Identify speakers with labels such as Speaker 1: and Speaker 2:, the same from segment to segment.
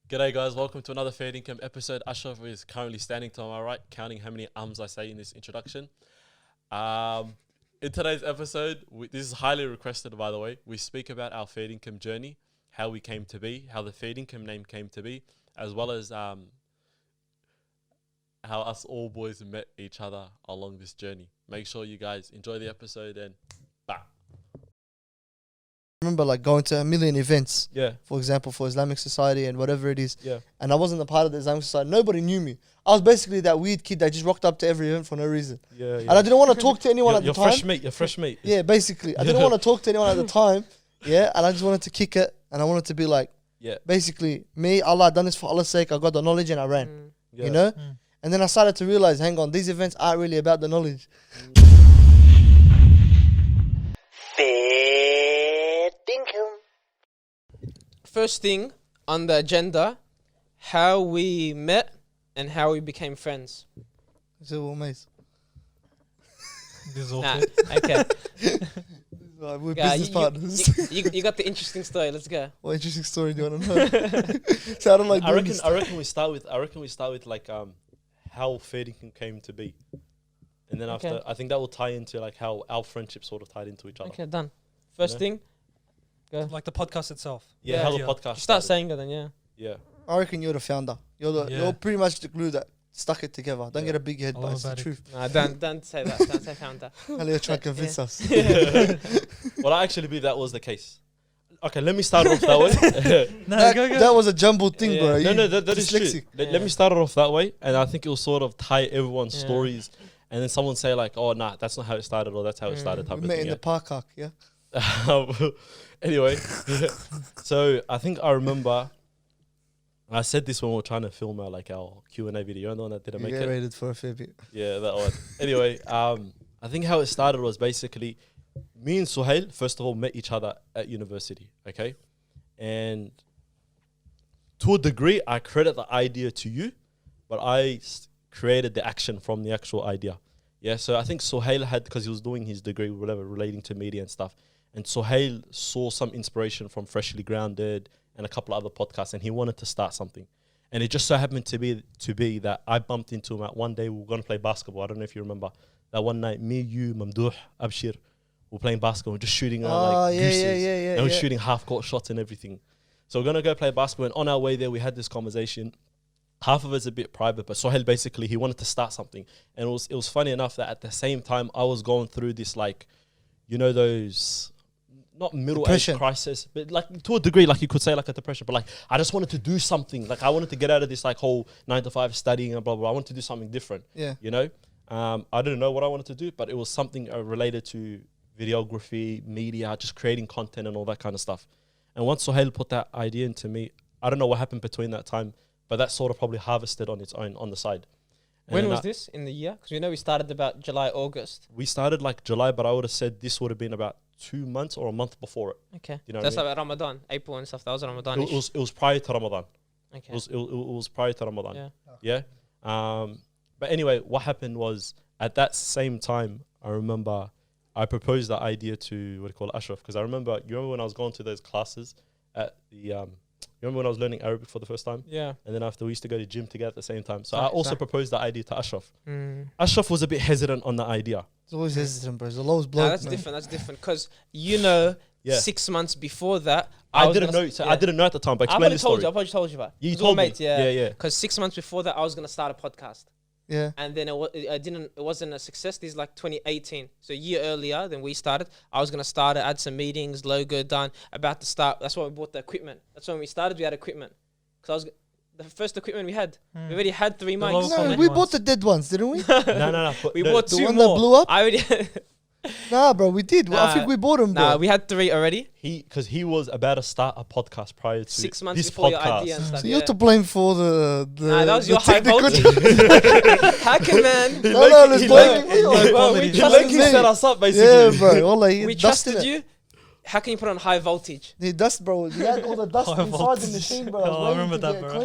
Speaker 1: G'day guys, welcome to another Fair Income episode. Ashraf is currently standing to my right, counting how many ums I say in this introduction. In today's episode, this is highly requested by the way, we speak about our Fair Income journey, how we came to be, how the Fair Income name came to be, as well as how us all boys met each other along this journey. Make sure you guys enjoy the episode and bah.
Speaker 2: I remember like going to a million events,
Speaker 1: Yeah,
Speaker 2: for example, for Islamic Society and whatever it is.
Speaker 1: yeah.
Speaker 2: And I wasn't a part of the Islamic Society. Nobody knew me. I was basically that weird kid that just rocked up to every event for no reason.
Speaker 1: Yeah,
Speaker 2: And I didn't want to talk to anyone at the time.
Speaker 1: You're fresh meat.
Speaker 2: Yeah, basically. I didn't want to talk to anyone at the time. Yeah, and I just wanted to kick it. And I wanted to be like,
Speaker 1: Yeah.
Speaker 2: basically, me, Allah, I done this for Allah's sake. I got the knowledge and I ran.
Speaker 1: Yeah.
Speaker 2: You know? And then I started to realize, hang on, these events aren't really about the knowledge.
Speaker 3: First thing on the agenda, how we met and how we became friends.
Speaker 2: So, well, mate.
Speaker 4: This is all
Speaker 3: Nah,
Speaker 4: good.
Speaker 3: okay.
Speaker 2: We're
Speaker 3: Yeah,
Speaker 2: business partners.
Speaker 3: you got the interesting story. Let's go.
Speaker 2: What interesting story do you want to know? So I don't like
Speaker 1: I
Speaker 2: doing
Speaker 1: reckon.
Speaker 2: this.
Speaker 1: I reckon we start with like how Fair Income came to be, and then
Speaker 3: Okay.
Speaker 1: after I think that will tie into like how our friendship sort of tied into each other.
Speaker 3: Okay, done. First
Speaker 1: Yeah.
Speaker 3: thing,
Speaker 4: Like the podcast itself.
Speaker 1: Yeah,
Speaker 3: Yeah.
Speaker 1: how the
Speaker 4: Yeah.
Speaker 1: podcast.
Speaker 3: just start
Speaker 1: started.
Speaker 3: saying it then, yeah.
Speaker 1: Yeah,
Speaker 2: I reckon you're the founder.
Speaker 4: Yeah.
Speaker 2: You're pretty much the glue that stuck it together. Don't
Speaker 1: Yeah.
Speaker 2: get a big head,
Speaker 4: I
Speaker 2: but
Speaker 4: love
Speaker 2: it's the
Speaker 4: about it.
Speaker 2: truth.
Speaker 3: Nah, don't say that. Don't say founder.
Speaker 2: Hell, you're trying to convince us.
Speaker 1: well, I actually believe that was the case. Okay, let me start off that way.
Speaker 4: No,
Speaker 2: That was a jumbled thing,
Speaker 3: Yeah.
Speaker 2: bro.
Speaker 1: no,
Speaker 2: You
Speaker 1: that is true.
Speaker 2: dyslexic.
Speaker 1: Let me start it off that way, and I think it will sort of tie everyone's
Speaker 3: Yeah.
Speaker 1: stories, and then someone say like, "Oh, nah, that's not how it started," or "That's how it started." Type
Speaker 2: We
Speaker 1: of
Speaker 2: met
Speaker 1: thing.
Speaker 2: in the park, yeah?
Speaker 1: Anyway, so I think I remember. I said this when we were trying to film our Q&A video. You're the one that didn't
Speaker 2: You
Speaker 1: make
Speaker 2: get
Speaker 1: it.
Speaker 2: rated for a fair bit.
Speaker 1: Yeah, that one. Anyway, I think how it started was basically me and Suhail, first of all, met each other at university, okay? And to a degree, I credit the idea to you, but I created the action from the actual idea. Yeah, so I think Suhail had, because he was doing his degree, whatever, relating to media and stuff, and Suhail saw some inspiration from Freshly Grounded and a couple of other podcasts, and he wanted to start something. And it just so happened to be that I bumped into him at one day. We were going to play basketball. I don't know if you remember. That one night, me, you, Mamdouh, Abshir, we were playing basketball. We're just shooting gooses. And we're shooting half-court shots and everything. So we're going to go play basketball. And on our way there, we had this conversation. Half of it's a bit private, but Sohail basically, he wanted to start something. And it was funny enough that at the same time, I was going through this those... not middle-aged crisis, but like to a degree, like you could say like a depression, but like I just wanted to do something. Like I wanted to get out of this like whole 9-to-5 studying and blah, blah, blah. I wanted to do something different,
Speaker 2: Yeah.
Speaker 1: you know? I didn't know what I wanted to do, but it was something related to videography, media, just creating content and all that kind of stuff. And once Sohail put that idea into me, I don't know what happened between that time, but that sort of probably harvested on its own on the side. And
Speaker 3: When
Speaker 1: then
Speaker 3: was this? In the year? Because we know we started about July, August.
Speaker 1: We started like July, but I would have said this would have been about 2 months or a month before it.
Speaker 3: Okay.
Speaker 1: You know
Speaker 3: That's
Speaker 1: what I
Speaker 3: like Ramadan, April and stuff. That was Ramadan.
Speaker 1: It was prior to Ramadan.
Speaker 3: Okay.
Speaker 1: It was prior to Ramadan.
Speaker 3: Yeah.
Speaker 1: Yeah. But anyway, what happened was at that same time, I remember I proposed that idea to Ashraf, because you remember when I was going to those classes at the you remember when I was learning Arabic for the first time?
Speaker 3: Yeah.
Speaker 1: And then after we used to go to gym together at the same time. So
Speaker 3: Right,
Speaker 1: I also
Speaker 3: right.
Speaker 1: proposed that idea to Ashraf.
Speaker 3: Mm.
Speaker 1: Ashraf was a bit hesitant on the idea.
Speaker 2: It's always hesitant, bro. It's the lowest bloke,
Speaker 3: Nah, that's
Speaker 2: man.
Speaker 3: different. That's different. Because
Speaker 1: Yeah.
Speaker 3: 6 months before that,
Speaker 1: I didn't know. So I didn't know at the time, but
Speaker 3: I've
Speaker 1: explain
Speaker 3: already
Speaker 1: the
Speaker 3: told
Speaker 1: story.
Speaker 3: you. I've already told you about.
Speaker 1: You
Speaker 3: 'Cause we're
Speaker 1: told me.
Speaker 3: mates, yeah.
Speaker 1: Yeah.
Speaker 3: Because 6 months before that, I was gonna start a podcast,
Speaker 2: Yeah.
Speaker 3: and then it wasn't a success. This is like 2018, so a year earlier than we started. I was gonna start it, add some meetings, logo done, about to start. That's why we bought the equipment. That's when we started. We had equipment, because the first equipment we had. We already had 3 mics.
Speaker 4: logo
Speaker 2: No,
Speaker 4: comment
Speaker 2: we
Speaker 4: ones.
Speaker 2: bought the dead ones, didn't we?
Speaker 1: No.
Speaker 3: We
Speaker 1: no,
Speaker 3: bought
Speaker 2: The
Speaker 3: 2
Speaker 2: one that
Speaker 3: more.
Speaker 2: blew up?
Speaker 3: I already.
Speaker 2: Nah, bro, we did. I
Speaker 3: Nah.
Speaker 2: think we bought them, bro.
Speaker 3: Nah, we had 3 already.
Speaker 1: because he was about to start a podcast prior to
Speaker 3: 6 months
Speaker 1: this
Speaker 3: before
Speaker 1: podcast.
Speaker 3: your idea and stuff.
Speaker 2: So you're to blame for the
Speaker 3: Nah, that was
Speaker 2: the
Speaker 3: your high
Speaker 2: technical-
Speaker 3: voltage. Hacking, man.
Speaker 2: No, let's blame him.
Speaker 3: Well, we
Speaker 1: He
Speaker 3: trusted
Speaker 1: like
Speaker 3: you.
Speaker 1: set us up basically.
Speaker 2: Yeah, bro. Wallah, he
Speaker 3: We
Speaker 2: dusted
Speaker 3: trusted
Speaker 2: it.
Speaker 3: you. How can you put on high voltage?
Speaker 2: The dust, bro. You had all the dust
Speaker 4: High
Speaker 2: inside the
Speaker 4: voltage.
Speaker 2: machine, bro.
Speaker 4: Oh, I remember that, bro.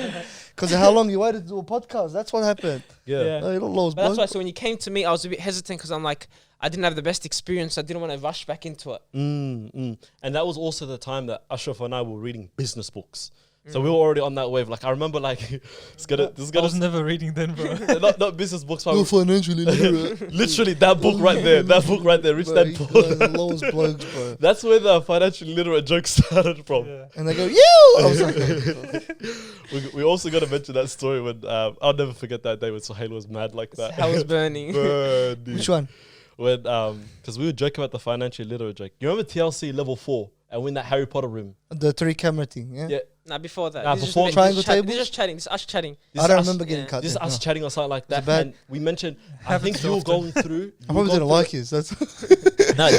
Speaker 2: Because of how long you waited to do a podcast. That's what happened.
Speaker 1: Yeah.
Speaker 2: Oh, you don't lose,
Speaker 3: But that's
Speaker 2: bro.
Speaker 3: why. So when you came to me, I was a bit hesitant because I'm like, I didn't have the best experience. I didn't want to rush back into it.
Speaker 1: And that was also the time that Ashraf and I were reading business books. So we were already on that wave. Like I remember, like
Speaker 4: I was never reading then, bro.
Speaker 1: not business books.
Speaker 2: You're financially literate.
Speaker 1: Literally that book right there. That book right there. Rich
Speaker 2: Bro,
Speaker 1: Dad
Speaker 2: you
Speaker 1: Poor
Speaker 2: guys are the lowest blokes, bro.
Speaker 1: That's where the financially literate joke started from.
Speaker 4: Yeah.
Speaker 2: And they go, you! I was like,
Speaker 1: We also got to mention that story when I'll never forget that day when Sohail was mad like that.
Speaker 3: Hell was burning.
Speaker 1: Burning.
Speaker 2: which one?
Speaker 1: When because we were joking about the financially literate joke. You remember TLC level 4 and when that Harry Potter room?
Speaker 2: The 3 camera thing, yeah?
Speaker 1: Yeah.
Speaker 3: Nah, before that.
Speaker 1: Nah,
Speaker 3: This is
Speaker 1: before
Speaker 3: just
Speaker 2: triangle
Speaker 3: chat-
Speaker 2: table?
Speaker 3: This is just chatting. This is us chatting.
Speaker 1: This
Speaker 2: I
Speaker 1: is
Speaker 2: don't
Speaker 1: us-
Speaker 2: remember getting
Speaker 3: yeah.
Speaker 2: cut.
Speaker 1: This is
Speaker 2: then,
Speaker 1: us
Speaker 2: no.
Speaker 1: chatting or something like that.
Speaker 2: bad?
Speaker 1: And we mentioned, I
Speaker 4: Happens
Speaker 1: think you were
Speaker 4: often.
Speaker 1: going through.
Speaker 2: I probably didn't like his. That's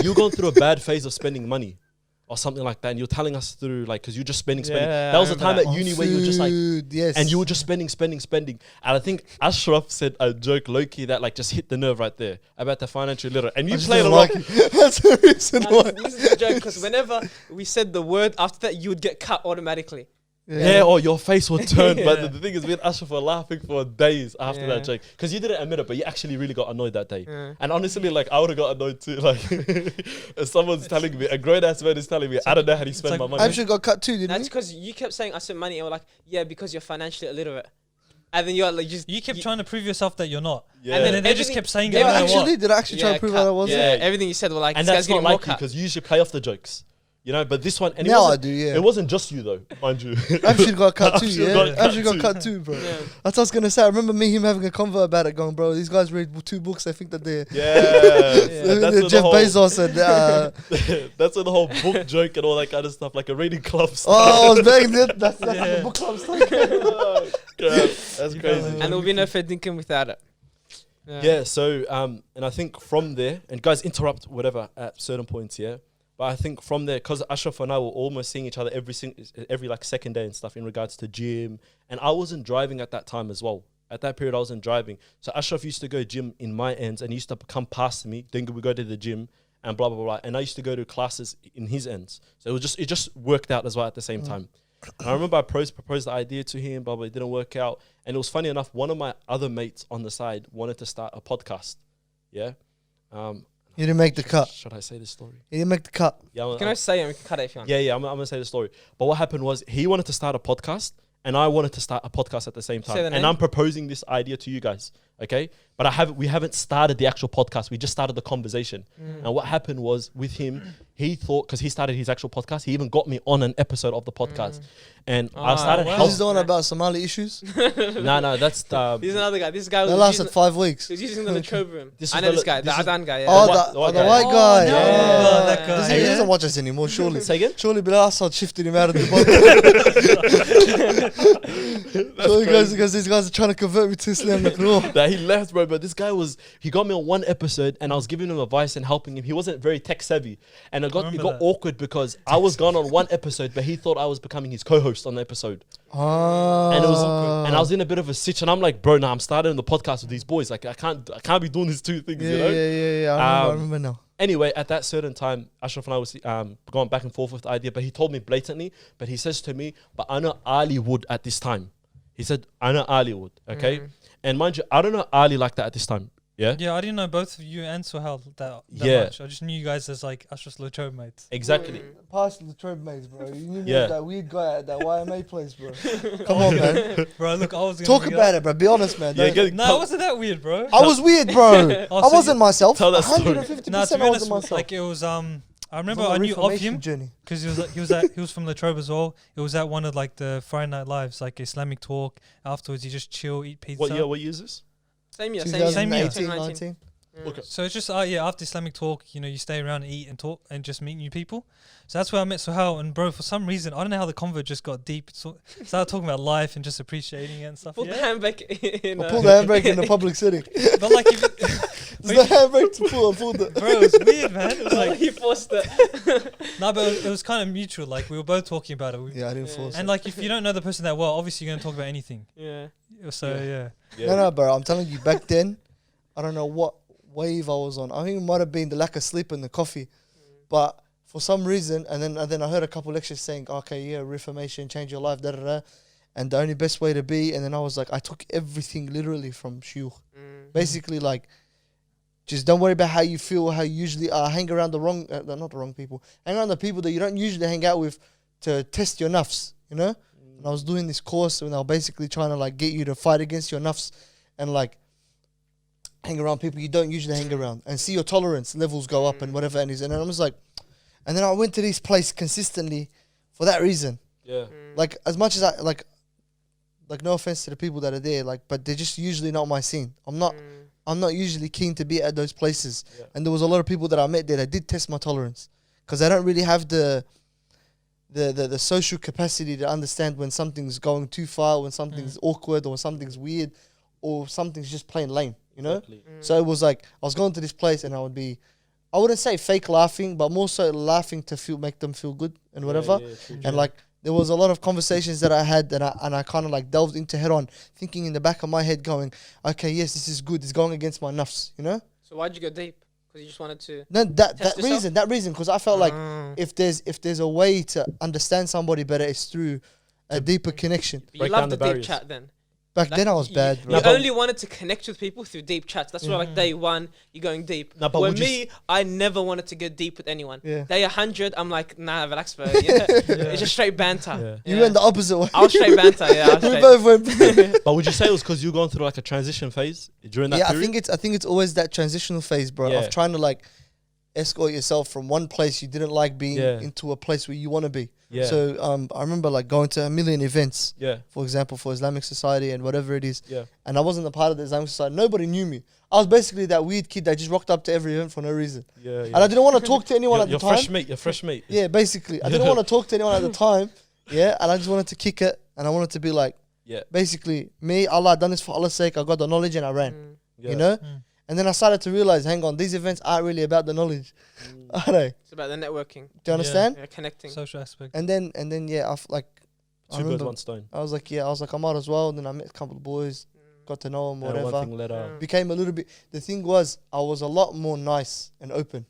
Speaker 1: You were going through a bad phase of spending money. Or something like that, and you're telling us through because you're just spending.
Speaker 3: Yeah,
Speaker 1: That was
Speaker 3: I
Speaker 1: the time
Speaker 3: remember
Speaker 1: at uni where you were just like,
Speaker 2: Food, yes.
Speaker 1: and you were just spending. And I think Ashraf said a joke, low-key, that just hit the nerve right there about the financial literate. And
Speaker 2: I
Speaker 1: you
Speaker 2: just
Speaker 1: played
Speaker 2: didn't
Speaker 1: along.
Speaker 2: like it. That's the reason
Speaker 3: Nah,
Speaker 2: why.
Speaker 3: this is the joke because whenever we said the word after that, you would get cut automatically.
Speaker 1: Yeah, or your face would turn. But
Speaker 4: Yeah.
Speaker 1: the thing is, me and Ashraf were laughing for days after
Speaker 3: Yeah.
Speaker 1: that joke. Because you didn't admit it, but you actually really got annoyed that day.
Speaker 3: Yeah.
Speaker 1: And honestly, I would have got annoyed too. If someone's telling me, a grown-ass man is telling me, I don't know how to spend
Speaker 4: like-
Speaker 1: my
Speaker 2: I
Speaker 1: money.
Speaker 2: actually got cut too, didn't
Speaker 3: That's
Speaker 2: we?
Speaker 3: because you kept saying I spent money, and we're like, yeah, because you're financially illiterate. And then you're like, just
Speaker 4: You kept trying to prove yourself that you're not.
Speaker 1: Yeah.
Speaker 3: and
Speaker 4: And then they just
Speaker 3: everything-
Speaker 4: kept saying
Speaker 3: Yeah,
Speaker 4: it no matter
Speaker 2: Actually,
Speaker 4: what.
Speaker 2: did I actually try to prove that I wasn't?
Speaker 1: Yeah.
Speaker 3: everything you said were like,
Speaker 1: And
Speaker 3: this guy's
Speaker 1: that's not
Speaker 3: getting more
Speaker 1: like you
Speaker 3: cut.
Speaker 1: because you usually play off the jokes. But this one, and
Speaker 2: Now I
Speaker 1: it
Speaker 2: do, yeah.
Speaker 1: wasn't just you though, mind you.
Speaker 2: I actually got cut too,
Speaker 1: Actually
Speaker 2: yeah.
Speaker 1: got
Speaker 2: I
Speaker 1: cut
Speaker 2: actually got
Speaker 1: too.
Speaker 2: cut too, bro.
Speaker 3: Yeah.
Speaker 2: That's what I was gonna say. I remember him having a convo about it, going, bro, these guys read 2 books. I think that they're
Speaker 1: Yeah, that's where
Speaker 2: Jeff
Speaker 1: the whole,
Speaker 2: Bezos and
Speaker 1: that's where the whole book joke and all that kind of stuff, like a reading club stuff.
Speaker 2: oh, I was begging it. That's like
Speaker 4: Yeah.
Speaker 2: the book club stuff.
Speaker 1: That's crazy.
Speaker 3: And there will be no FairDinkum without it.
Speaker 1: Yeah, so and I think from there, and guys interrupt whatever at certain points, yeah. But I think from there, because Ashraf and I were almost seeing each other every second day and stuff in regards to gym, and I wasn't driving at that time as well. At that period, I wasn't driving, so Ashraf used to go gym in my ends, and he used to come past me. Then we go to the gym and blah blah blah, and I used to go to classes in his ends. So it just worked out as well at the same time. And I remember I proposed the idea to him, blah blah. It didn't work out, and it was funny enough. One of my other mates on the side wanted to start a podcast. Yeah.
Speaker 2: You didn't make the cut.
Speaker 1: Should I say this story?
Speaker 2: You didn't make the cut.
Speaker 1: Yeah,
Speaker 3: Can I say it? We can cut it if you want.
Speaker 1: I'm gonna say the story. But what happened was he wanted to start a podcast, and I wanted to start a podcast at the same time.
Speaker 3: Say the
Speaker 1: And
Speaker 3: name.
Speaker 1: I'm proposing this idea to you guys, okay? But we haven't started the actual podcast. We just started the conversation. And what happened was with him, he thought because he started his actual podcast, he even got me on an episode of the podcast, and I started
Speaker 4: wow.
Speaker 2: This is
Speaker 1: helping.
Speaker 2: the one about Somali issues.
Speaker 1: No, that's
Speaker 3: He's another guy. This guy
Speaker 2: That
Speaker 3: was
Speaker 2: lasted
Speaker 3: using,
Speaker 2: 5 weeks.
Speaker 3: he was using the Latrobe room.
Speaker 1: This
Speaker 3: I
Speaker 1: is
Speaker 3: know
Speaker 1: the
Speaker 3: this
Speaker 1: la-
Speaker 3: guy, the
Speaker 1: this is-
Speaker 3: Adan guy. Yeah.
Speaker 2: Oh,
Speaker 1: white-
Speaker 2: the
Speaker 1: white
Speaker 2: the
Speaker 1: guy.
Speaker 2: white guy.
Speaker 4: no,
Speaker 2: Yeah.
Speaker 4: that guy.
Speaker 2: He
Speaker 4: Yeah.
Speaker 2: doesn't watch us anymore, surely.
Speaker 1: Say again?
Speaker 2: Surely Bilal Assad shifted him out of the podcast. So because these guys are trying to convert me to Islam like, no.
Speaker 1: That he left, bro. But this guy he got me on one episode, and I was giving him advice and helping him. He wasn't very tech savvy, and it got
Speaker 4: remember that.
Speaker 1: awkward because I was gone on one episode, but he thought I was becoming his co-host on the episode,
Speaker 2: Ah.
Speaker 1: and I was in a bit of a stitch, and I'm like, bro, now I'm starting the podcast with these boys. Like I can't be doing these two things,
Speaker 2: Yeah,
Speaker 1: you know.
Speaker 2: yeah. I remember now.
Speaker 1: Anyway, at that certain time, Ashraf and I was going back and forth with the idea, but he told me blatantly. But he says to me, "But I know Ali would at this time." He said, "I know Ali would." Okay, and mind you, I don't know Ali like that at this time. Yeah,
Speaker 4: Yeah, I didn't know both of you and Sohail that
Speaker 1: Yeah.
Speaker 4: much. I just knew you guys as like Ashraf's Latrobe mates.
Speaker 1: exactly.
Speaker 2: Past the Latrobe mates, bro. You knew me
Speaker 1: Yeah.
Speaker 2: as that weird guy at that YMA place, bro. Come on, man.
Speaker 4: Bro, look, I was gonna
Speaker 2: Talk
Speaker 4: bring
Speaker 2: about it, bro. Be honest, man.
Speaker 1: Yeah,
Speaker 2: Don't-
Speaker 4: No, it wasn't that weird, bro.
Speaker 2: I was weird, bro.
Speaker 4: Oh,
Speaker 2: I
Speaker 4: so
Speaker 2: wasn't myself.
Speaker 1: tell that story.
Speaker 2: 150%
Speaker 4: Nah, to be
Speaker 2: I
Speaker 4: honest,
Speaker 2: wasn't myself.
Speaker 4: like it was I remember
Speaker 2: was on
Speaker 4: I
Speaker 2: a
Speaker 4: knew of
Speaker 2: reformation
Speaker 4: him
Speaker 2: journey.
Speaker 4: because he was from Latrobe as well. It was at one of like the Friday Night Lives, like Islamic talk. Afterwards, you just chill, eat pizza.
Speaker 1: What year is this?
Speaker 3: Same year,
Speaker 2: 2018,
Speaker 3: 2019.
Speaker 2: 19.
Speaker 1: Okay.
Speaker 4: So it's just after Islamic talk, you stay around and eat and talk and just meet new people. So that's where I met Sohail, and bro, for some reason I don't know how the convo just got deep. So started talking about life and just appreciating it and stuff.
Speaker 3: Pulled the
Speaker 4: Yeah.
Speaker 3: handbrake in.
Speaker 2: I pulled the handbrake in a public setting.
Speaker 4: But like, if it,
Speaker 2: It's the handbrake to pull. I pulled it.
Speaker 4: bro, it was weird, man. It was like
Speaker 3: he forced it.
Speaker 4: no, but it was kind of mutual. Like we were both talking about it.
Speaker 2: Yeah, I didn't
Speaker 3: Yeah.
Speaker 2: force
Speaker 4: And
Speaker 2: it.
Speaker 4: like if you don't know the person that well, obviously you're gonna talk about anything.
Speaker 3: Yeah.
Speaker 4: So yeah.
Speaker 2: No, bro. I'm telling you, back then, I don't know what wave I was on. I think it might have been the lack of sleep and the coffee, but for some reason, and then I heard a couple lectures saying, okay, yeah, reformation, change your life, da da da, and the only best way to be. And then I was like, I took everything literally from shuyukh. Basically, like, just don't worry about how you feel, how you usually are. Hang around the wrong, not the wrong people. Hang around the people that you don't usually hang out with to test your nafs, you know. And I was doing this course and I was basically trying to like get you to fight against your nafs and like hang around people you don't usually hang around and see your tolerance levels go up and whatever. And I was like, and then I went to this place consistently for that reason.
Speaker 1: Yeah.
Speaker 2: Like as much as I like no offense to the people that are there, like, but they're just usually not my scene. I'm not usually keen to be at those places.
Speaker 1: Yeah.
Speaker 2: And there was a lot of people that I met there that did test my tolerance because I don't really have the social capacity to understand when something's going too far, when something's awkward, or when something's weird, or something's just plain lame, you know?
Speaker 1: Exactly.
Speaker 2: So it was like, I was going to this place and I wouldn't say fake laughing, but more so laughing to make them feel good and whatever.
Speaker 1: True.
Speaker 2: And like, there was a lot of conversations that I had and I kind of like delved into head on, thinking in the back of my head going, okay, yes, this is good. It's going against my nafs, you know?
Speaker 3: So why'd you go deep? Because you just wanted to.
Speaker 2: No,
Speaker 3: Test
Speaker 2: that reason, because I felt like if there's a way to understand somebody better, it's through a deeper connection.
Speaker 3: But you
Speaker 1: Break down
Speaker 3: loved
Speaker 1: the
Speaker 3: the deep
Speaker 1: barriers.
Speaker 3: chat then.
Speaker 2: Back
Speaker 3: Like,
Speaker 2: then I was bad, bro.
Speaker 3: You only wanted to connect with people through deep chats. That's why, like, day one, you're going deep.
Speaker 1: No, but
Speaker 3: Where
Speaker 1: would you
Speaker 3: me, I never wanted to go deep with anyone.
Speaker 2: Yeah.
Speaker 3: Day 100, I'm like, nah, relax, bro. Yeah. It's just straight banter.
Speaker 2: You went the opposite way.
Speaker 3: I was straight banter, yeah. I was
Speaker 2: We
Speaker 3: straight.
Speaker 2: both went.
Speaker 1: But would you say it was because you were going through like a transition phase during that
Speaker 2: Yeah,
Speaker 1: period?
Speaker 2: I think it's always that transitional phase, bro,
Speaker 1: Yeah.
Speaker 2: of trying to like escort yourself from one place you didn't like being
Speaker 1: Yeah.
Speaker 2: into a place where you want to be.
Speaker 1: Yeah.
Speaker 2: So I remember like going to a million events,
Speaker 1: Yeah.
Speaker 2: for example, for Islamic Society and whatever it is.
Speaker 1: Yeah.
Speaker 2: And I wasn't a part of the Islamic Society. Nobody knew me. I was basically that weird kid that just rocked up to every event for no reason.
Speaker 1: Yeah.
Speaker 2: And I didn't want to talk to anyone at the
Speaker 1: You're
Speaker 2: time.
Speaker 1: fresh mate. You're fresh mate.
Speaker 2: Yeah, basically. I didn't want to talk to anyone at the time. Yeah, and I just wanted to kick it. And I wanted to be like,
Speaker 1: Yeah.
Speaker 2: basically, me, Allah, I done this for Allah's sake. I got the knowledge and I ran.
Speaker 1: Yeah.
Speaker 2: You know? And then I started to realize, hang on, these events aren't really about the knowledge. Are they?
Speaker 3: It's about the networking.
Speaker 2: Do you understand?
Speaker 3: Yeah, connecting.
Speaker 4: Social aspect.
Speaker 2: And then yeah, I
Speaker 1: Two birds,
Speaker 2: remember
Speaker 1: one stone.
Speaker 2: I was like, I might as well. And then I met a couple of boys, got to know them,
Speaker 1: And
Speaker 2: whatever.
Speaker 1: one thing led out.
Speaker 2: Became a little bit. The thing was, I was a lot more nice and open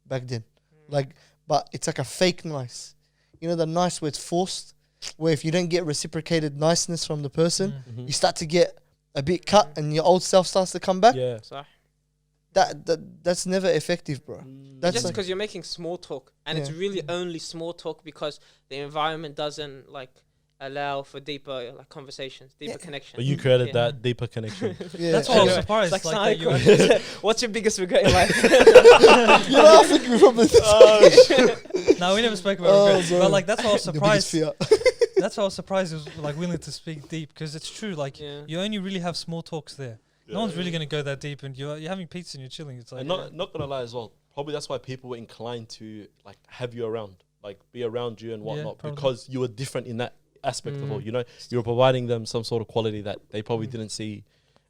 Speaker 2: back then. Like, but it's like a fake nice. You know, the nice where it's forced, where if you don't get reciprocated niceness from the person, you start to get a bit cut, and your old self starts to come back.
Speaker 1: Yeah.
Speaker 3: So,
Speaker 2: That's never effective, bro. That's
Speaker 3: just
Speaker 2: like,
Speaker 3: because you're making small talk, and it's
Speaker 2: Yeah.
Speaker 3: really only small talk because the environment doesn't like allow for deeper like conversations, deeper connection.
Speaker 1: But you created
Speaker 3: Yeah.
Speaker 1: that deeper connection.
Speaker 2: yeah.
Speaker 4: That's why I was
Speaker 3: Anyway,
Speaker 4: surprised.
Speaker 3: It's like,
Speaker 4: Like, that you
Speaker 3: psycho. What's your biggest regret in life?
Speaker 2: You're laughing from this.
Speaker 4: No, we never spoke about
Speaker 2: Oh,
Speaker 4: regrets.
Speaker 2: sorry.
Speaker 4: But like that's why I was
Speaker 2: The biggest
Speaker 4: surprised.
Speaker 2: fear.
Speaker 4: That's why I was surprised. It was like willing to speak deep because it's true. Like
Speaker 3: Yeah.
Speaker 4: you only really have small talks there. No one's really gonna go that deep, and you're having pizza and you're chilling. It's like
Speaker 1: And not gonna lie as well. Probably that's why people were inclined to like have you around, like be around you and whatnot,
Speaker 4: probably.
Speaker 1: because you were different in that aspect of all. You know, you were providing them some sort of quality that they probably didn't see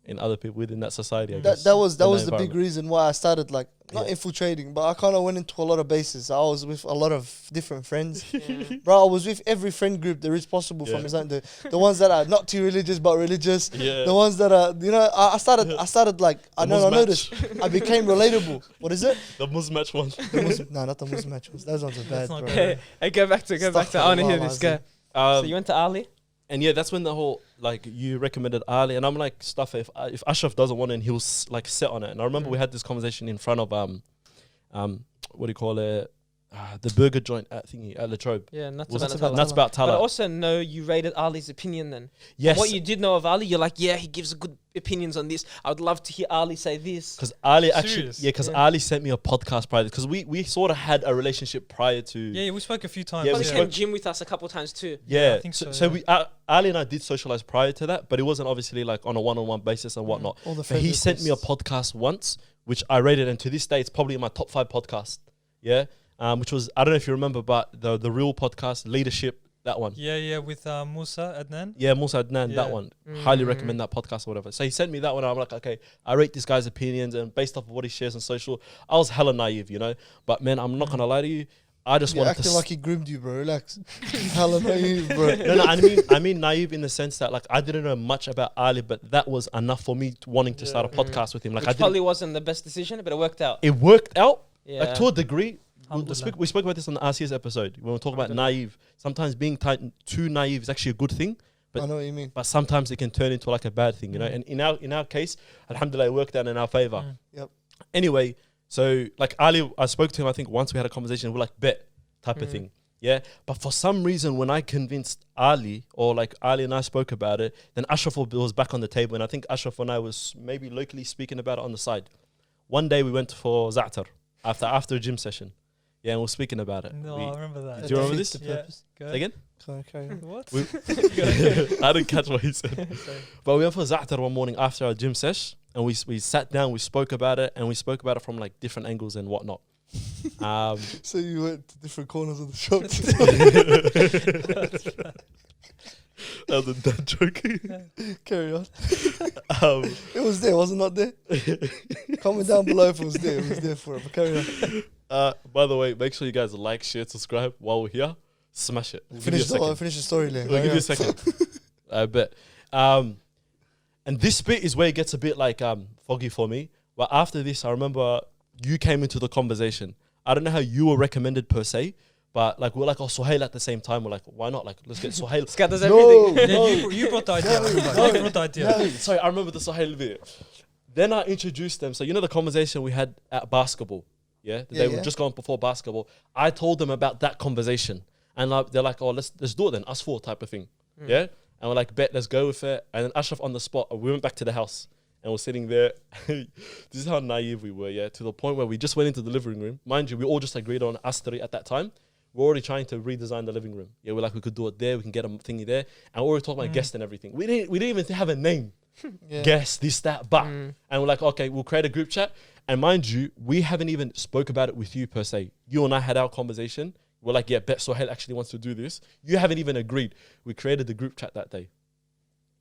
Speaker 1: in other people within that society. I guess,
Speaker 2: That was
Speaker 1: in
Speaker 2: the big
Speaker 1: environment.
Speaker 2: reason why I started like not
Speaker 1: Yeah.
Speaker 2: infiltrating, but I kind of went into a lot of bases. I was with a lot of different friends,
Speaker 3: Yeah.
Speaker 2: bro. I was with every friend group there is possible from
Speaker 1: Yeah.
Speaker 2: Islam. The ones that are not too religious but religious.
Speaker 1: Yeah.
Speaker 2: The ones that are, you know, I started like I
Speaker 1: Muslim
Speaker 2: noticed I became relatable. What is it?
Speaker 1: The Musmatch one.
Speaker 2: No, not the Muslim match ones. Those ones are bad,
Speaker 4: not
Speaker 2: bro.
Speaker 4: good.
Speaker 3: Hey, go back to. I want to hear this guy. So you went to Ali?
Speaker 1: And yeah, that's when the whole like you recommended Ali, and I'm like, stuff. If Ashraf doesn't want it, and he was like set on it. And I remember we had this conversation in front of what do you call it? The burger joint at thingy at Latrobe.
Speaker 3: Yeah, nuts
Speaker 1: Was
Speaker 3: about
Speaker 1: it
Speaker 3: Nutella.
Speaker 1: Nuts about
Speaker 3: But I
Speaker 1: Tala?
Speaker 3: also know you rated Ali's opinion then.
Speaker 1: Yes,
Speaker 3: What you did know of Ali, you're like, yeah, he gives good opinions on this. I would love to hear Ali say this.
Speaker 1: because Ali actually,
Speaker 4: Serious?
Speaker 1: yeah, because
Speaker 3: Yeah.
Speaker 1: Ali sent me a podcast prior, because we sort of had a relationship prior to.
Speaker 4: Yeah, we spoke a few times.
Speaker 1: Yeah,
Speaker 3: Probably
Speaker 1: we
Speaker 3: came
Speaker 1: spoke-
Speaker 3: gym with us a couple times too.
Speaker 1: Yeah,
Speaker 4: I think so,
Speaker 1: so
Speaker 4: yeah.
Speaker 1: we Ali and I did socialize prior to that, but it wasn't obviously like on a one-on-one basis and whatnot.
Speaker 2: All the
Speaker 1: But he
Speaker 2: favorite
Speaker 1: sent me a
Speaker 2: posts.
Speaker 1: podcast once, which I rated, and to this day, it's probably in my top 5 podcast. Yeah, which was, I don't know if you remember, but the real podcast, Leadership, that one.
Speaker 4: Yeah, with Musa Adnan.
Speaker 1: Yeah, Musa Adnan, that
Speaker 4: Yeah.
Speaker 1: one. Highly recommend that podcast or whatever. So he sent me that one, and I'm like, okay, I rate this guy's opinions, and based off of what he shares on social, I was hella naive, you know. But man, I'm not gonna lie to you, I just
Speaker 2: You're
Speaker 1: wanted to.
Speaker 2: acting like he groomed you, bro. Relax. Hella naive, bro.
Speaker 1: No, I mean naive in the sense that like I didn't know much about Ali, but that was enough for me wanting to start a podcast with him. Like
Speaker 3: Which
Speaker 1: I didn't.
Speaker 3: probably wasn't the best decision, but it worked out.
Speaker 1: It worked out,
Speaker 3: Yeah.
Speaker 1: like to a degree. We
Speaker 4: Alhamdulillah.
Speaker 1: spoke about this on the RCS episode when we talk about naive. Sometimes being too naive is actually a good thing,
Speaker 2: I know what you mean.
Speaker 1: but sometimes it can turn into like a bad thing, you know. And in our case, alhamdulillah, it worked out in our favor.
Speaker 2: Yep.
Speaker 1: Anyway, so like Ali, I spoke to him. I think once we had a conversation, we're like bet type of thing. Yeah, but for some reason, when I convinced Ali, or like Ali and I spoke about it, then Ashraf was back on the table, and I think Ashraf and I was maybe locally speaking about it on the side. One day we went for Za'atar after a gym session. Yeah, and we were speaking about it.
Speaker 4: No, I remember that.
Speaker 1: Do you remember this?
Speaker 2: The
Speaker 4: Yeah.
Speaker 2: purpose.
Speaker 4: Go
Speaker 1: Say
Speaker 4: ahead.
Speaker 1: again?
Speaker 2: Carry on.
Speaker 4: What?
Speaker 1: I didn't catch what he said.
Speaker 4: Sorry.
Speaker 1: But we went for Za'atar one morning after our gym sesh, and we sat down, we spoke about it, and we spoke about it from like different angles and whatnot.
Speaker 2: So you went to different corners of the shop.
Speaker 1: That was a dad joke.
Speaker 2: Carry on.
Speaker 1: um,
Speaker 2: It was there, was it not there? Comment down below if it was there. It was there for it. But carry on.
Speaker 1: by the way, make sure you guys like, share, subscribe while we're here. Smash it. We'll give you a second.
Speaker 2: Finish the story, Len.
Speaker 1: We'll give you a second. I bet. And this bit is where it gets a bit like foggy for me. But after this, I remember you came into the conversation. I don't know how you were recommended per se, but like we're like, oh, Sohail at the same time. We're like, why not? Like, let's get Sohail.
Speaker 3: This guy does
Speaker 2: No,
Speaker 3: everything.
Speaker 4: Yeah, you brought the idea. I remember. You brought the idea.
Speaker 1: No, sorry, I remember the Sohail bit. Then I introduced them. So you know the conversation we had at basketball, yeah? The day we just gone before basketball. I told them about that conversation, and they're like, oh, let's do it then, us four type of thing, yeah? And we're like, bet, let's go with it. And then Ashraf on the spot, we went back to the house. And we're sitting there. This is how naive we were, yeah, to the point where we just went into the living room. Mind you, we all just agreed on us three at that time. We're already trying to redesign the living room. Yeah, we're like, we could do it there, we can get a thingy there. And we're already talking about guests and everything. We didn't even have a name. Guest, this, that, but. And we're like, okay, we'll create a group chat. And mind you, we haven't even spoke about it with you per se. You and I had our conversation. We're like, yeah, bet Sohail actually wants to do this. You haven't even agreed. We created the group chat that day.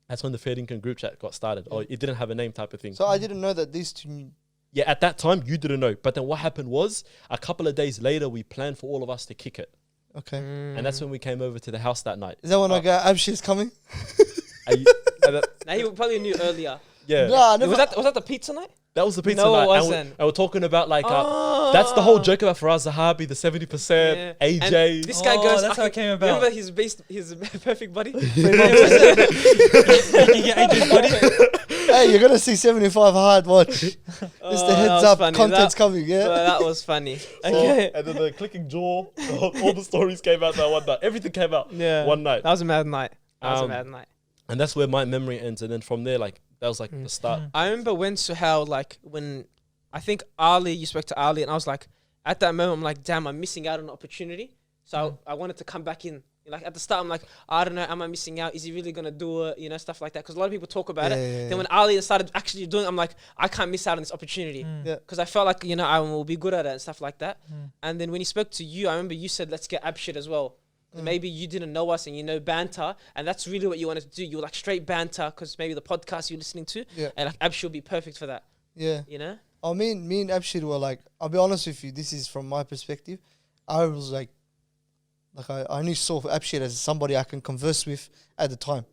Speaker 1: That's when the FairDinkum's group chat got started. Oh, it didn't have a name type of thing.
Speaker 2: So I didn't know that these two.
Speaker 1: Yeah, at that time, you didn't know. But then what happened was, a couple of days later, we planned for all of us to kick it.
Speaker 2: Okay.
Speaker 1: And that's when we came over to the house that night.
Speaker 2: Is that when I go, Abshir's coming?
Speaker 3: Now he probably knew earlier.
Speaker 1: Yeah.
Speaker 2: Nah, I never.
Speaker 3: Was that the pizza night?
Speaker 1: That was the pizza
Speaker 3: No, it
Speaker 1: night.
Speaker 3: wasn't.
Speaker 1: And we're talking about like, that's the whole joke about Faraz Zahabi, the 70%,
Speaker 3: And
Speaker 1: AJ.
Speaker 3: this guy goes.
Speaker 4: That's how it came about.
Speaker 3: Remember his perfect buddy?
Speaker 4: You can get AJ's buddy.
Speaker 2: Hey, you're gonna see 75 hard. Watch. Just the heads up. Content's coming. Yeah.
Speaker 3: Well, that was funny.
Speaker 1: So-
Speaker 3: Okay.
Speaker 1: And then the clicking jaw, all the stories came out that one night. Everything came out one night.
Speaker 3: That was a mad night.
Speaker 1: And that's where my memory ends. And then from there, like, that was like the start.
Speaker 3: I remember when Suhail, like, when I think Ali, you spoke to Ali, and I was like, at that moment, I'm like, damn, I'm missing out on an opportunity. So I wanted to come back in. Like, at the start, I'm like, I don't know, am I missing out? Is he really going to do it? You know, stuff like that. Because a lot of people talk about it. Then when Ali started actually doing it, I'm like, I can't miss out on this opportunity.
Speaker 2: Yeah.
Speaker 3: Because I felt like, you know, I will be good at it and stuff like that. And then when he spoke to you, I remember you said, let's get Abshir as well. Maybe you didn't know us and you know banter, and that's really what you wanted to do. You were like straight banter because maybe the podcast you're listening to, and like Abshir would be perfect for that.
Speaker 2: Yeah.
Speaker 3: You know?
Speaker 2: I mean, me and Abshir were like, I'll be honest with you, this is from my perspective. I was like I only saw Abshir as somebody I can converse with at the time.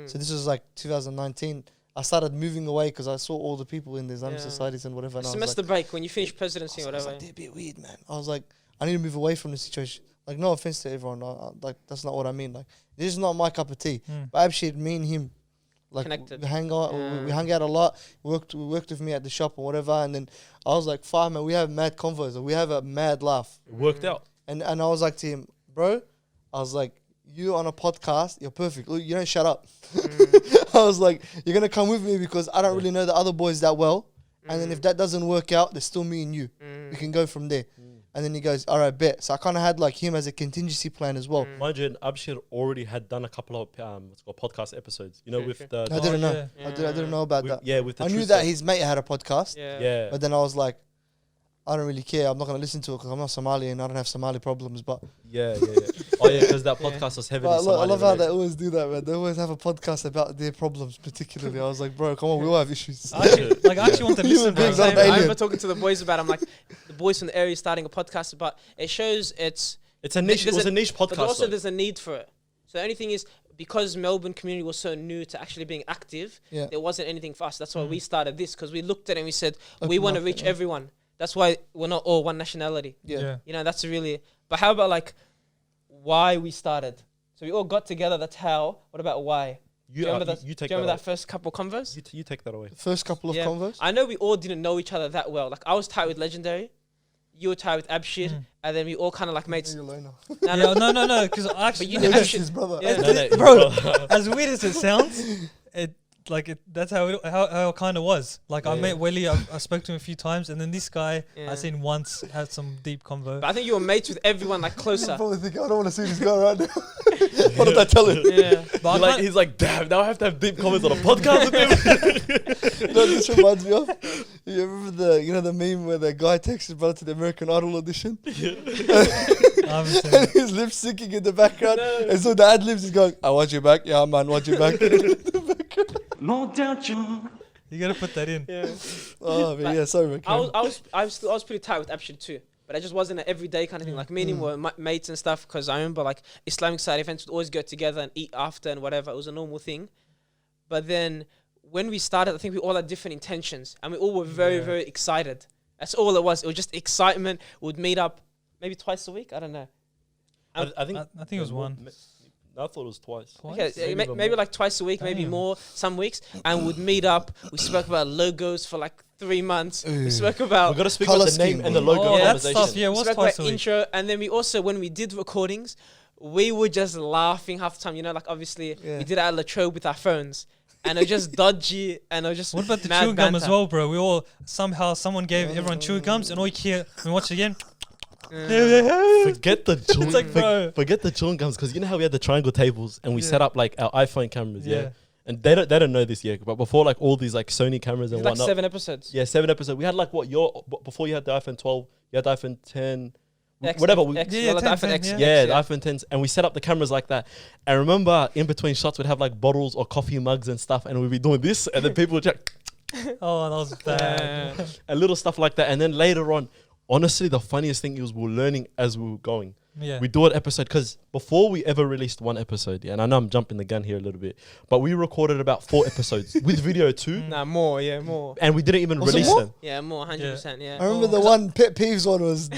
Speaker 2: So this was like 2019. I started moving away because I saw all the people in the Islamic societies and whatever. And
Speaker 3: Semester break, when you finish presidency or
Speaker 2: I was
Speaker 3: whatever.
Speaker 2: like, they're a bit weird, man. I was like, I need to move away from the situation. Like, no offense to everyone. Like, that's not what I mean. Like, this is not my cup of tea. But Abshir, me and him, like,
Speaker 3: Connected.
Speaker 2: we hang out. We hung out a lot. We worked with me at the shop or whatever. And then I was like, fine, man, we have mad convos. We have a mad laugh.
Speaker 1: It worked out.
Speaker 2: And I was like to him, bro, I was like, you on a podcast, you're perfect. Look, you don't shut up. I was like, you're going to come with me because I don't really know the other boys that well. And then if that doesn't work out, there's still me and you. We can go from there. And then he goes, all right, bet. So I kind of had like him as a contingency plan as well.
Speaker 1: Mind you, Abshir already had done a couple of what's called podcast episodes. You know, with the
Speaker 2: I didn't know.
Speaker 4: yeah.
Speaker 2: I didn't know about that.
Speaker 1: yeah, with the
Speaker 2: I knew
Speaker 1: Truth
Speaker 2: that
Speaker 1: Set.
Speaker 2: his mate had a podcast.
Speaker 1: Yeah.
Speaker 2: But then I was like, I don't really care. I'm not going to listen to it because I'm not Somali and I don't have Somali problems. But
Speaker 1: Yeah. Oh yeah, because that podcast was heavily
Speaker 2: I
Speaker 1: Somali
Speaker 2: love how they
Speaker 1: related.
Speaker 2: always do that, man. They always have a podcast about their problems, particularly. I was like, bro, come on, we all have issues.
Speaker 4: I actually want to listen, bro.
Speaker 2: Human beings
Speaker 3: Same.
Speaker 2: aren't
Speaker 3: I
Speaker 2: alien.
Speaker 3: remember talking to the boys about it. I'm like, the boys from the area starting a podcast about it shows it's
Speaker 1: It's a niche. It
Speaker 3: there's
Speaker 1: was a niche podcast.
Speaker 3: but also
Speaker 1: though.
Speaker 3: there's a need for it. So the only thing is because Melbourne community was so new to actually being active,
Speaker 2: Yeah.
Speaker 3: there wasn't anything for us. That's why we started this because we looked at it and we said we
Speaker 2: Open
Speaker 3: want to
Speaker 2: market,
Speaker 3: reach
Speaker 2: yeah.
Speaker 3: everyone. That's why we're not all one nationality.
Speaker 2: Yeah.
Speaker 3: You know, that's really. But how about like why we started? So we all got together. That's how. What about why?
Speaker 1: You,
Speaker 3: do you remember,
Speaker 1: you
Speaker 3: do
Speaker 1: take
Speaker 3: you remember
Speaker 1: that
Speaker 3: that first couple convos?
Speaker 1: You take that away.
Speaker 2: First couple of convos.
Speaker 3: I know we all didn't know each other that well. Like I was tight with Legendary. you were tied with Abshir, and then we all kind of like made.
Speaker 2: You're alone now.
Speaker 3: No,
Speaker 4: Yeah, no, because actually,
Speaker 3: But you know
Speaker 2: That's
Speaker 3: Abshir.
Speaker 2: his brother.
Speaker 3: Yeah.
Speaker 1: No,
Speaker 4: bro, as weird as it sounds, that's how it kind of was. Like I
Speaker 1: Yeah.
Speaker 4: met Willie, I spoke to him a few times, and then this guy
Speaker 3: Yeah.
Speaker 4: I seen once had some deep convo.
Speaker 3: But I think you were mates with everyone like closer.
Speaker 2: Probably thinking, I don't want to see this guy right now. What did I tell him?
Speaker 3: Yeah.
Speaker 4: But I can't-
Speaker 1: he's like, damn, now I have to have deep comments on a podcast with him.
Speaker 2: You know what this reminds me of? You remember the meme where the guy takes his brother to the American Idol audition?
Speaker 4: I haven't seen
Speaker 2: And
Speaker 4: it.
Speaker 2: his lip syncing in the background. And so the ad libs is going, I want you back. Yeah, man, want you back.
Speaker 5: No doubt you.
Speaker 4: You gotta put that in.
Speaker 3: Yeah.
Speaker 2: Oh, man, yeah, sorry, man.
Speaker 3: I was pretty tight with Abshir too, but it just wasn't an everyday kind of thing. Like me and him were mates and stuff, because I remember like Islamic side events would always go together and eat after and whatever. It was a normal thing. But then when we started, I think we all had different intentions, and we all were very, very excited. That's all it was. It was just excitement. We'd meet up maybe twice a week. I don't know.
Speaker 1: I think
Speaker 4: I think it was one.
Speaker 1: I thought it was twice.
Speaker 3: Okay, maybe like twice a week, maybe
Speaker 4: Damn.
Speaker 3: more some weeks, and we'd meet up. We spoke about logos for like 3 months. We spoke about
Speaker 1: We've got to speak
Speaker 2: Colour
Speaker 1: about the name
Speaker 2: scheme,
Speaker 1: and the
Speaker 2: bro.
Speaker 1: logo
Speaker 4: Oh, that
Speaker 1: conversation.
Speaker 4: stuff, yeah, it was
Speaker 3: spoke
Speaker 4: twice
Speaker 3: about
Speaker 4: a week.
Speaker 3: intro, and then we also, when we did recordings, we were just laughing half the time. You know, like obviously
Speaker 2: Yeah.
Speaker 3: we did it at Latrobe with our phones, and it was just dodgy, and it was just
Speaker 4: What about the
Speaker 3: mad
Speaker 4: chewing gum as
Speaker 3: banter.
Speaker 4: well, bro? We all someone gave everyone chewing gums, and all you hear when we watch it again.
Speaker 1: Forget the chewing,
Speaker 4: It's like, bro.
Speaker 1: forget the chewing gums, because you know how we had the triangle tables and we
Speaker 4: Yeah.
Speaker 1: set up like our iPhone cameras, yeah.
Speaker 4: Yeah.
Speaker 1: And they don't know this yet, but before like all these like Sony cameras and
Speaker 3: It's like
Speaker 1: whatnot,
Speaker 3: 7 episodes.
Speaker 1: yeah, 7 episodes. We had like before you had the iPhone 12, you had the iPhone 10,
Speaker 3: X,
Speaker 1: whatever.
Speaker 3: X,
Speaker 4: Yeah,
Speaker 3: well,
Speaker 4: 10,
Speaker 3: the iPhone X,
Speaker 4: 10,
Speaker 1: Yeah,
Speaker 3: X,
Speaker 1: the iPhone 10s, and we set up the cameras like that. And remember, in between shots, we'd have like bottles or coffee mugs and stuff, and we'd be doing this, and then people would check
Speaker 4: Oh, that was bad.
Speaker 3: Yeah.
Speaker 1: a little stuff like that. And then later on, honestly, the funniest thing is we were learning as we were going.
Speaker 4: Yeah.
Speaker 1: We do an episode, because before we ever released one episode, yeah, and I know I'm jumping the gun here a little bit, but we recorded about 4 episodes with video too,
Speaker 3: Nah, more, yeah, more.
Speaker 1: and we didn't even
Speaker 2: Was it
Speaker 1: release
Speaker 2: more?
Speaker 1: them.
Speaker 3: Yeah, more, 100%, yeah.
Speaker 2: I remember the
Speaker 3: Cause
Speaker 2: one pet peeves one was,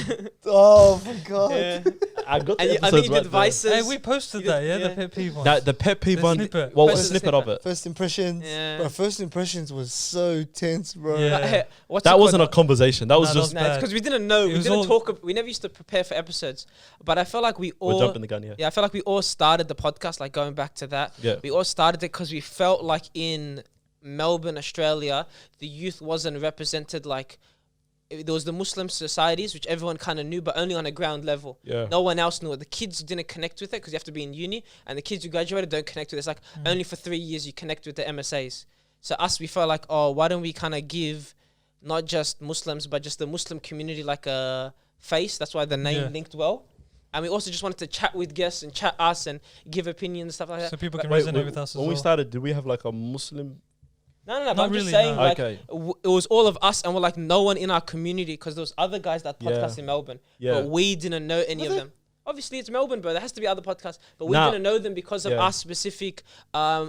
Speaker 2: oh my God.
Speaker 3: Yeah.
Speaker 1: I got the
Speaker 3: And I
Speaker 1: episodes
Speaker 3: think you
Speaker 1: right
Speaker 3: did
Speaker 1: there.
Speaker 3: vices.
Speaker 4: Hey, we posted
Speaker 3: You did-
Speaker 4: that, yeah,
Speaker 3: yeah.
Speaker 4: the pet peeve one.
Speaker 1: The pet peeve
Speaker 4: The
Speaker 1: one,
Speaker 4: snippet.
Speaker 1: well, a
Speaker 3: First
Speaker 1: snippet of
Speaker 3: snippet.
Speaker 1: it.
Speaker 2: First impressions.
Speaker 3: Yeah.
Speaker 2: Bro, first impressions was so tense, bro.
Speaker 4: Yeah.
Speaker 3: But, hey, what's
Speaker 1: That
Speaker 3: it
Speaker 1: wasn't a
Speaker 3: called?
Speaker 1: conversation. That was
Speaker 4: Nah, that
Speaker 1: just
Speaker 4: was
Speaker 3: Nah,
Speaker 4: bad.
Speaker 3: because we didn't know.
Speaker 4: It
Speaker 3: We
Speaker 4: was
Speaker 3: didn't
Speaker 4: all-
Speaker 3: talk. We never used to prepare for episodes. But I felt like we
Speaker 1: we're
Speaker 3: all.
Speaker 1: jumping the gun here.
Speaker 3: Yeah, I felt like we all started the podcast, like going back to that.
Speaker 1: Yeah.
Speaker 3: We all started it because we felt like in Melbourne, Australia, the youth wasn't represented like. There was the Muslim societies, which everyone kind of knew, but only on a ground level.
Speaker 1: Yeah.
Speaker 3: No one else knew it. The kids didn't connect with it because you have to be in uni, and the kids who graduated don't connect with it. It's like only for 3 years you connect with the MSAs. So us, we felt like, oh, why don't we kind of give not just Muslims, but just the Muslim community like a face? That's why the name
Speaker 4: Yeah.
Speaker 3: linked well. And we also just wanted to chat with guests and chat us and give opinions and stuff like that.
Speaker 4: So people can
Speaker 1: Wait,
Speaker 4: resonate with us as
Speaker 1: when
Speaker 4: well.
Speaker 1: we started, did we have like a Muslim?
Speaker 3: No, but
Speaker 4: Not
Speaker 3: I'm
Speaker 4: really,
Speaker 3: just saying,
Speaker 4: no.
Speaker 3: like,
Speaker 1: Okay.
Speaker 3: it was all of us, and we're like no one in our community because there was other guys that
Speaker 1: Yeah.
Speaker 3: podcast in Melbourne,
Speaker 1: Yeah.
Speaker 3: but we didn't know any of
Speaker 2: there?
Speaker 3: them. Obviously, it's Melbourne, bro. There has to be other podcasts, but we
Speaker 1: Nah.
Speaker 3: didn't know them because of
Speaker 1: Yeah.
Speaker 3: our specific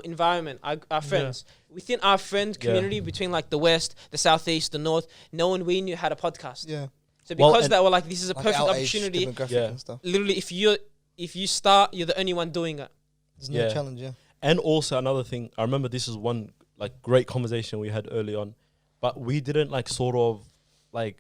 Speaker 3: environment, our friends. Within our friend
Speaker 1: Yeah.
Speaker 3: community, between like the West, the Southeast, the North, no one we knew had a podcast.
Speaker 2: Yeah.
Speaker 3: So
Speaker 1: Well,
Speaker 3: because
Speaker 1: and-
Speaker 3: that, we're like, this is a
Speaker 2: Like
Speaker 3: perfect
Speaker 2: our age
Speaker 3: opportunity.
Speaker 2: demographic
Speaker 1: Yeah.
Speaker 2: and stuff.
Speaker 3: Literally, if you start, you're the only one doing it.
Speaker 2: There's no
Speaker 1: Yeah.
Speaker 2: challenge, yeah.
Speaker 1: And also another thing, I remember this is one like great conversation we had early on, but we didn't like sort of like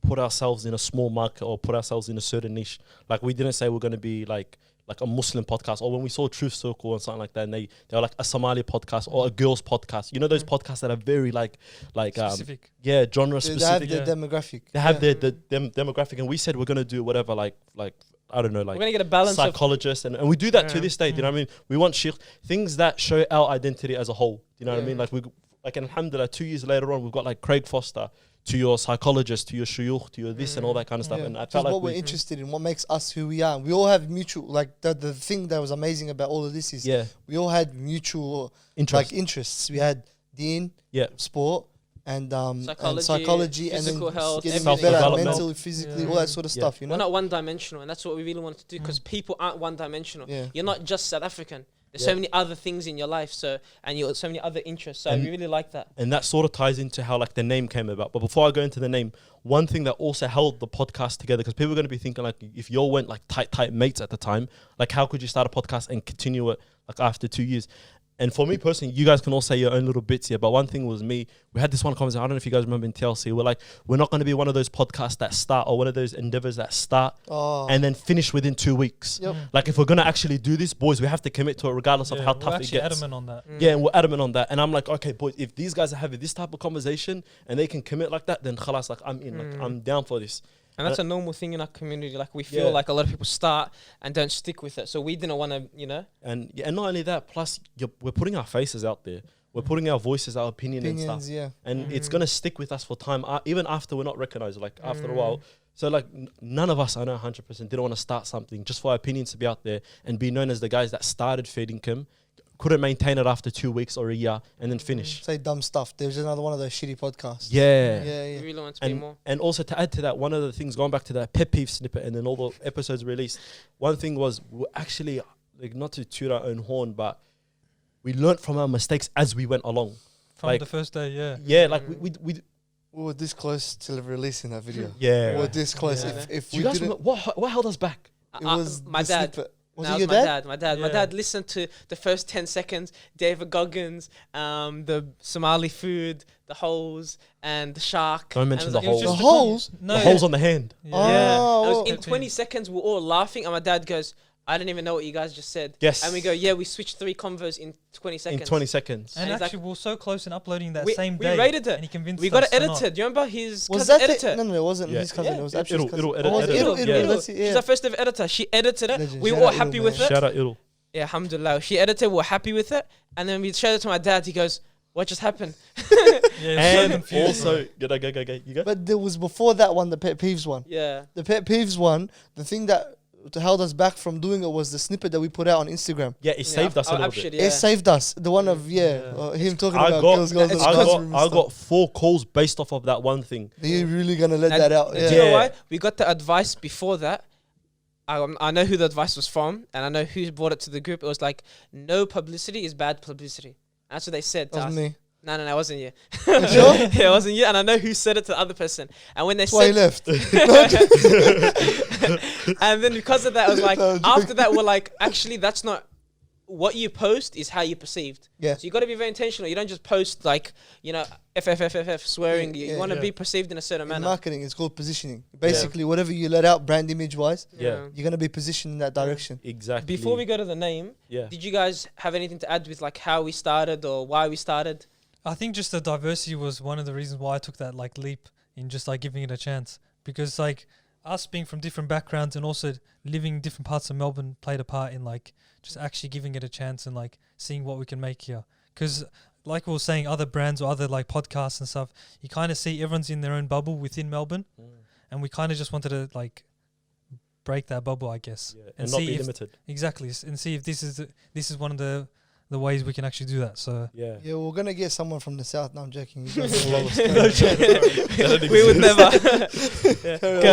Speaker 1: put ourselves in a small market or put ourselves in a certain niche. Like we didn't say we're going to be like a Muslim podcast, or when we saw Truth Circle and something like that, and they were like a Somali podcast or a girls podcast. You know those podcasts that are very like
Speaker 4: Specific.
Speaker 1: yeah, genre
Speaker 2: They have
Speaker 1: specific.
Speaker 2: their
Speaker 4: yeah.
Speaker 2: demographic.
Speaker 1: They have
Speaker 2: yeah.
Speaker 1: their demographic, and we said we're gonna do whatever like I don't know,
Speaker 3: We're
Speaker 1: like
Speaker 3: gonna get a balance of
Speaker 1: psychologists, and we do that to
Speaker 4: Yeah.
Speaker 1: this day. Do you know what I mean? We want things that show our identity as a whole. Do you know what I
Speaker 3: Yeah.
Speaker 1: mean? Like and alhamdulillah, 2 years later on, we've got like Craig Foster, to your psychologist, to your shuyukh, to your this and all that kind of stuff.
Speaker 2: Yeah.
Speaker 1: And I
Speaker 2: Just
Speaker 1: felt like
Speaker 2: what we're interested in, what makes us who we are. We all have mutual, like the thing that was amazing about all of this is
Speaker 1: yeah,
Speaker 2: we all had mutual
Speaker 1: interest.
Speaker 2: like interests. We had deen,
Speaker 1: Yeah.
Speaker 2: sport, and
Speaker 3: Psychology,
Speaker 2: psychology, and
Speaker 3: physical
Speaker 2: then
Speaker 3: health,
Speaker 2: getting
Speaker 3: everything.
Speaker 2: better
Speaker 1: Self-development.
Speaker 2: mentally, physically,
Speaker 4: Yeah.
Speaker 2: all that sort of
Speaker 1: Yeah.
Speaker 2: stuff. You
Speaker 3: We're
Speaker 2: know,
Speaker 3: not one dimensional, and that's what we really wanted to do because people aren't one dimensional.
Speaker 2: Yeah.
Speaker 3: You're not just South African. There's
Speaker 1: Yeah.
Speaker 3: so many other things in your life, and you got so many other interests. So
Speaker 1: And-
Speaker 3: we really like that.
Speaker 1: And that sort of ties into how like the name came about. But before I go into the name, one thing that also held the podcast together, because people are going to be thinking like, if you all went like tight mates at the time, like how could you start a podcast and continue it like after 2 years? And for me personally, you guys can all say your own little bits here. But one thing was me, we had this one conversation. I don't know if you guys remember in TLC. We're like, we're not going to be one of those podcasts that start or one of those endeavors that start and then finish within 2 weeks.
Speaker 2: Yep.
Speaker 1: Like if we're going to actually do this, boys, we have to commit to it regardless of how tough it gets.
Speaker 4: Adamant on that.
Speaker 1: Yeah, and we're adamant on that. And I'm like, okay, boys, if these guys are having this type of conversation and they can commit like that, then khalas, like I'm in, like I'm down for this.
Speaker 3: And that's a normal thing in our community. Like we feel like a lot of people start and don't stick with it. So we didn't want to, you know.
Speaker 1: And not only that, plus we're putting our faces out there. We're putting our voices, our opinions and stuff.
Speaker 2: Yeah.
Speaker 1: And it's going to stick with us for time, even after we're not recognized, like after a while. So like none of us, I know 100%, didn't want to start something just for our opinions to be out there and be known as the guys that started FairDinkum, couldn't maintain it after 2 weeks or a year and then finish.
Speaker 2: Say dumb stuff. There's another one of those shitty podcasts.
Speaker 1: Yeah.
Speaker 3: We really want to be more.
Speaker 1: And also to add to that, one of the things, going back to that pet peeve snippet and then all the episodes released, one thing was we're actually, like, not to toot our own horn, but we learnt from our mistakes as we went along.
Speaker 4: From
Speaker 1: like,
Speaker 4: the first day,
Speaker 1: Yeah, like we
Speaker 2: were this close to releasing that video.
Speaker 1: Yeah.
Speaker 2: We were this close.
Speaker 4: Yeah.
Speaker 2: If
Speaker 1: Do
Speaker 2: we
Speaker 1: you guys
Speaker 2: didn't,
Speaker 1: remember, what held us back?
Speaker 2: it was
Speaker 3: my
Speaker 2: the
Speaker 3: dad.
Speaker 2: snippet. Was
Speaker 3: No,
Speaker 2: it your
Speaker 3: my
Speaker 2: dad?
Speaker 3: My dad. My
Speaker 4: Yeah.
Speaker 3: dad listened to the first 10 seconds, David Goggins, the Somali food, the holes, and the shark.
Speaker 1: Don't mention
Speaker 3: And
Speaker 1: the
Speaker 3: it was
Speaker 1: holes.
Speaker 2: The holes?
Speaker 4: No,
Speaker 1: The holes on the hand.
Speaker 4: Yeah.
Speaker 3: Yeah.
Speaker 2: Oh,
Speaker 3: And it was in
Speaker 4: okay.
Speaker 3: 20 seconds, we're all laughing, and my dad goes, I don't even know what you guys just said.
Speaker 1: Yes.
Speaker 3: And we go, yeah, we switched 3 convos in 20 seconds.
Speaker 1: In 20 seconds.
Speaker 4: And
Speaker 3: And he's
Speaker 4: actually, we're so close in uploading that
Speaker 3: we,
Speaker 4: same
Speaker 3: we
Speaker 4: day.
Speaker 3: rated it.
Speaker 4: And he convinced
Speaker 3: We got
Speaker 4: us
Speaker 3: it
Speaker 4: to
Speaker 3: edited.
Speaker 4: not.
Speaker 3: Do you remember his
Speaker 2: Was
Speaker 3: cousin
Speaker 2: that
Speaker 3: edited?
Speaker 2: No, it wasn't
Speaker 1: Yeah.
Speaker 2: his cousin.
Speaker 3: Yeah.
Speaker 2: It was Abshir's cousin.
Speaker 1: It'll
Speaker 2: Oh,
Speaker 1: edit-
Speaker 2: was it?
Speaker 1: edit-
Speaker 2: It'll-
Speaker 1: yeah.
Speaker 2: let's see,
Speaker 3: She's
Speaker 2: yeah.
Speaker 3: our first ever editor. She edited it.
Speaker 2: Legend.
Speaker 3: We
Speaker 2: Shout
Speaker 3: were all
Speaker 2: out
Speaker 3: happy
Speaker 2: Idul,
Speaker 3: with
Speaker 2: man.
Speaker 3: it.
Speaker 1: Shout out Idul.
Speaker 3: Yeah, alhamdulillah. She edited, we were happy with it. And then we showed it to my dad. He goes, what just happened?
Speaker 4: Yeah,
Speaker 1: And also, go. You go.
Speaker 2: But there was before that one, the pet peeves one.
Speaker 3: Yeah.
Speaker 2: The pet peeves one, the thing that held us back from doing it was the snippet that we put out on Instagram.
Speaker 1: Yeah, it saved us a little bit.
Speaker 2: It saved us. The one of him talking about girls.
Speaker 1: I
Speaker 2: Girls,
Speaker 1: got 4 calls based off of that one thing.
Speaker 2: Are you really gonna let
Speaker 3: And
Speaker 2: that out?
Speaker 3: do
Speaker 2: Yeah.
Speaker 3: you know
Speaker 1: Yeah.
Speaker 3: why? We got the advice before that. I know who the advice was from, and I know who brought it to the group. It was like, no publicity is bad publicity. That's what they said to
Speaker 2: That
Speaker 3: us.
Speaker 2: was me.
Speaker 3: No, it wasn't you.
Speaker 2: You sure?
Speaker 3: Yeah, it wasn't you. And I know who said it to the other person. And when they
Speaker 2: That's why he
Speaker 3: said,
Speaker 2: left.
Speaker 3: and then because of that, I was like,
Speaker 2: No, I'm
Speaker 3: after that, we're like, actually, that's not what you post is how you're perceived.
Speaker 2: Yeah.
Speaker 3: So you got to be very intentional. You don't just post like, you know, swearing.
Speaker 2: Yeah,
Speaker 3: You want to
Speaker 1: yeah.
Speaker 3: be perceived in a certain
Speaker 2: In
Speaker 3: manner.
Speaker 2: marketing, it's called positioning. Basically, whatever you let out, brand image wise,
Speaker 1: Yeah.
Speaker 2: you're gonna be positioned in that direction.
Speaker 1: Exactly.
Speaker 3: Before we go to the name,
Speaker 1: Yeah.
Speaker 3: did you guys have anything to add with like how we started or why we started?
Speaker 4: I think just the diversity was one of the reasons why I took that like leap in just like giving it a chance, because like us being from different backgrounds and also living in different parts of Melbourne played a part in like just actually giving it a chance and like seeing what we can make here. Because like we were saying, other brands or other like podcasts and stuff, you kind of see everyone's in their own bubble within Melbourne, and we kind of just wanted to like break that bubble, I guess,
Speaker 1: Yeah. And not
Speaker 4: see
Speaker 1: be
Speaker 4: if
Speaker 1: limited.
Speaker 4: exactly and see if this is one of the ways we can actually do that. So
Speaker 1: Yeah.
Speaker 2: Yeah, we're gonna get someone from the south. No, I'm joking. You guys are
Speaker 1: No
Speaker 2: love
Speaker 1: chance.
Speaker 3: We would never.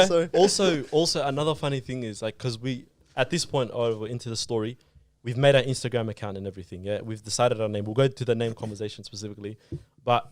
Speaker 2: Sorry.
Speaker 1: Also, another funny thing is like, because we at this point over into the story, we've made our Instagram account and everything. Yeah, we've decided our name. We'll go to the name conversation specifically,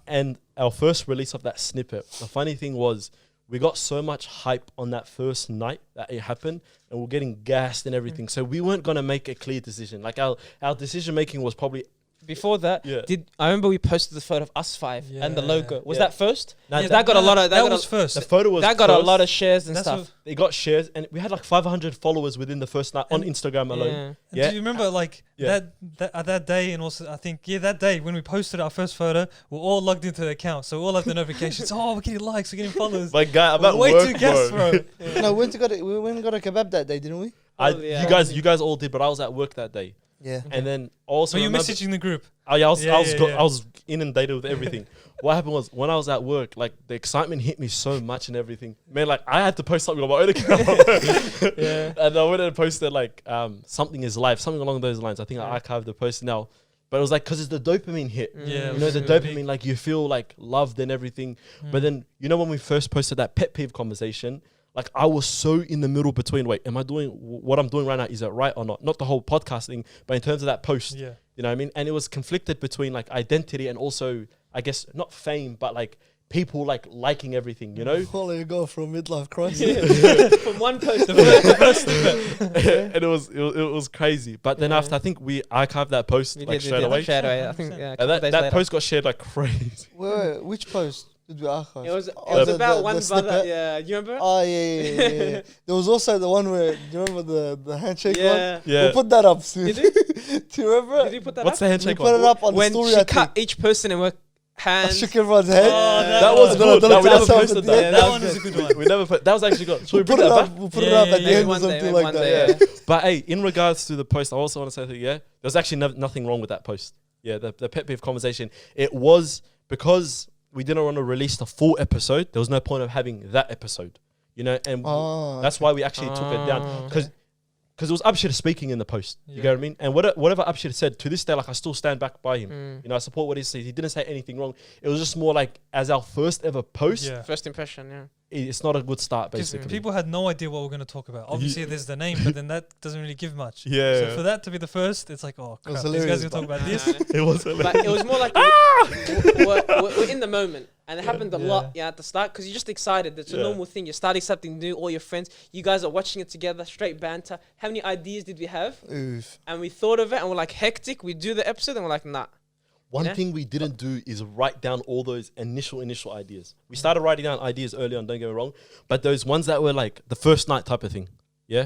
Speaker 1: and our first release of that snippet. The funny thing was, we got so much hype on that first night that it happened, and we're getting gassed and everything. So we weren't gonna make a clear decision. Like our decision making was probably
Speaker 3: Before that,
Speaker 1: Yeah.
Speaker 3: I remember we posted the photo of us 5 and the
Speaker 4: Yeah.
Speaker 3: logo. Was
Speaker 1: Yeah.
Speaker 3: that first?
Speaker 1: Nah,
Speaker 3: Yeah, that got a lot of
Speaker 4: that was first.
Speaker 1: the photo was
Speaker 3: that got a
Speaker 1: first.
Speaker 3: lot of shares and
Speaker 4: That's
Speaker 3: stuff.
Speaker 4: what-
Speaker 1: They got shares, and we had like 500 followers within the first night on Instagram alone.
Speaker 3: Yeah.
Speaker 4: And
Speaker 1: Yeah.
Speaker 4: do you remember like
Speaker 1: Yeah.
Speaker 4: that day, and also I think that day when we posted our first photo, we're all logged into the account, so we all have the notifications. Oh, we're getting likes, we're getting followers.
Speaker 1: Like, guy, I'm
Speaker 4: We're
Speaker 1: at
Speaker 4: way
Speaker 1: work,
Speaker 4: too gassed, bro.
Speaker 2: No, we went and got a kebab that day, didn't we?
Speaker 3: Probably, yeah.
Speaker 1: You guys all did, but I was at work that day,
Speaker 2: Yeah.
Speaker 1: and then also
Speaker 4: So you're
Speaker 1: remember-
Speaker 4: messaging the group.
Speaker 1: I was
Speaker 4: Yeah, yeah.
Speaker 1: I was inundated with everything. What happened was when I was at work, like the excitement hit me so much and everything. Man, like I had to post something on my own account.
Speaker 3: Yeah.
Speaker 1: And I went and posted like something is live, something along those lines. I think I archived the post now. But it was like because it's the dopamine hit.
Speaker 4: Yeah,
Speaker 1: You know, the
Speaker 4: it was
Speaker 1: dopamine,
Speaker 4: big.
Speaker 1: like you feel like loved and everything. But then, you know, when we first posted that pet peeve conversation, like I was so in the middle between, wait, am I doing what I'm doing right now? Is it right or not? Not the whole podcast thing, but in terms of that post,
Speaker 4: Yeah.
Speaker 1: you know what I mean? And it was conflicted between like identity and also, I guess, not fame, but like people like liking everything, you know.
Speaker 2: Well, you go from midlife crisis.
Speaker 3: From one post to
Speaker 1: And it was crazy. But then after, I think we archived that post like straight away.
Speaker 3: Straight away. I think a
Speaker 1: And
Speaker 3: couple days
Speaker 1: that
Speaker 3: later.
Speaker 1: post got shared like crazy.
Speaker 2: Wait, which post did we archive?
Speaker 3: It was
Speaker 2: the-
Speaker 3: about
Speaker 2: the
Speaker 3: one brother.
Speaker 2: snippet?
Speaker 3: Yeah, you remember?
Speaker 2: Oh yeah. There was also the one where, do you remember the handshake one?
Speaker 3: Yeah.
Speaker 1: Yeah.
Speaker 2: We'll put that up soon.
Speaker 3: Did
Speaker 2: Do you remember?
Speaker 3: Did you put that
Speaker 1: What's
Speaker 3: up?
Speaker 1: the
Speaker 2: We
Speaker 1: handshake
Speaker 2: put it
Speaker 1: one?
Speaker 2: up on
Speaker 3: When
Speaker 2: the story.
Speaker 3: she
Speaker 2: I
Speaker 3: cut
Speaker 2: think.
Speaker 3: each person and work
Speaker 2: I
Speaker 3: hands.
Speaker 2: shook everyone's head.
Speaker 1: That was good.
Speaker 2: Don't
Speaker 1: That we
Speaker 2: tell
Speaker 1: never
Speaker 2: yourself
Speaker 1: posted
Speaker 2: at the
Speaker 1: that.
Speaker 2: end.
Speaker 4: That one was a good one.
Speaker 1: We never put. That was actually good. Should we
Speaker 2: We'll
Speaker 1: bring
Speaker 2: put it
Speaker 1: that
Speaker 2: up.
Speaker 1: back?
Speaker 2: We'll put it
Speaker 4: Yeah,
Speaker 2: up at
Speaker 4: yeah,
Speaker 2: the
Speaker 4: yeah.
Speaker 2: end or
Speaker 3: One day,
Speaker 2: something
Speaker 3: one
Speaker 2: like that.
Speaker 3: day,
Speaker 2: Yeah.
Speaker 1: But hey, in regards to the post, I also want to say that there's actually nothing wrong with that post. Yeah, the pet peeve conversation. It was because we didn't want to release the full episode. There was no point of having that episode, you know, and
Speaker 2: Oh,
Speaker 1: that's why we actually took it down because it was Abshir speaking in the post. You
Speaker 4: Yeah.
Speaker 1: get what I mean? And whatever Abshir said to this day, like I still stand back by him.
Speaker 3: Mm.
Speaker 1: You know, I support what he said. He didn't say anything wrong. It was just more like as our first ever post.
Speaker 4: Yeah.
Speaker 3: First impression, yeah.
Speaker 1: It's not a good start,
Speaker 4: Because
Speaker 1: basically.
Speaker 4: people had no idea what we're going to talk about. Obviously, there's the name, but then that doesn't really give much.
Speaker 1: Yeah.
Speaker 4: So for that to be the first, it's like, oh,
Speaker 2: It was
Speaker 4: crap. These guys
Speaker 2: hilarious,
Speaker 4: are going to talk about
Speaker 3: No,
Speaker 4: this.
Speaker 3: no.
Speaker 1: It was
Speaker 3: But it was more like we're in the moment, and it happened a lot at the start because you're just excited. It's a
Speaker 1: Yeah.
Speaker 3: normal thing. You're starting something new. All your friends, you guys are watching it together, straight banter. How many ideas did we have?
Speaker 2: Oof.
Speaker 3: And we thought of it, and we're like hectic. We do the episode, and we're like, nah.
Speaker 1: One
Speaker 3: Yeah.
Speaker 1: thing we didn't do is write down all those initial ideas. We started writing down ideas early on, don't get me wrong, but those ones that were like the first night type of thing, yeah,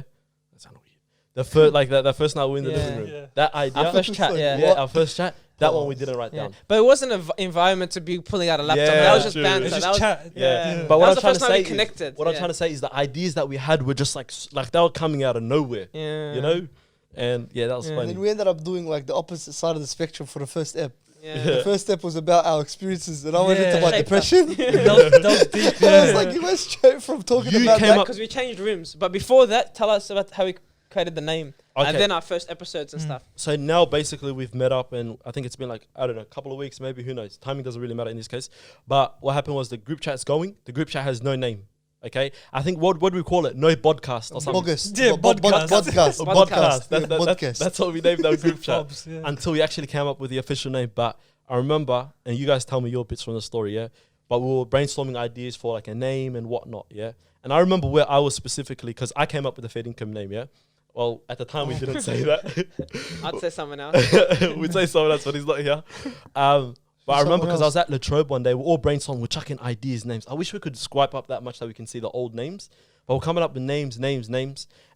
Speaker 1: that sounded weird. The first like that first night we were in the
Speaker 3: Yeah.
Speaker 1: living room,
Speaker 4: Yeah.
Speaker 1: that idea,
Speaker 3: Our first chat,
Speaker 2: like,
Speaker 3: yeah.
Speaker 1: yeah, our first chat, that one we didn't write
Speaker 3: Yeah.
Speaker 1: down.
Speaker 3: But it wasn't an environment to be pulling out a laptop.
Speaker 1: Yeah,
Speaker 3: that was just
Speaker 1: true.
Speaker 3: banter.
Speaker 4: It's
Speaker 3: That
Speaker 4: just
Speaker 3: was,
Speaker 4: chat.
Speaker 1: Yeah.
Speaker 4: Yeah.
Speaker 1: But
Speaker 3: that
Speaker 1: what
Speaker 3: was
Speaker 1: I'm trying to
Speaker 3: the first time we
Speaker 1: say,
Speaker 3: connected.
Speaker 1: what I'm trying to say is the ideas that we had were just like they were coming out of nowhere,
Speaker 3: Yeah.
Speaker 1: you know, and yeah, that was
Speaker 3: Yeah.
Speaker 1: funny.
Speaker 2: And then we ended up doing like the opposite side of the spectrum for the first ep.
Speaker 3: Yeah.
Speaker 2: The first step was about our experiences, and I went into
Speaker 4: Yeah.
Speaker 2: my
Speaker 3: Shaped
Speaker 2: depression.
Speaker 4: That was deep.
Speaker 2: I was like, you went straight from talking
Speaker 1: You
Speaker 2: about
Speaker 1: came
Speaker 2: that.
Speaker 1: up-
Speaker 3: Because we changed rooms. But before that, tell us about how we created the name.
Speaker 1: Okay.
Speaker 3: And then our first episodes and stuff.
Speaker 1: So now basically we've met up and I think it's been like, I don't know, a couple of weeks, maybe, who knows. Timing doesn't really matter in this case. But what happened was the group chat's going. The group chat has no name. Okay. I think what do we call it? No podcast or something.
Speaker 2: August.
Speaker 4: Yeah, podcast.
Speaker 2: Podcast.
Speaker 1: A podcast.
Speaker 2: Yeah,
Speaker 1: That's, that's what we named our group chat.
Speaker 4: Bobs, yeah.
Speaker 1: Until we actually came up with the official name. But I remember, and you guys tell me your bits from the story, yeah? But we were brainstorming ideas for like a name and whatnot, yeah? And I remember where I was specifically, because I came up with the FairDinkum name, yeah? Well, at the time we didn't say that.
Speaker 3: I'd say someone else.
Speaker 1: We'd say someone else, but he's not here. But I remember
Speaker 2: Someone
Speaker 1: because I
Speaker 2: else.
Speaker 1: was at Latrobe one day, we're all brainstorming, we're chucking ideas, names. I wish we could swipe up that much that we can see the old names. But we're coming up with names.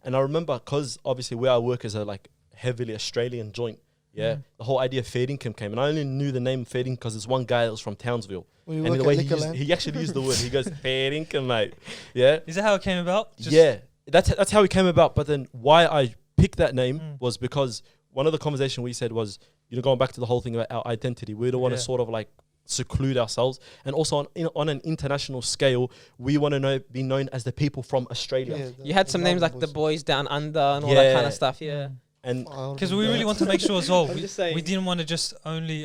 Speaker 1: And I remember because obviously where I work is a like heavily Australian joint. Yeah, the whole idea of FairDinkum came, and I only knew the name FairDinkum because there's one guy that was from Townsville,
Speaker 2: When you
Speaker 1: and
Speaker 2: work
Speaker 1: the
Speaker 2: at
Speaker 1: way
Speaker 2: Liquorland.
Speaker 1: he actually used the word, he goes FairDinkum, mate. Yeah,
Speaker 4: Is that how it came about? Just
Speaker 1: yeah, that's how it came about. But then why I picked that name
Speaker 4: Mm.
Speaker 1: was because one of the conversation we said was, you know, going back to the whole thing about our identity, we don't want to
Speaker 4: Yeah.
Speaker 1: sort of like seclude ourselves, and also on an international scale, we want to be known as the people from Australia.
Speaker 2: Yeah,
Speaker 3: You had some names like the Boys Down Under and all that kind
Speaker 1: Yeah.
Speaker 3: of stuff, yeah.
Speaker 1: And
Speaker 4: Because we really want to make sure as well.
Speaker 3: I'm
Speaker 4: we,
Speaker 3: just saying.
Speaker 4: we didn't want to just only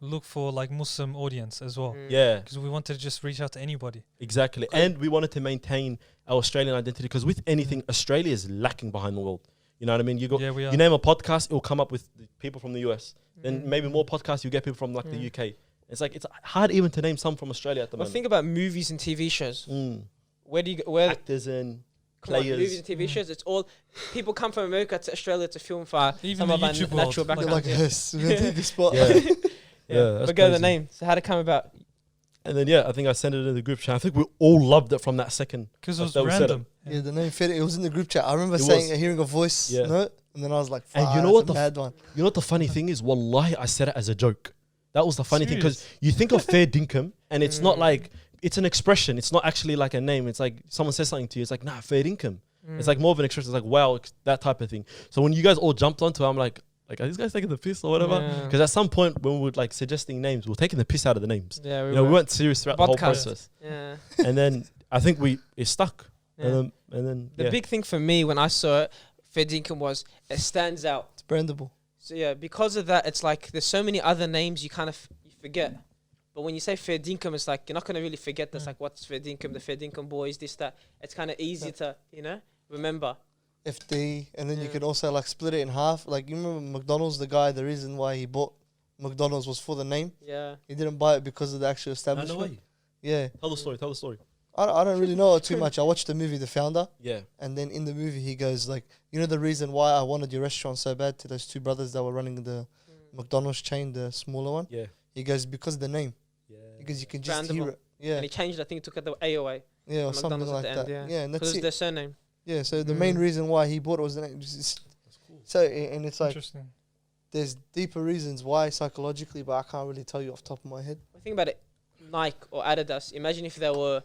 Speaker 4: look for like Muslim audience as well.
Speaker 3: Mm.
Speaker 1: yeah,
Speaker 4: Because we wanted to just reach out to anybody.
Speaker 1: exactly. And we wanted to maintain our Australian identity because with anything, Australia is lacking behind the world. You know what I mean?
Speaker 4: Yeah, we are.
Speaker 1: You name a podcast, it will come up with the people from the US. Then
Speaker 3: Mm.
Speaker 1: maybe more podcasts, you get people from like the
Speaker 3: Mm.
Speaker 1: UK. It's like it's hard even to name some from Australia at the
Speaker 3: Well,
Speaker 1: moment.
Speaker 3: think about movies and TV shows. Where do you go? Where
Speaker 1: Actors and
Speaker 3: come on,
Speaker 1: players.
Speaker 3: movies and TV shows? It's all people come from America to Australia to film for
Speaker 4: Even
Speaker 3: some
Speaker 4: the
Speaker 3: of our
Speaker 4: YouTube
Speaker 3: natural
Speaker 4: world,
Speaker 2: You're
Speaker 3: backgrounds.
Speaker 2: like,
Speaker 3: yeah.
Speaker 2: yes, we're gonna take the spot.
Speaker 1: Yeah.
Speaker 3: Yeah,
Speaker 1: that's
Speaker 3: but go to the
Speaker 1: crazy.
Speaker 3: name. So how did it come about?
Speaker 1: And then I think I sent it in the group chat. I think we all loved it from that second.
Speaker 4: Because it
Speaker 1: Like
Speaker 4: was
Speaker 1: that we said it.
Speaker 4: random.
Speaker 2: Yeah, the name fit. It was in the group chat. I remember
Speaker 1: It
Speaker 2: saying,
Speaker 1: was.
Speaker 2: hearing a voice
Speaker 1: Yeah.
Speaker 2: note, and then I was like,
Speaker 1: And
Speaker 2: "Fuck,
Speaker 1: you know what
Speaker 2: that's a
Speaker 1: the
Speaker 2: bad one."
Speaker 1: You know what the funny thing is? Wallahi, I said it as a joke. That was the funny thing because
Speaker 4: Serious?
Speaker 1: you think of FairDinkum and it's not like, it's an expression. It's not actually like a name. It's like someone says something to you. It's like, nah, FairDinkum. It's like more of an expression. It's like, wow, that type of thing. So when you guys all jumped onto it, I'm like, are these guys taking the piss or whatever?
Speaker 3: Yeah.
Speaker 1: Because at some point when we were like suggesting names, we were taking the piss out of the names.
Speaker 3: Yeah,
Speaker 1: You know, we weren't serious throughout the whole
Speaker 3: Podcast.
Speaker 1: process.
Speaker 3: Yeah.
Speaker 1: And then I think it stuck.
Speaker 3: Yeah.
Speaker 1: And then
Speaker 3: The big thing for me when I saw it, FairDinkum, was it stands out.
Speaker 2: It's brandable.
Speaker 3: So yeah, because of that, it's like there's so many other names you kind of you forget. But when you say FairDinkum, it's like you're not gonna really forget. That's like what's FairDinkum, the FairDinkum boys, this that. It's kind of easy to remember.
Speaker 2: FD, and then you
Speaker 3: Yeah.
Speaker 2: could also like split it in half. Like you remember McDonald's, the guy, the reason why he bought McDonald's was for the name.
Speaker 3: Yeah.
Speaker 2: He didn't buy it because of the actual
Speaker 1: no
Speaker 2: establishment.
Speaker 1: way.
Speaker 2: Yeah.
Speaker 1: Tell the story. Tell the story.
Speaker 2: I don't really know it too much. I watched the movie The Founder,
Speaker 1: Yeah.
Speaker 2: and then in the movie he goes like, you know the reason why I wanted your restaurant so bad to those two brothers that were running the McDonald's chain, the smaller one.
Speaker 1: Yeah.
Speaker 2: He goes because of the name,
Speaker 1: Yeah.
Speaker 2: because you can just
Speaker 3: Brandable.
Speaker 2: hear it. Yeah,
Speaker 3: And he changed. I think he took out the A away.
Speaker 2: yeah, or
Speaker 3: McDonald's
Speaker 2: something
Speaker 3: at
Speaker 2: like
Speaker 3: the
Speaker 2: that.
Speaker 3: end,
Speaker 2: Yeah, and
Speaker 3: because
Speaker 2: that's
Speaker 3: it's
Speaker 2: it.
Speaker 3: their surname.
Speaker 2: Yeah, so the main reason why he bought it was the name.
Speaker 1: That's cool.
Speaker 2: So and it's like
Speaker 4: Interesting.
Speaker 2: there's deeper reasons why psychologically, but I can't really tell you off the top of my head.
Speaker 3: Think about it, Nike or Adidas. Imagine if they were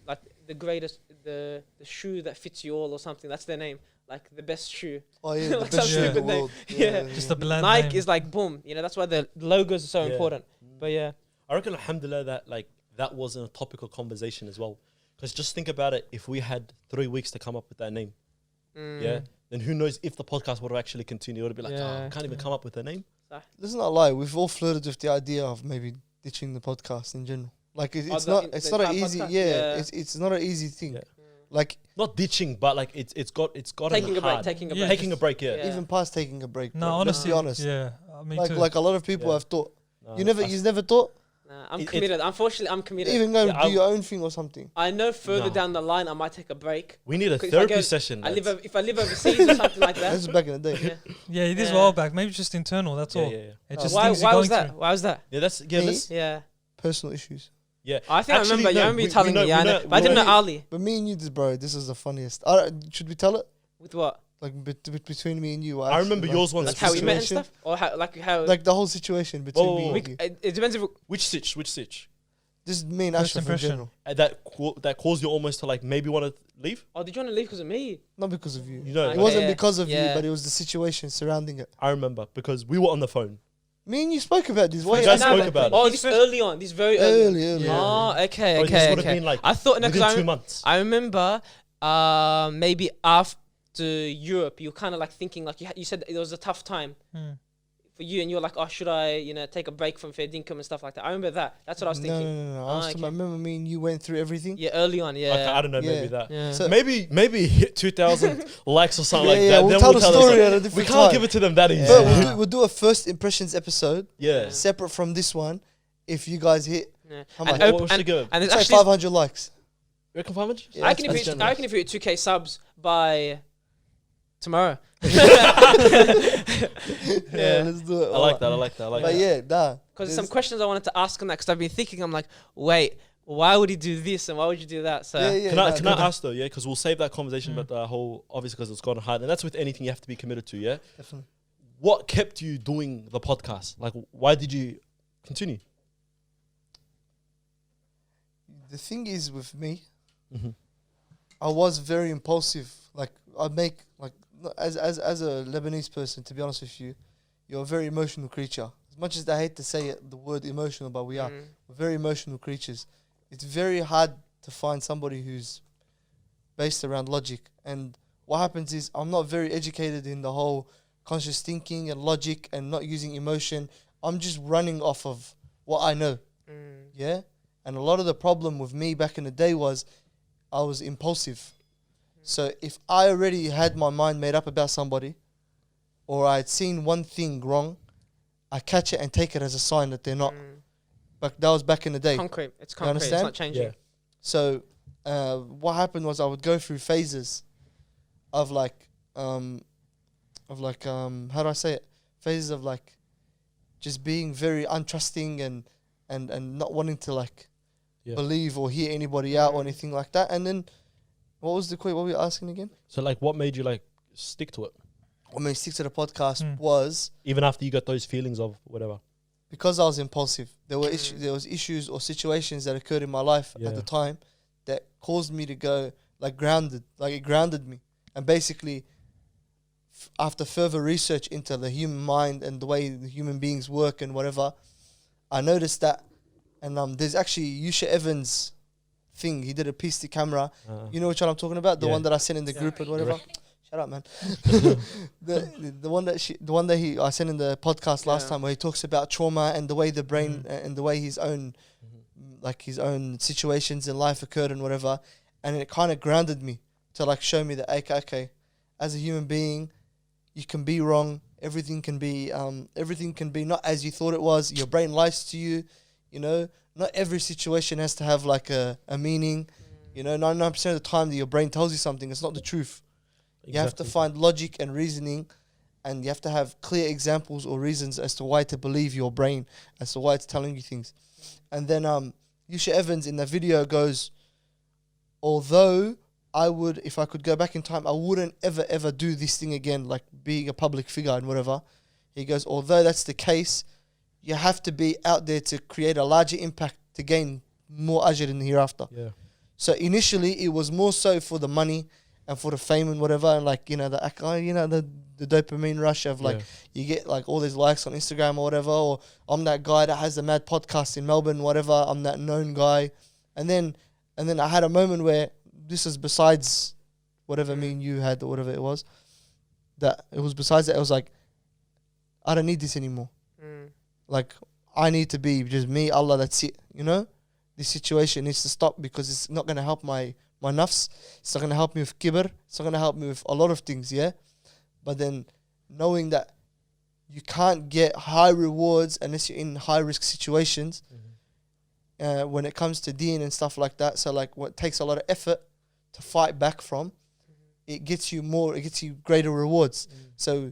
Speaker 3: like the greatest, the shoe that fits you all or something. That's their name, like the best shoe.
Speaker 2: Oh yeah, the
Speaker 3: Like
Speaker 2: best
Speaker 3: some
Speaker 2: shoe in the
Speaker 3: stupid name.
Speaker 2: world.
Speaker 3: Yeah.
Speaker 4: Just a bland
Speaker 3: Nike
Speaker 4: name.
Speaker 3: is like boom. You know, that's why the logos are so
Speaker 1: Yeah.
Speaker 3: important. But yeah,
Speaker 1: I reckon, alhamdulillah, that like that wasn't a topical conversation as well. Because just think about it. If we had 3 weeks to come up with that name, yeah, then who knows if the podcast would have actually continued? It would be like, oh,
Speaker 3: Yeah.
Speaker 1: I can't even come up with a name.
Speaker 2: Let's not lie. We've all flirted with the idea of maybe ditching the podcast in general. Like it's
Speaker 3: the-
Speaker 2: not.
Speaker 3: the
Speaker 2: It's not an
Speaker 3: entire
Speaker 2: easy.
Speaker 3: podcast?
Speaker 2: Yeah,
Speaker 3: Yeah.
Speaker 2: it's not an easy thing.
Speaker 1: Yeah.
Speaker 2: Like
Speaker 1: Not ditching, but like it's got
Speaker 3: taking a break,
Speaker 1: hard.
Speaker 3: taking a
Speaker 4: Yeah.
Speaker 3: break.
Speaker 1: Taking a break. Yeah.
Speaker 3: Yeah.
Speaker 2: even past taking a break.
Speaker 4: No,
Speaker 2: bro,
Speaker 4: honestly,
Speaker 2: let's be honest.
Speaker 4: yeah, me
Speaker 2: Like
Speaker 4: too.
Speaker 2: like a lot of people
Speaker 1: Yeah.
Speaker 2: have thought.
Speaker 1: No,
Speaker 2: You've never thought.
Speaker 3: Nah, I'm
Speaker 1: It-
Speaker 3: committed. Unfortunately, I'm committed.
Speaker 2: Even go
Speaker 1: Yeah,
Speaker 2: do your own thing or something.
Speaker 3: I know further
Speaker 1: Nah.
Speaker 3: down the line I might take a break.
Speaker 1: we need a
Speaker 3: 'Cause if I
Speaker 1: therapy
Speaker 3: go-
Speaker 1: session. lads.
Speaker 3: If I live overseas or something like
Speaker 2: This is
Speaker 3: that.
Speaker 2: back in the day.
Speaker 3: Yeah.
Speaker 4: yeah, it is a
Speaker 3: Yeah.
Speaker 4: while back. Maybe just internal. That's
Speaker 1: yeah,
Speaker 4: all.
Speaker 1: yeah, yeah.
Speaker 4: It's just
Speaker 3: Why?
Speaker 4: things
Speaker 3: Why
Speaker 4: you're
Speaker 3: was
Speaker 4: going
Speaker 3: that?
Speaker 4: through.
Speaker 3: Why was that?
Speaker 1: Yeah, that's yeah.
Speaker 2: Me?
Speaker 1: That's,
Speaker 3: Yeah.
Speaker 2: Personal issues.
Speaker 1: yeah.
Speaker 3: I think
Speaker 1: Actually,
Speaker 3: I remember.
Speaker 1: no,
Speaker 3: You remember you
Speaker 1: we
Speaker 3: telling
Speaker 1: know-
Speaker 3: me.
Speaker 1: we
Speaker 3: Yeah, I
Speaker 1: know-
Speaker 3: know. But I didn't
Speaker 1: we
Speaker 3: know
Speaker 1: know-
Speaker 3: Ali.
Speaker 2: But me and you, bro, this is the funniest. Should we tell it?
Speaker 3: With what?
Speaker 2: Like between me and you.
Speaker 1: I remember yours one
Speaker 3: Like how we met and
Speaker 2: situation.
Speaker 3: stuff, or how?
Speaker 2: Like the whole situation between
Speaker 1: Whoa,
Speaker 2: me
Speaker 1: whoa,
Speaker 2: and you.
Speaker 3: It depends if
Speaker 1: Which stitch?
Speaker 2: Just me and
Speaker 4: First
Speaker 2: Ashraf in
Speaker 4: impression.
Speaker 2: general.
Speaker 1: That caused you almost to like maybe want to leave.
Speaker 3: Oh, did you want to leave because of me?
Speaker 2: Not because of you.
Speaker 1: You know,
Speaker 2: It
Speaker 3: Okay.
Speaker 2: wasn't
Speaker 3: Yeah,
Speaker 2: because of you,
Speaker 3: yeah.
Speaker 2: but it was the situation surrounding it.
Speaker 1: I remember because we were on the phone.
Speaker 2: Me and you spoke about this. Why
Speaker 1: You
Speaker 2: you
Speaker 1: guys
Speaker 2: acting
Speaker 1: spoke
Speaker 2: like
Speaker 1: about it.
Speaker 3: Oh, this early on. This very early.
Speaker 2: early?
Speaker 4: Yeah.
Speaker 3: Oh, okay,
Speaker 1: Bro, this
Speaker 3: okay,
Speaker 1: would have
Speaker 3: okay.
Speaker 1: been like
Speaker 3: I thought no,
Speaker 1: within
Speaker 3: because
Speaker 1: 2 months.
Speaker 3: I remember maybe after Europe, you were kind of like thinking like you said it was a tough time
Speaker 4: Hmm.
Speaker 3: for you, and you were like, oh, should I take a break from FairDinkum and stuff like that. I remember that. That's what I was thinking.
Speaker 2: No.
Speaker 3: Ah,
Speaker 2: I was talking about,
Speaker 3: okay.
Speaker 2: remember me and you went through everything.
Speaker 3: Yeah, early on. Yeah.
Speaker 1: Okay, I don't know,
Speaker 2: Yeah.
Speaker 1: maybe that.
Speaker 3: Yeah.
Speaker 2: So-
Speaker 1: Maybe hit 2,000 likes or something
Speaker 2: Yeah,
Speaker 1: like
Speaker 2: yeah,
Speaker 1: that.
Speaker 2: we'll
Speaker 1: then
Speaker 2: tell
Speaker 1: we'll
Speaker 2: the
Speaker 1: tell
Speaker 2: story
Speaker 1: us.
Speaker 2: at a
Speaker 1: We
Speaker 2: different
Speaker 1: can't
Speaker 2: time.
Speaker 1: give it to them that easy.
Speaker 2: But we'll do a first impressions episode
Speaker 1: Yeah.
Speaker 2: separate from this one. If you guys hit,
Speaker 3: Yeah.
Speaker 2: how
Speaker 3: And
Speaker 2: much?
Speaker 1: What should go?
Speaker 3: And there's
Speaker 2: Say
Speaker 3: actually
Speaker 2: 500 likes.
Speaker 1: You reckon 500?
Speaker 2: Yeah,
Speaker 3: I reckon
Speaker 2: that's
Speaker 3: if you
Speaker 2: generous.
Speaker 3: hit 2K subs by tomorrow.
Speaker 2: Yeah, let's do it.
Speaker 1: I like that. I like that. I like
Speaker 2: But
Speaker 1: that.
Speaker 2: yeah, nah.
Speaker 3: Because
Speaker 2: there's-
Speaker 3: some questions I wanted to ask on that, because I've been thinking, I'm like, wait, why would he do this and why would you do that? So
Speaker 2: Yeah, yeah.
Speaker 1: Can I
Speaker 2: nah,
Speaker 1: can
Speaker 2: nah,
Speaker 1: I ask though? Yeah, because we'll save that conversation about the whole obviously because it's gotten hard, and that's with anything you have to be committed to. Yeah.
Speaker 2: Definitely.
Speaker 1: What kept you doing the podcast? Like, why did you continue?
Speaker 2: The thing is with me,
Speaker 1: Mhm.
Speaker 2: I was very impulsive. Like I make like as a Lebanese person, to be honest with you, you're a very emotional creature. As much as I hate to say it, the word emotional, but we are. We're very emotional creatures. It's very hard to find somebody who's based around logic. And what happens is I'm not very educated in the whole conscious thinking and logic and not using emotion. I'm just running off of what I know. Yeah? And a lot of the problem with me back in the day was I was impulsive. So if I already had my mind made up about somebody or I had seen one thing wrong, I catch it and take it as a sign that they're not. But that was back in the day.
Speaker 3: concrete. It's
Speaker 2: You
Speaker 3: concrete. It's
Speaker 2: understand?
Speaker 3: not changing.
Speaker 1: Yeah.
Speaker 2: So what happened was I would go through phases of how do I say it? Phases of like just being very untrusting and not wanting to like
Speaker 1: Yeah.
Speaker 2: believe or hear anybody out or anything like that. And then what was the question? What were you asking again?
Speaker 1: So, like, what made you like stick to it
Speaker 2: I mean, stick to the podcast
Speaker 4: Mm.
Speaker 2: was
Speaker 1: even after you got those feelings of whatever?
Speaker 2: because I was impulsive. There were there was issues or situations that occurred in my life at
Speaker 1: Yeah.
Speaker 2: the time that caused me to go like grounded. Like it grounded me, and basically, after further research into the human mind and the way the human beings work and whatever, I noticed that. And there's actually Yusha Evans' thing. He did a piece to camera. You know which one I'm talking about? The
Speaker 1: Yeah.
Speaker 2: one that I sent in the group and whatever. Shut up, man. the one that I sent in the podcast last
Speaker 3: Yeah.
Speaker 2: time, where he talks about trauma and the way the brain and the way his own situations in life occurred and whatever, and it kind of grounded me to like show me that okay, as a human being, you can be wrong. Everything can be not as you thought it was. Your brain lies to you. You know, not every situation has to have like a meaning. You know, 99% of the time that your brain tells you something, it's not the truth. You have to find logic and reasoning, and you have to have clear examples or reasons as to why to believe your brain, as to why it's telling you things. And then Yusha Evans in the video goes, although I would, if I could go back in time, I wouldn't ever do this thing again, like being a public figure and whatever. He goes, although that's the case, you have to be out there to create a larger impact to gain more ajr in the hereafter.
Speaker 1: Yeah.
Speaker 2: So initially it was more so for the money and for the fame and whatever, and like, you know, the dopamine rush of like, you get like all these likes on Instagram or whatever, or I'm that guy that has the mad podcast in Melbourne, whatever, I'm that known guy. And then I had a moment where this is besides whatever me and you had or whatever it was, that it was besides that, it was like, I don't need this anymore. Like, I need to be just me, Allah, that's it, you know? This situation needs to stop because it's not going to help my nafs. It's not going to help me with kibr. It's not going to help me with a lot of things, yeah? But then knowing that you can't get high rewards unless you're in high-risk situations when it comes to deen and stuff like that. So, like, what takes a lot of effort to fight back from, it gets you greater rewards. So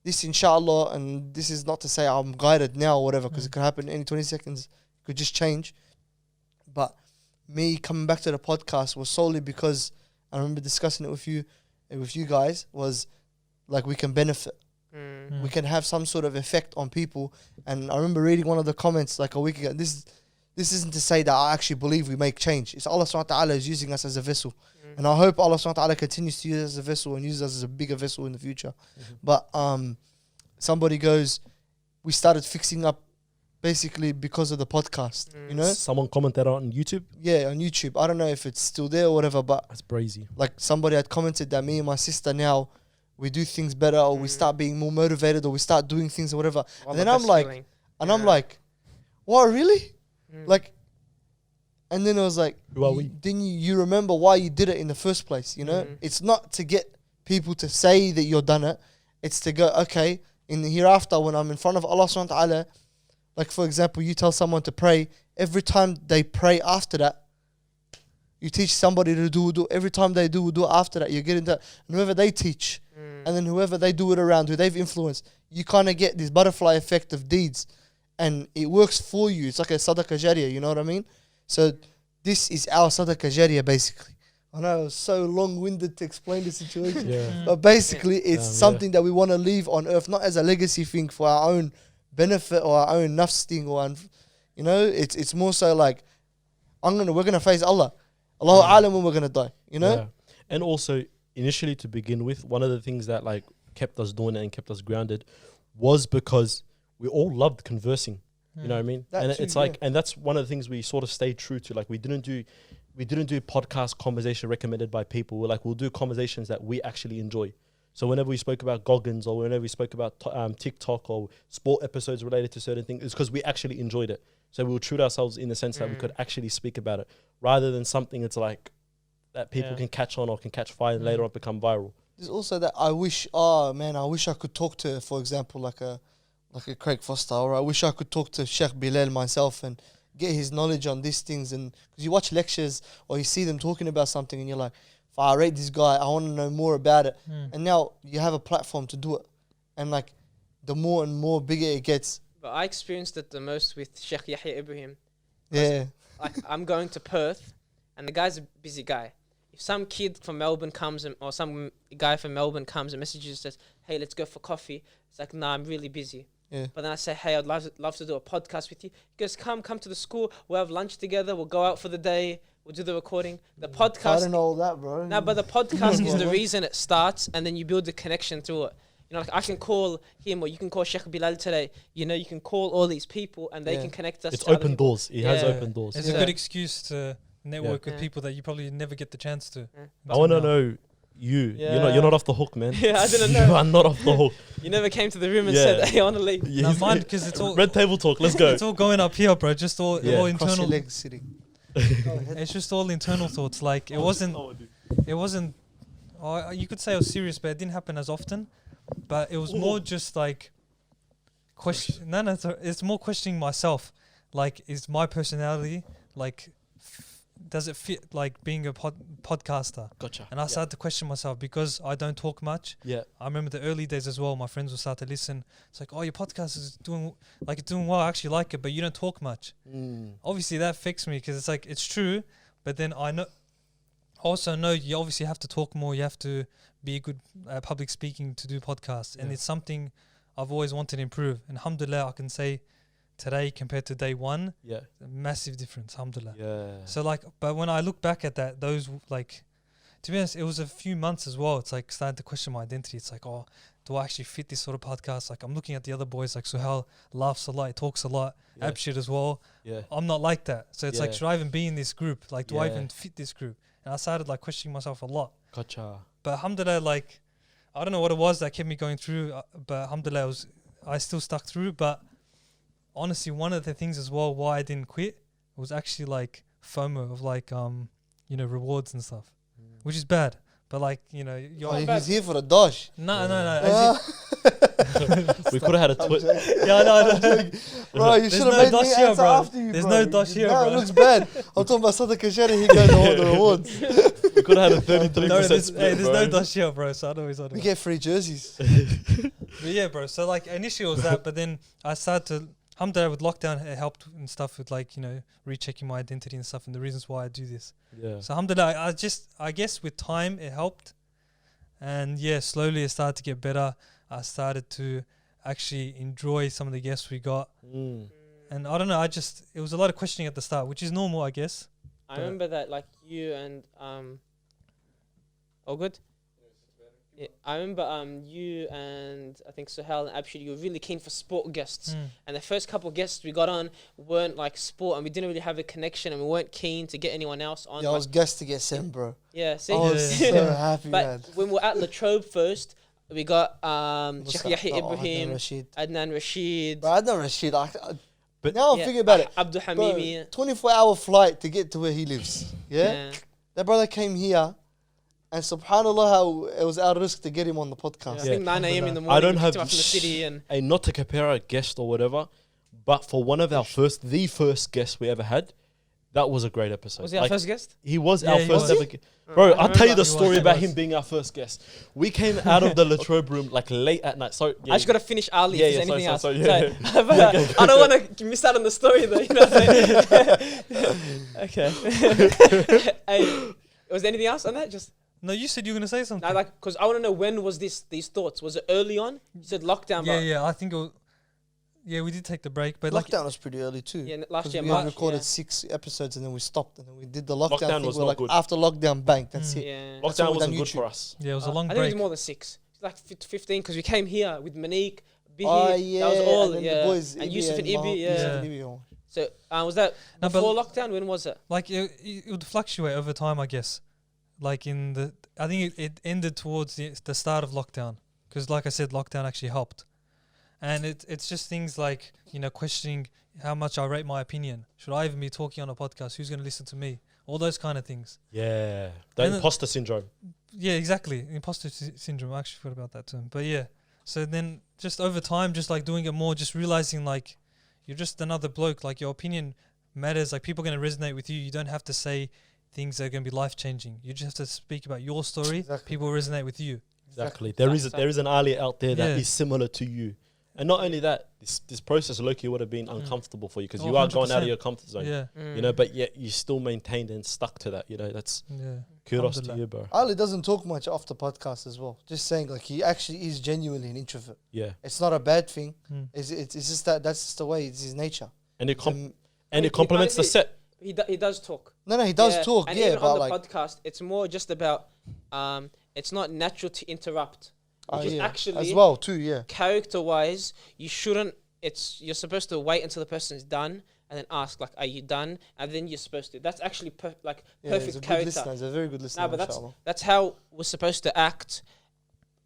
Speaker 2: this, inshallah, and this is not to say I'm guided now or whatever, because it could happen any 20 seconds, it could just change. But me coming back to the podcast was solely because I remember discussing it with you guys, was like, we can benefit. We can have some sort of effect on people. And I remember reading one of the comments like a week ago. This isn't to say that I actually believe we make change. It's Allah subhanahu wa ta'ala is using us as a vessel. And I hope Allah subhanahu wa ta'ala continues to use us as a vessel and use us as a bigger vessel in the future. But somebody goes, we started fixing up basically because of the podcast, you know?
Speaker 1: Someone commented on YouTube?
Speaker 2: Yeah, on YouTube. I don't know if it's still there or whatever, but
Speaker 1: That's brazy.
Speaker 2: like somebody had commented that me and my sister now, we do things better, or we start being more motivated, or we start doing things or whatever. And then I'm like, I'm like, what, really? Like, and then it was like,
Speaker 1: who are we?
Speaker 2: Then you remember why you did it in the first place, you know? It's not to get people to say that you've done it. It's to go, okay, in the hereafter, when I'm in front of Allah subhanahu wa ta'ala, like, for example, you tell someone to pray, every time they pray after that, you teach somebody to do wudu. Every time they do wudu after that, you get into that. And whoever they teach, and then whoever they do it around, who they've influenced, you kind of get this butterfly effect of deeds. And it works for you. It's like a sadaqah jariyah, you know what I mean? So this is our sadaqah jariyah, basically. I know it was so long-winded to explain the situation. But basically, it's something that we want to leave on earth, not as a legacy thing for our own benefit or our own nafs thing, or you know, it's more so like, we're gonna face Allah. Allahu alam when we're gonna die, you know?
Speaker 1: Yeah. And also, initially to begin with, one of the things that like kept us doing it and kept us grounded was because we all loved conversing. You know what I mean?
Speaker 2: That
Speaker 1: and
Speaker 2: too,
Speaker 1: it's like, and that's one of the things we sort of stayed true to. Like, we didn't do podcast conversation recommended by people. We'll do conversations that we actually enjoy. So whenever we spoke about Goggins, or whenever we spoke about Tik Tok or sport episodes related to certain things, it's because we actually enjoyed it. So we will treat ourselves in the sense that we could actually speak about it, rather than something it's like that people can catch on or can catch fire and later on become viral.
Speaker 2: There's also that I wish I could talk to, for example, like a Craig Foster, or I wish I could talk to Sheikh Bilal myself and get his knowledge on these things. And because you watch lectures or you see them talking about something and you're like, if I rate this guy, I want to know more about it. And now you have a platform to do it. And like, the more and more bigger it gets.
Speaker 3: But I experienced it the most with Sheikh Yahya Ibrahim.
Speaker 2: Yeah.
Speaker 3: Like, I'm going to Perth, and the guy's a busy guy. If some kid from Melbourne comes or some guy from Melbourne comes and messages and says, hey, let's go for coffee. It's like, nah, I'm really busy.
Speaker 2: Yeah.
Speaker 3: But then I say, hey, I'd love to do a podcast with you. He goes, come to the school. We'll have lunch together. We'll go out for the day. We'll do the recording. The podcast.
Speaker 2: I don't know all that, bro.
Speaker 3: No, but the podcast is the reason it starts, and then you build a connection through it. You know, like, I can call him, or you can call Sheikh Bilal today. You know, you can call all these people, and they can connect us.
Speaker 1: It's open doors. He has open doors.
Speaker 4: It's a good excuse to network with people that you probably never get the chance to.
Speaker 1: I want to know you. You're not off the hook, man.
Speaker 3: Yeah, I didn't know.
Speaker 1: You are not off the hook.
Speaker 3: You never came to the room and said, hey, I want to leave.
Speaker 4: No, mine, because it's all
Speaker 1: red table talk. Let's go.
Speaker 4: It's all going up here, bro. Just all
Speaker 2: Cross your
Speaker 4: internal.
Speaker 2: legs sitting.
Speaker 4: It's just all internal thoughts. Like, it wasn't. Oh, you could say it was serious, but it didn't happen as often. But it was more just like question. No, it's more questioning myself. like, is my personality like, does it fit like being a podcaster?
Speaker 1: Gotcha.
Speaker 4: And I started to question myself because I don't talk much.
Speaker 1: Yeah.
Speaker 4: I remember the early days as well. My friends would start to listen. It's like, oh, your podcast is doing well. I actually like it, but you don't talk much. Obviously, that affects me because it's like, it's true. But then I also know you obviously have to talk more. You have to be good at public speaking to do podcasts. And it's something I've always wanted to improve. And alhamdulillah, I can say today compared to day one, a massive difference, alhamdulillah.
Speaker 1: Yeah.
Speaker 4: So like, but when I look back at that, those like, to be honest, it was a few months as well. It's like starting to question my identity. It's like, oh, do I actually fit this sort of podcast? Like I'm looking at the other boys, like Suhail laughs a lot, he talks a lot, Abshir as well.
Speaker 1: Yeah.
Speaker 4: I'm not like that. So it's like, should I even be in this group? Like, do I even fit this group? And I started like questioning myself a lot.
Speaker 1: Gotcha.
Speaker 4: But alhamdulillah, like, I don't know what it was that kept me going through, but alhamdulillah, I still stuck through. But honestly, one of the things as well why I didn't quit was actually like FOMO of like rewards and stuff, which is bad. But like
Speaker 2: he's here for the dosh.
Speaker 4: No.
Speaker 1: We could have had a twist.
Speaker 2: Bro, you should have made me answer after you,
Speaker 4: There's
Speaker 2: bro.
Speaker 4: no dosh here, bro.
Speaker 2: It looks bad. I'm talking about Sada Kashani, he goes all the rewards.
Speaker 1: We could have had a 33% split,
Speaker 4: there's no dosh here, bro. So I don't know.
Speaker 2: We get free jerseys.
Speaker 4: But yeah, bro. So like initially it was that, but then I started to, alhamdulillah, with lockdown it helped and stuff with like, rechecking my identity and stuff and the reasons why I do this.
Speaker 1: Yeah.
Speaker 4: So alhamdulillah, I guess with time it helped. And yeah, slowly it started to get better. I started to actually enjoy some of the guests we got. And I don't know, it was a lot of questioning at the start, which is normal, I guess.
Speaker 3: I remember that like you and all good? Yeah, I remember you and I think Suhail and Abshir, you were really keen for sport guests. And the first couple of guests we got on weren't like sport, and we didn't really have a connection, and we weren't keen to get anyone else on.
Speaker 2: Yeah, I was gassed to get sent, bro.
Speaker 3: Yeah, see?
Speaker 2: I was so happy,
Speaker 3: but
Speaker 2: man.
Speaker 3: when we were at Latrobe first, we got Sheikh Yahya Ibrahim, Adnan Rashid.
Speaker 2: Bro, Adnan Rashid,
Speaker 1: but
Speaker 2: now I'm thinking about it.
Speaker 3: Abdul Hamimi.
Speaker 2: 24-hour flight to get to where he lives. Yeah? That brother came here, and subhanAllah, how it was our risk to get him on the podcast.
Speaker 3: I think 9 a.m. in the morning.
Speaker 1: I don't
Speaker 3: we
Speaker 1: have
Speaker 3: picked him up from the city and
Speaker 1: not to compare a guest or whatever, but for one of our the first guests we ever had, that was a great episode.
Speaker 3: Was he our first guest?
Speaker 1: He was our
Speaker 4: he
Speaker 1: first
Speaker 4: was.
Speaker 1: ever guest. Bro, I'll tell you the
Speaker 4: He
Speaker 1: story
Speaker 4: was.
Speaker 1: about him being our first guest. We came out of the Latrobe room like late at night. So
Speaker 3: I just got to finish Ali
Speaker 1: Yeah,
Speaker 3: if there's
Speaker 1: yeah,
Speaker 3: anything
Speaker 1: sorry,
Speaker 3: else.
Speaker 1: sorry,
Speaker 3: But, I don't want to miss out on the story though. You know what I'm saying? Okay. Hey, was there anything else on that? Just
Speaker 4: No, you said you were going to say something.
Speaker 3: now, like, because I want to know when was these thoughts? Was it early on? You said lockdown. but
Speaker 4: Yeah, I think it was, we did take the break, but like,
Speaker 2: Lockdown was pretty early too.
Speaker 3: Yeah, last
Speaker 2: 'Cause
Speaker 3: year
Speaker 2: we
Speaker 3: March.
Speaker 2: recorded
Speaker 3: Yeah.
Speaker 2: 6 episodes and then we stopped and then we did the lockdown,
Speaker 1: Lockdown
Speaker 2: thing.
Speaker 1: was
Speaker 2: We're
Speaker 1: not
Speaker 2: like,
Speaker 1: good.
Speaker 2: after lockdown, bang, that's it.
Speaker 3: Yeah.
Speaker 2: That's why
Speaker 1: lockdown
Speaker 2: we
Speaker 1: wasn't
Speaker 2: done
Speaker 1: good
Speaker 2: YouTube.
Speaker 1: for us.
Speaker 4: yeah, it was a long
Speaker 3: I think it
Speaker 4: break.
Speaker 3: was more than 6. It's like 15 because we came here with Manique, Bihi.
Speaker 2: Oh, yeah.
Speaker 3: That was all.
Speaker 2: And then
Speaker 3: Yeah.
Speaker 2: the boys,
Speaker 3: And
Speaker 2: Ibi
Speaker 3: Yusuf and
Speaker 2: Mahmoud,
Speaker 3: Ibi.
Speaker 2: Yusuf
Speaker 3: Yeah.
Speaker 2: and Ibi, oh.
Speaker 3: So was that
Speaker 4: No, but-
Speaker 3: before lockdown? When was it?
Speaker 4: Like it would fluctuate over time, I guess. Like I think it ended towards the start of lockdown because, like I said, lockdown actually helped. And it's just things like questioning how much I rate my opinion. Should I even be talking on a podcast? Who's going to listen to me? All those kind of things.
Speaker 1: Yeah. The
Speaker 4: And
Speaker 1: imposter syndrome.
Speaker 4: Yeah, exactly. Impostor syndrome. I actually forgot about that term. But yeah. So then just over time, just like doing it more, just realizing like you're just another bloke. Like your opinion matters. Like people are going to resonate with you. You don't have to say things that are going to be life changing. You just have to speak about your story.
Speaker 2: Exactly.
Speaker 4: People resonate with you.
Speaker 1: Exactly. There is an Ali out there that
Speaker 4: Yeah.
Speaker 1: is similar to you. And not only that, this process, Loki, would have been uncomfortable for you because
Speaker 4: Oh,
Speaker 1: you are going out of
Speaker 4: 100%.
Speaker 1: your comfort zone.
Speaker 4: Yeah.
Speaker 1: But yet you still maintained and stuck to that. That's
Speaker 4: Yeah.
Speaker 1: kudos to
Speaker 4: Alhamdulillah.
Speaker 1: you, bro.
Speaker 2: Ali doesn't talk much off the podcast as well. Just saying, like, he actually is genuinely an introvert.
Speaker 1: Yeah.
Speaker 2: It's not a bad thing.
Speaker 4: Mm.
Speaker 2: It's just that's just the way, it's his nature.
Speaker 1: And it
Speaker 2: Um,
Speaker 1: it complements the
Speaker 3: honestly,
Speaker 1: set.
Speaker 3: He does talk.
Speaker 2: No, he does talk,
Speaker 3: and
Speaker 2: yeah,
Speaker 3: even
Speaker 2: but
Speaker 3: on the
Speaker 2: like,
Speaker 3: podcast, it's more just about it's not natural to interrupt. Which is actually
Speaker 2: as well too, yeah.
Speaker 3: character-wise, you're supposed to wait until the person's done and then ask like, "Are you done?" And then you're supposed to. That's actually
Speaker 2: Yeah, he's a
Speaker 3: perfect
Speaker 2: good
Speaker 3: character.
Speaker 2: listener. He's a very good listener.
Speaker 3: No, but
Speaker 2: mashallah.
Speaker 3: that's how we're supposed to act.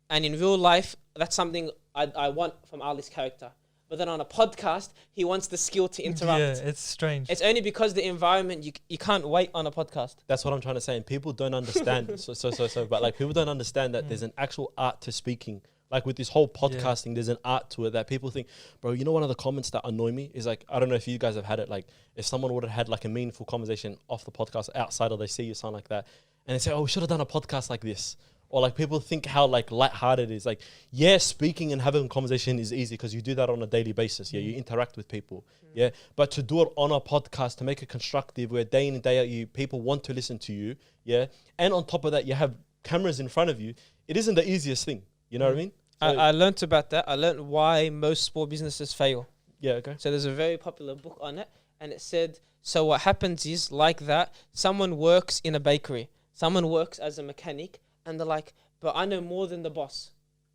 Speaker 3: And in real life, that's something I want from Ali's character. But then on a podcast, he wants the skill to interrupt.
Speaker 4: Yeah, it's strange.
Speaker 3: It's only because the environment you can't wait on a podcast.
Speaker 1: That's what I'm trying to say. And people don't understand. But like people don't understand that there's an actual art to speaking Like with this whole podcasting, there's an art to it that people think, bro, you know, one of the comments that annoy me is like, I don't know if you guys have had it, like if someone would have had like a meaningful conversation off the podcast outside, or they see you sound like that and they say, oh, we should have done a podcast like this. Or like people think how like lighthearted it is. Like, yeah, speaking and having a conversation is easy because you do that on a daily basis. Yeah, you interact with people. Yeah, but to do it on a podcast, to make it constructive, where day in and day out, people want to listen to you. Yeah, and on top of that, you have cameras in front of you. It isn't the easiest thing. You know what I mean? So
Speaker 3: I learned about that. I learned why most small businesses fail.
Speaker 1: yeah, okay.
Speaker 3: So there's a very popular book on it, and it said, so what happens is, like that, someone works in a bakery, someone works as a mechanic, and they're like, but I know more than the boss.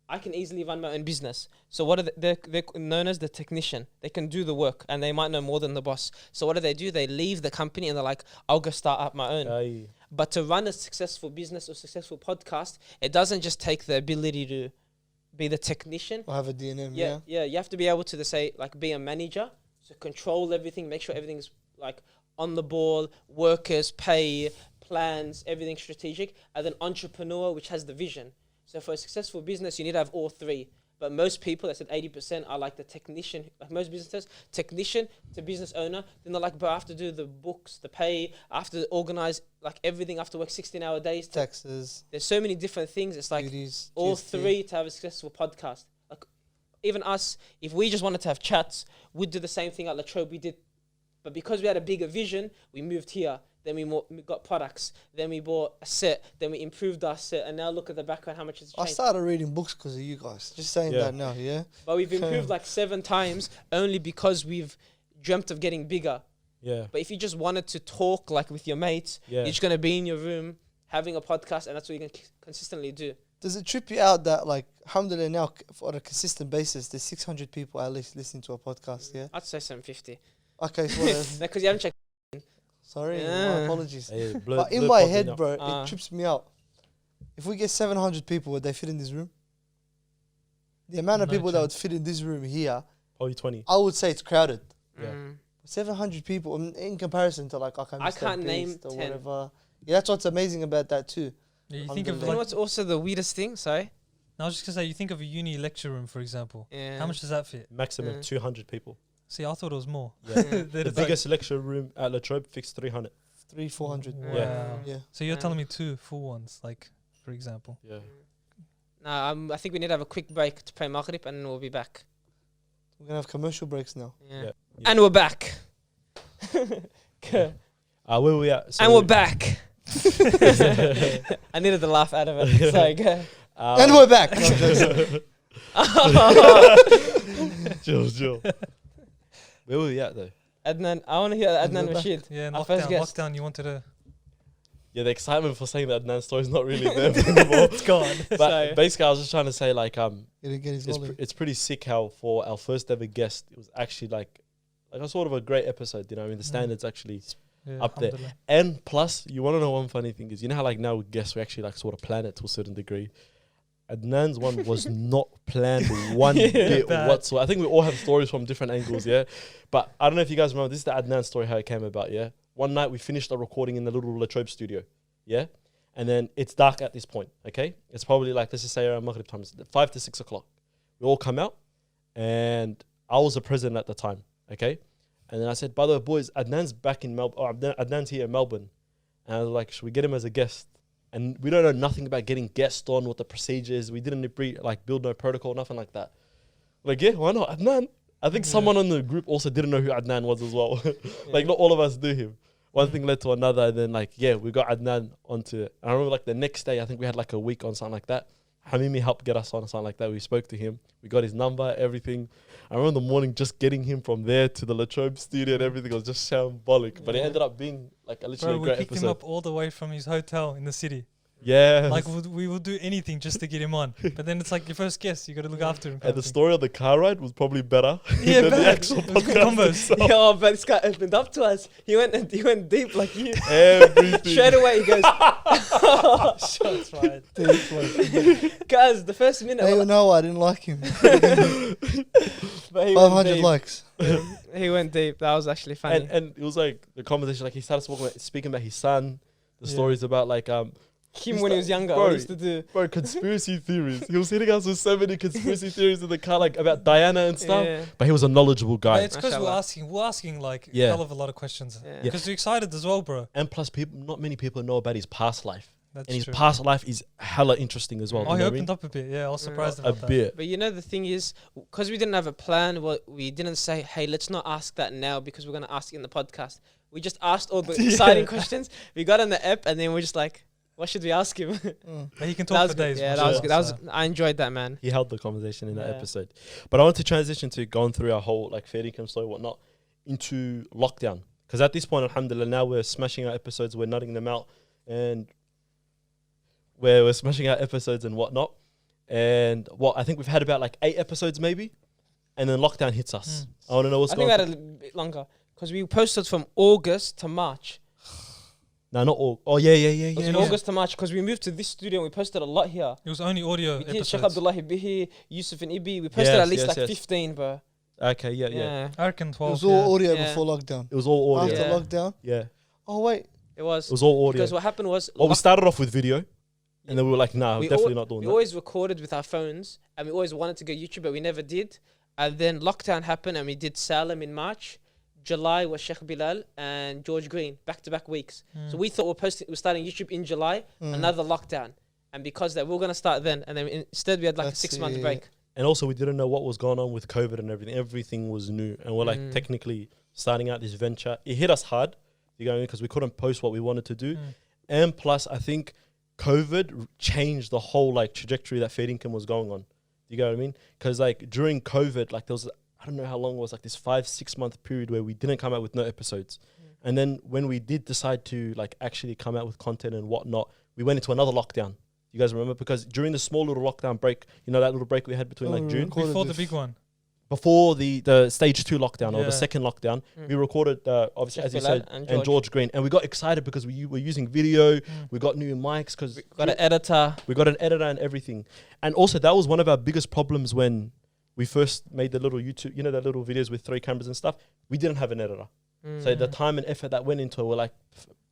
Speaker 3: I can easily run my own business. So what are they're known as the technician. They can do the work, and they might know more than the boss. So what do? They leave the company, and they're like, I'll go start up my own.
Speaker 1: Aye.
Speaker 3: But to run a successful business or successful podcast, it doesn't just take the ability to be the technician.
Speaker 2: Or have a DNM,
Speaker 3: Yeah, you have to be able to say, like, be a manager, so control everything, make sure everything's like on the ball, workers, pay, plans, everything strategic, and then entrepreneur, which has the vision. So for a successful business, you need to have all three. But most people, I said 80%, are like the technician. Like most businesses, technician to business owner. Then they're like, but I have to do the books, the pay. I have to organize like everything. I have to work 16-hour days.
Speaker 2: Taxes.
Speaker 3: There's so many different things. It's like
Speaker 2: duties,
Speaker 3: all
Speaker 2: GST.
Speaker 3: three to have a successful podcast. Like even us, if we just wanted to have chats, we'd do the same thing at La Trobe we did. But because we had a bigger vision, we moved here. Then we got products. Then we bought a set. Then we improved our set. And now look at the background, how much it's
Speaker 2: I
Speaker 3: changed.
Speaker 2: started reading books because of you guys. Just saying
Speaker 1: Yeah.
Speaker 2: that now, yeah?
Speaker 3: But we've improved like 7 times only because we've dreamt of getting bigger.
Speaker 1: Yeah.
Speaker 3: But if you just wanted to talk like with your mates,
Speaker 1: Yeah.
Speaker 3: you're just going to be in your room having a podcast, and that's what you can consistently do.
Speaker 2: Does it trip you out that, like, alhamdulillah, now, on a consistent basis, there's 600 people at least listening to a podcast, yeah?
Speaker 3: I'd say 750.
Speaker 2: Okay, so
Speaker 3: Because you haven't checked.
Speaker 2: sorry,
Speaker 3: Yeah.
Speaker 2: my apologies.
Speaker 1: Hey,
Speaker 2: But in my head,
Speaker 1: now.
Speaker 2: bro, it trips me out. If we get 700 people, would they fit in this room? The amount of
Speaker 4: No
Speaker 2: people that would
Speaker 4: chance.
Speaker 2: fit in this room here,
Speaker 1: Probably 20.
Speaker 2: I would say it's crowded.
Speaker 1: Yeah.
Speaker 2: 700 people in comparison to, like, okay,
Speaker 3: I
Speaker 2: Mr.
Speaker 3: can't name
Speaker 2: Beast or
Speaker 3: 10.
Speaker 2: whatever. Yeah, that's what's amazing about that too.
Speaker 4: Yeah, you think of
Speaker 3: You know
Speaker 4: like,
Speaker 3: what's also the weirdest thing? Sorry.
Speaker 4: I was just gonna say, you think of a uni lecture room, for example.
Speaker 3: Yeah.
Speaker 4: How much does that fit?
Speaker 1: Maximum
Speaker 3: Yeah.
Speaker 1: 200 people.
Speaker 4: See, I thought it was more.
Speaker 1: Yeah.
Speaker 4: Then
Speaker 1: The
Speaker 4: it's like-
Speaker 1: biggest lecture room at La Trobe fixed 300.
Speaker 2: 300-400.
Speaker 4: Wow.
Speaker 1: Yeah.
Speaker 2: Yeah.
Speaker 4: So you're
Speaker 3: Yeah.
Speaker 4: telling me 2 full ones, like, for example.
Speaker 1: Yeah.
Speaker 3: I think we need to have a quick break to pray Maghrib, and then we'll be back.
Speaker 2: We're going to have commercial breaks now.
Speaker 3: Yeah.
Speaker 1: Yeah.
Speaker 3: And we're back.
Speaker 1: Where were we at? So
Speaker 3: And we're back. I needed the laugh out of it. Sorry, go.
Speaker 2: And we're back. No, I'm joking.
Speaker 1: Chill. Where were we at though?
Speaker 3: Adnan, I want to hear Adnan
Speaker 2: we're back.
Speaker 3: Rashid.
Speaker 4: Yeah,
Speaker 3: Our first
Speaker 4: lockdown.
Speaker 3: guest.
Speaker 4: Lockdown, you wanted to...
Speaker 1: Yeah, the excitement for saying that Adnan's story is not really there anymore.
Speaker 4: It's gone.
Speaker 1: But
Speaker 3: Sorry.
Speaker 1: basically, I was just trying to say, like,
Speaker 2: He didn't get his lolly.
Speaker 1: it's pretty sick how for our first ever guest, it was actually like a sort of a great episode. You know, I mean, the standards actually.
Speaker 4: Yeah,
Speaker 1: Up there.
Speaker 4: alhamdulillah.
Speaker 1: And plus, you want to know one funny thing is, you know how like now with guests we actually like sort of plan it to a certain degree. Adnan's one was not planned one bit
Speaker 4: Bad.
Speaker 1: whatsoever. I think we all have stories from different angles, yeah. But I don't know if you guys remember, this is the Adnan story how it came about, yeah. One night we finished the recording in the little La Trobe studio, yeah. And then it's dark at this point, okay. It's probably like, let's just say around Maghrib time, it's 5 to 6 o'clock. We all come out, and I was the president at the time, okay. And then I said, by the way, boys, Adnan's back in Melbourne, or Adnan's here in Melbourne. And I was like, should we get him as a guest? And we don't know nothing about getting guests on, what the procedure is. We didn't build no protocol, nothing like that. Like, yeah, why not? Adnan. I think someone on the group also didn't know who Adnan was as well. Like, not all of us knew him. One thing led to another, and then, like, yeah, we got Adnan onto it. And I remember, like, the next day, I think we had, like, a week on something like that. Hamimi helped get us on or something like that. We spoke to him. We got his number, everything. I remember in the morning just getting him from there to the La Trobe studio and everything was just shambolic. But it ended up being like literally
Speaker 4: Bro,
Speaker 1: a great
Speaker 4: we picked
Speaker 1: episode.
Speaker 4: him up all the way from his hotel in the city.
Speaker 1: Yeah.
Speaker 4: Like, we will do anything just to get him on. But then it's like your first guest, you got to look after him.
Speaker 1: And the story of the car ride was probably better
Speaker 4: Yeah,
Speaker 1: than the
Speaker 4: bad.
Speaker 1: actual
Speaker 4: It was good
Speaker 1: podcast
Speaker 4: combos.
Speaker 1: itself.
Speaker 3: Yo, but this guy opened up to us. He went deep like you.
Speaker 1: Everything.
Speaker 3: Straight away he goes,
Speaker 4: Shots fired.
Speaker 3: guys, the first minute.
Speaker 2: Hey, no, I didn't like him.
Speaker 3: But he went
Speaker 2: 500
Speaker 3: deep.
Speaker 2: likes.
Speaker 3: He went deep. That was actually funny.
Speaker 1: And it was like the conversation, like he started speaking about his son, the
Speaker 4: Yeah.
Speaker 1: stories about like
Speaker 3: Him when he was younger,
Speaker 1: bro,
Speaker 3: what he used to do.
Speaker 1: Bro, conspiracy theories. He was hitting us with so many conspiracy theories in the car, like about Diana and stuff.
Speaker 3: Yeah.
Speaker 1: But he was a knowledgeable
Speaker 4: But
Speaker 1: guy.
Speaker 4: it's because
Speaker 3: Mashallah.
Speaker 4: we're asking like
Speaker 1: Yeah.
Speaker 4: hell of a lot of questions.
Speaker 3: Yeah.
Speaker 4: Because we're excited as well, bro.
Speaker 1: And plus, not many people know about his past life.
Speaker 4: That's
Speaker 1: And his
Speaker 4: true.
Speaker 1: past life is hella interesting as well.
Speaker 4: Oh,
Speaker 1: you
Speaker 4: he
Speaker 1: know what I
Speaker 4: opened
Speaker 1: mean?
Speaker 4: up a bit. Yeah, I was surprised
Speaker 1: A
Speaker 4: about that.
Speaker 1: bit.
Speaker 3: But you know, the thing is, because we didn't have a plan, we didn't say, hey, let's not ask that now because we're going to ask it in the podcast. We just asked all the exciting questions. We got on the app and then we're just like, what should we ask him?
Speaker 4: But he can
Speaker 3: That
Speaker 4: talk
Speaker 3: was
Speaker 4: for
Speaker 3: good.
Speaker 4: days.
Speaker 3: Yeah,
Speaker 4: man.
Speaker 3: that was
Speaker 1: Yeah.
Speaker 3: good. That was, I enjoyed that, man.
Speaker 1: He held the conversation in that
Speaker 3: Yeah.
Speaker 1: episode. But I want to transition to going through our whole like fair income story, whatnot, into lockdown. Because at this point, alhamdulillah, now we're smashing our episodes, we're nutting them out, and we're smashing out episodes and whatnot. And I think we've had about like 8 episodes maybe, and then lockdown hits us. I want to know what's
Speaker 3: I think
Speaker 1: going
Speaker 3: we had a bit longer because we posted from August to March.
Speaker 1: No, not all. Oh, yeah.
Speaker 3: It was
Speaker 1: yeah.
Speaker 3: August to March because we moved to this studio and we posted a lot here.
Speaker 4: It was only audio
Speaker 3: We did Sheikh
Speaker 4: episodes.
Speaker 3: Abdullahi Bihi, Yusuf and Ibi. We posted
Speaker 1: Yes,
Speaker 3: at least
Speaker 1: yes,
Speaker 3: like
Speaker 1: yes.
Speaker 3: 15, bro.
Speaker 1: Okay, yeah.
Speaker 4: I reckon
Speaker 2: It
Speaker 4: 12.
Speaker 2: was all audio
Speaker 3: Yeah.
Speaker 2: before lockdown.
Speaker 1: It was all audio.
Speaker 2: After
Speaker 3: Yeah.
Speaker 2: lockdown.
Speaker 1: Yeah.
Speaker 2: Oh wait,
Speaker 3: It was.
Speaker 1: It was all audio.
Speaker 3: Because what happened was...
Speaker 1: Well, we started off with video, and then we were like, nah,
Speaker 3: we
Speaker 1: we're definitely not doing
Speaker 3: We
Speaker 1: that.
Speaker 3: always recorded with our phones and we always wanted to go YouTube, but we never did. And then lockdown happened and we did Salem in March. July was Sheikh Bilal and George Green, back-to-back weeks. So we thought we're starting YouTube in July, another lockdown. And because that, we were going to start then. And then instead we had like
Speaker 2: That's
Speaker 3: a 6-month
Speaker 2: it.
Speaker 3: break.
Speaker 1: And also, we didn't know what was going on with COVID and everything. Everything was new. And we're like technically starting out this venture. It hit us hard, you know, because we couldn't post what we wanted to do. And plus, I think COVID changed the whole like trajectory that Fair Income was going on. You get what I mean? Because like during COVID, like there was, I don't know how long it was, like this 5-6 month period where we didn't come out with no episodes. And then when we did decide to like actually come out with content and whatnot, we went into another lockdown. You guys remember? Because during the small little lockdown break, you know, that little break we had between like June,
Speaker 4: Before the big one.
Speaker 1: before the stage 2 lockdown or
Speaker 4: Yeah.
Speaker 1: the second lockdown, we recorded, obviously,
Speaker 3: Sheikh
Speaker 1: as you
Speaker 3: Bilal
Speaker 1: said,
Speaker 3: and
Speaker 1: and George Green. And we got excited because we were using video. We got new mics because
Speaker 3: Got an editor.
Speaker 1: we got an editor and everything. And also, that was one of our biggest problems when we first made the little YouTube, you know, the little videos with 3 cameras and stuff. We didn't have an editor. So the time and effort that went into it were like,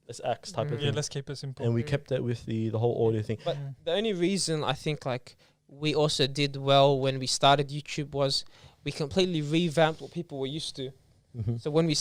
Speaker 1: let's axe type of
Speaker 4: Yeah,
Speaker 1: thing.
Speaker 4: let's keep it simple.
Speaker 1: And we kept it with the whole audio thing.
Speaker 3: But the only reason I think like we also did well when we started YouTube was we completely revamped what people were used to. So when we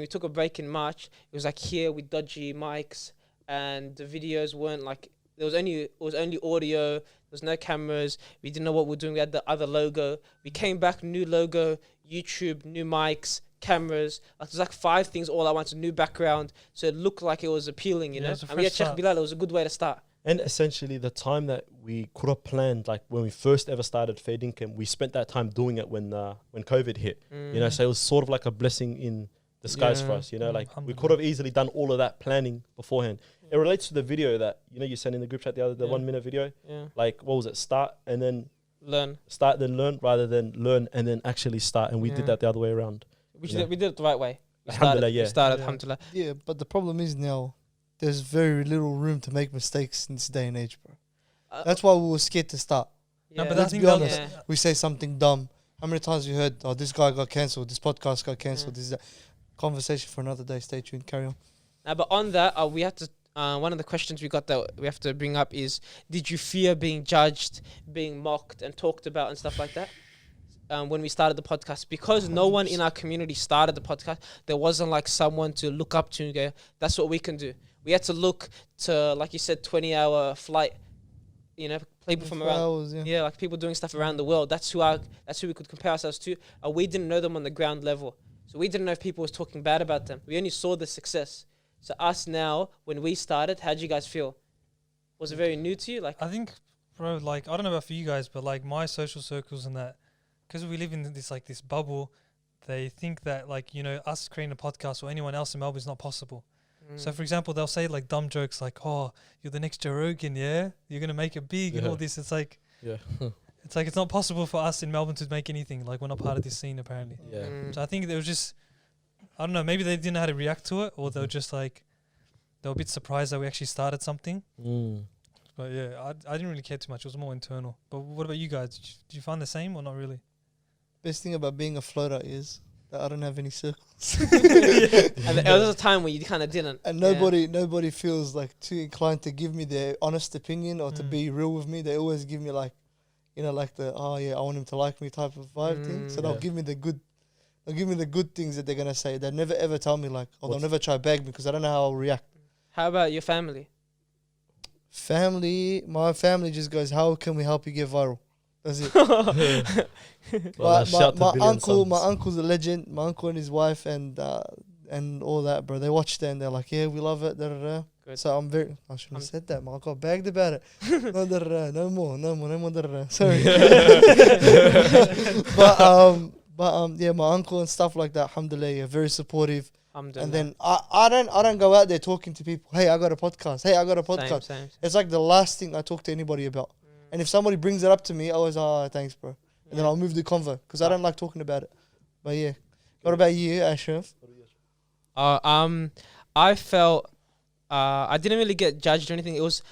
Speaker 3: took a break in March, it was like here with dodgy mics and the videos weren't like, it was only audio, there was no cameras, we didn't know what we were doing, we had the other logo. We came back, new logo, YouTube, new mics, cameras, like there's like 5 things all at once, a new background, so it looked like it was appealing, you
Speaker 4: Yeah,
Speaker 3: know.
Speaker 4: it's a
Speaker 3: And we had
Speaker 4: fresh
Speaker 3: Sheikh
Speaker 4: start.
Speaker 3: Bilal, it was a good way to start.
Speaker 1: And essentially, the time that we could have planned, like when we first ever started FairDinkum, we spent that time doing it when COVID hit. You know, so it was sort of like a blessing in disguise for
Speaker 3: Yeah.
Speaker 1: us. You know, like we
Speaker 4: Alhamdulillah.
Speaker 1: could have easily done all of that planning beforehand. It relates to the video that you sent in the group chat the 1 minute video.
Speaker 3: Yeah.
Speaker 1: Like what was it? Start and then
Speaker 3: Learn.
Speaker 1: start then learn, rather than learn and then actually start. And we did
Speaker 3: Yeah.
Speaker 1: that the other way around.
Speaker 3: We
Speaker 1: You know.
Speaker 3: did it the right way. We
Speaker 1: Alhamdulillah,
Speaker 3: started,
Speaker 1: yeah.
Speaker 3: we started,
Speaker 4: Yeah.
Speaker 3: alhamdulillah.
Speaker 2: yeah. But the problem is now, there's very little room to make mistakes in this day and age, bro. That's why we were scared to start.
Speaker 4: No, but
Speaker 2: Let's
Speaker 4: I think
Speaker 2: be
Speaker 4: that
Speaker 2: honest.
Speaker 4: was,
Speaker 2: We say something dumb. How many times you heard, oh, this guy got cancelled, this podcast got cancelled, this is that. Conversation for another day. Stay tuned. Carry on.
Speaker 3: But on that, we had to. One of the questions we got that we have to bring up is: did you fear being judged, being mocked, and talked about and stuff like that? When we started the podcast, because no one in our community started the podcast, there wasn't like someone to look up to and go, "That's what we can do." We had to look to, like you said, 20-hour flight. You know, people from around.
Speaker 2: Hours, yeah.
Speaker 3: Yeah, like people doing stuff around the world. That's who we could compare ourselves to. We didn't know them on the ground level. So we didn't know if people was talking bad about them. We only saw the success. So us now, when we started, how did you guys feel? Was it very new to you? Like,
Speaker 4: I think, bro, like, I don't know about for you guys, but like my social circles and that, because we live in this bubble, they think that like, us creating a podcast or anyone else in Melbourne is not possible. So for example, they'll say like dumb jokes like, oh, you're the next Joe Rogan, yeah? You're going to make it big and all this. It's like,
Speaker 1: Yeah.
Speaker 4: it's like, it's not possible for us in Melbourne to make anything. Like, we're not part of this scene, apparently.
Speaker 1: Yeah.
Speaker 4: So I think there was just, I don't know, maybe they didn't know how to react to it, or they were just like, they were a bit surprised that we actually started something. But yeah, I didn't really care too much. It was more internal. But what about you guys? Did you find the same or not really?
Speaker 2: Best thing about being a floater is that I don't have any circles.
Speaker 3: And there was a time when you kind of didn't.
Speaker 2: And
Speaker 3: Yeah.
Speaker 2: nobody feels like too inclined to give me their honest opinion or to be real with me. They always give me like, you know, like the I want him to like me type of vibe thing. So they'll give me the good. They'll give me the good things that they're gonna say. They'll never ever tell me like, or they'll never try to beg me because I don't know how I'll react.
Speaker 3: How about your family?
Speaker 2: My family just goes, how can we help you get viral? That's it.
Speaker 1: Well, shout to
Speaker 2: my
Speaker 1: Billion
Speaker 2: uncle,
Speaker 1: Sons.
Speaker 2: my uncle's a legend. My uncle and his wife and all that, bro. They watched it and they're like, yeah, we love it. Da, da, da.
Speaker 3: Good.
Speaker 2: So I shouldn't have said that, man. I got bagged about it. No, da, da, da. No more. Da, da, da. Sorry. Yeah, my uncle and stuff like that. Alhamdulillah, yeah, very supportive. And then I don't go out there talking to people. Hey, I got a podcast. Hey, I got a podcast.
Speaker 3: Same.
Speaker 2: It's like the last thing I talk to anybody about. And if somebody brings it up to me, I always, thanks, bro. And then I'll move the convo because I don't like talking about it. But yeah. What about you, Ashraf?
Speaker 3: I felt I didn't really get judged or anything. It was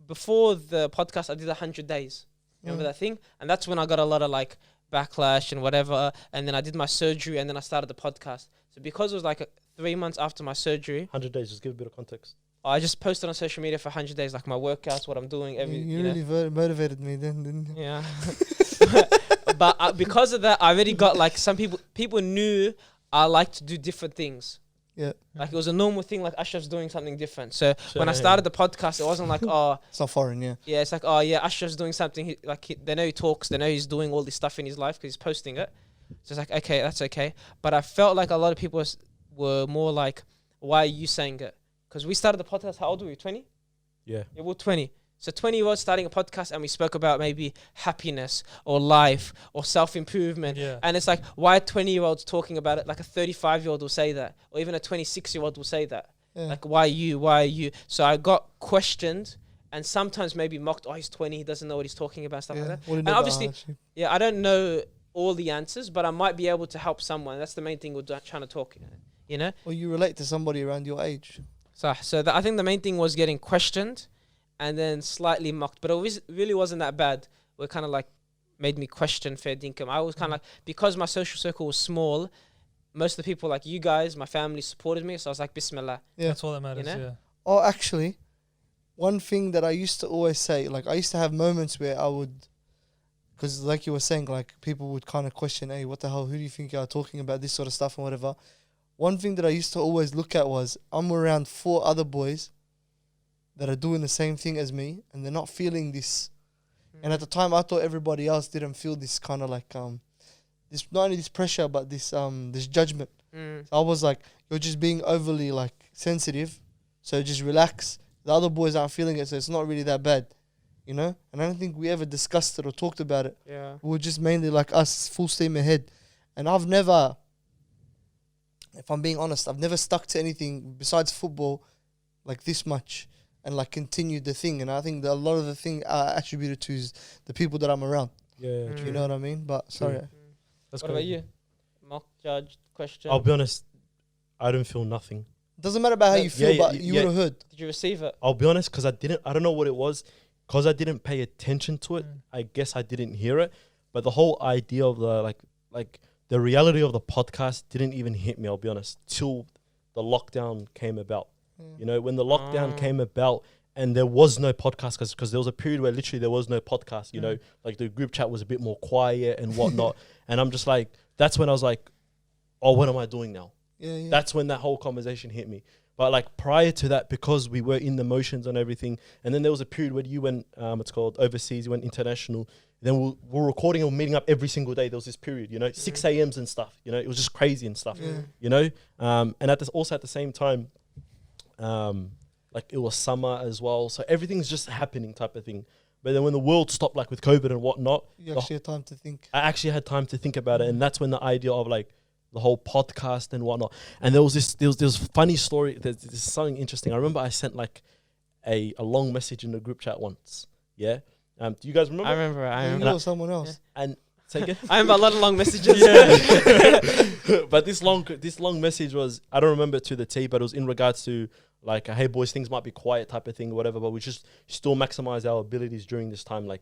Speaker 3: before the podcast. I did 100 days. Remember that thing? And that's when I got a lot of like backlash and whatever. And then I did my surgery and then I started the podcast. So because it was like 3 months after my surgery,
Speaker 1: 100 days. Just give a bit of context.
Speaker 3: I just posted on social media for 100 days, like my workouts, what I'm doing
Speaker 2: You really motivated me then, didn't you?
Speaker 3: Yeah. But because of that, I already got like some people knew I like to do different things.
Speaker 2: Yeah.
Speaker 3: Like it was a normal thing, like Ashraf's doing something different. So when I started the podcast, it wasn't like,
Speaker 2: It's not foreign, yeah.
Speaker 3: yeah, it's like, Ashraf's doing something. They know he talks, they know he's doing all this stuff in his life because he's posting it. So it's like, okay, that's okay. But I felt like a lot of people were more like, why are you saying it? Because we started the podcast, how old were we, 20?
Speaker 1: Yeah.
Speaker 3: Yeah, we're 20. So 20-year-olds starting a podcast and we spoke about maybe happiness or life or self-improvement.
Speaker 4: Yeah.
Speaker 3: And it's like, why are 20-year-olds talking about it? Like a 35-year-old will say that. Or even a 26-year-old will say that.
Speaker 2: Yeah.
Speaker 3: Like, why you? So I got questioned and sometimes maybe mocked, he's 20, he doesn't know what he's talking about, stuff like that.
Speaker 2: What do you
Speaker 3: And
Speaker 2: know about
Speaker 3: obviously,
Speaker 2: hardship?
Speaker 3: yeah, I don't know all the answers, but I might be able to help someone. That's the main thing we're trying to talk, you know?
Speaker 2: Or you relate to somebody around your age.
Speaker 3: So I think the main thing was getting questioned and then slightly mocked. But it really wasn't that bad. It kind of like made me question fair dinkum. I was kind of like, because my social circle was small, most of the people like you guys, my family supported me. So I was like, Bismillah.
Speaker 2: Yeah.
Speaker 4: That's all that matters,
Speaker 3: You know?
Speaker 4: yeah.
Speaker 2: Oh, actually, one thing that I used to always say, like I used to have moments where I would, because like you were saying, like people would kind of question, hey, what the hell, who do you think you are talking about, this sort of stuff and whatever. One thing that I used to always look at was I'm around 4 other boys that are doing the same thing as me and they're not feeling this. And at the time I thought everybody else didn't feel this kind of like this, not only this pressure but this judgment. So I was like, you're just being overly like sensitive, so just relax. The other boys aren't feeling it, so it's not really that bad, you know. And I don't think we ever discussed it or talked about it.
Speaker 3: Yeah.
Speaker 2: We were just mainly like us, full steam ahead. And I've never, if I'm being honest, I've never stuck to anything besides football like this much and like continued the thing. And I think that a lot of the thing I attributed to is the people that I'm around.
Speaker 1: Yeah.
Speaker 2: You know what I mean? But sorry.
Speaker 1: That's
Speaker 3: What about you? Mock, judge, question.
Speaker 1: I'll be honest. I don't feel nothing.
Speaker 2: Doesn't matter about how you feel, but you
Speaker 1: yeah.
Speaker 2: would have heard.
Speaker 3: Did you receive it?
Speaker 1: I'll be honest, because I don't know what it was. Because I didn't pay attention to it, I guess I didn't hear it. But the whole idea of the like the reality of the podcast didn't even hit me, I'll be honest, till the lockdown came about. You know, when the lockdown came about and there was no podcast, because there was a period where literally there was no podcast, you know, like the group chat was a bit more quiet and whatnot. And I'm just like, that's when I was like, oh, what am I doing now?
Speaker 2: Yeah.
Speaker 1: That's when that whole conversation hit me. But like prior to that, because we were in the motions and everything, and then there was a period where you went, it's called overseas, you went international. Then we're recording and meeting up every single day. There was this period, you know, 6 a.m.s and stuff. You know, it was just crazy and stuff. You know, and at the same time, like it was summer as well, so everything's just happening type of thing. But then when the world stopped, like with COVID and whatnot,
Speaker 2: You actually had time to think.
Speaker 1: I actually had time to think about it, and that's when the idea of like the whole podcast and whatnot. And there was this funny story. There's something interesting. I remember I sent like a long message in the group chat once. Yeah. Do you guys remember?
Speaker 3: I remember.
Speaker 2: You or someone else.
Speaker 1: And say again.
Speaker 3: I remember a lot of long messages.
Speaker 1: But this long message was, I don't remember it to the T, but it was in regards to like, hey boys, things might be quiet type of thing or whatever, but we just still maximize our abilities during this time, like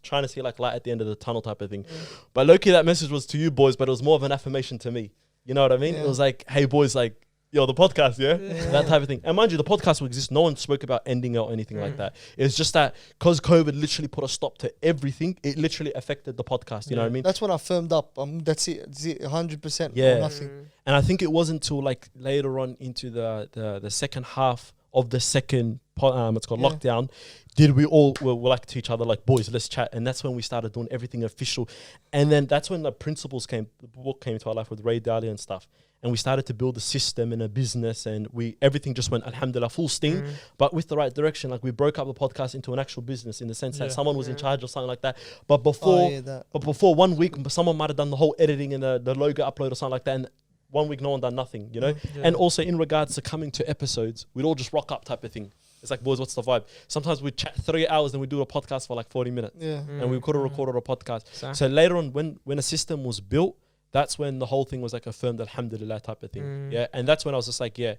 Speaker 1: trying to see like light at the end of the tunnel type of thing. But low-key that message was to you boys, but it was more of an affirmation to me. You know what I mean?
Speaker 2: Yeah.
Speaker 1: It was like, hey boys, like, yo, the podcast, yeah? That type of thing. And mind you, the podcast will exist. No one spoke about ending it or anything like that. It's just that because COVID literally put a stop to everything, it literally affected the podcast. You know what I mean?
Speaker 2: That's when I firmed up. That's it. That's it. 100%.
Speaker 1: Yeah.
Speaker 2: Or nothing.
Speaker 1: And I think it wasn't until like later on into the second half of the second it's called lockdown, did we all were like to each other like, boys, let's chat. And that's when we started doing everything official. And then that's when the the book came into our life with Ray Dalio and stuff. And we started to build a system and a business, and everything just went, alhamdulillah, full steam, but with the right direction. Like we broke up the podcast into an actual business in the sense that someone was in charge or something like that. But before 1 week, someone might have done the whole editing and the logo upload or something like that. And 1 week, no one done nothing, you know? And also in regards to coming to episodes, we'd all just rock up type of thing. It's like, boys, what's the vibe? Sometimes we'd chat 3 hours and we'd do a podcast for like 40 minutes. And we could have recorded a podcast. So later on, when a system was built, that's when the whole thing was like affirmed, alhamdulillah type of thing. Yeah. And that's when I was just like, a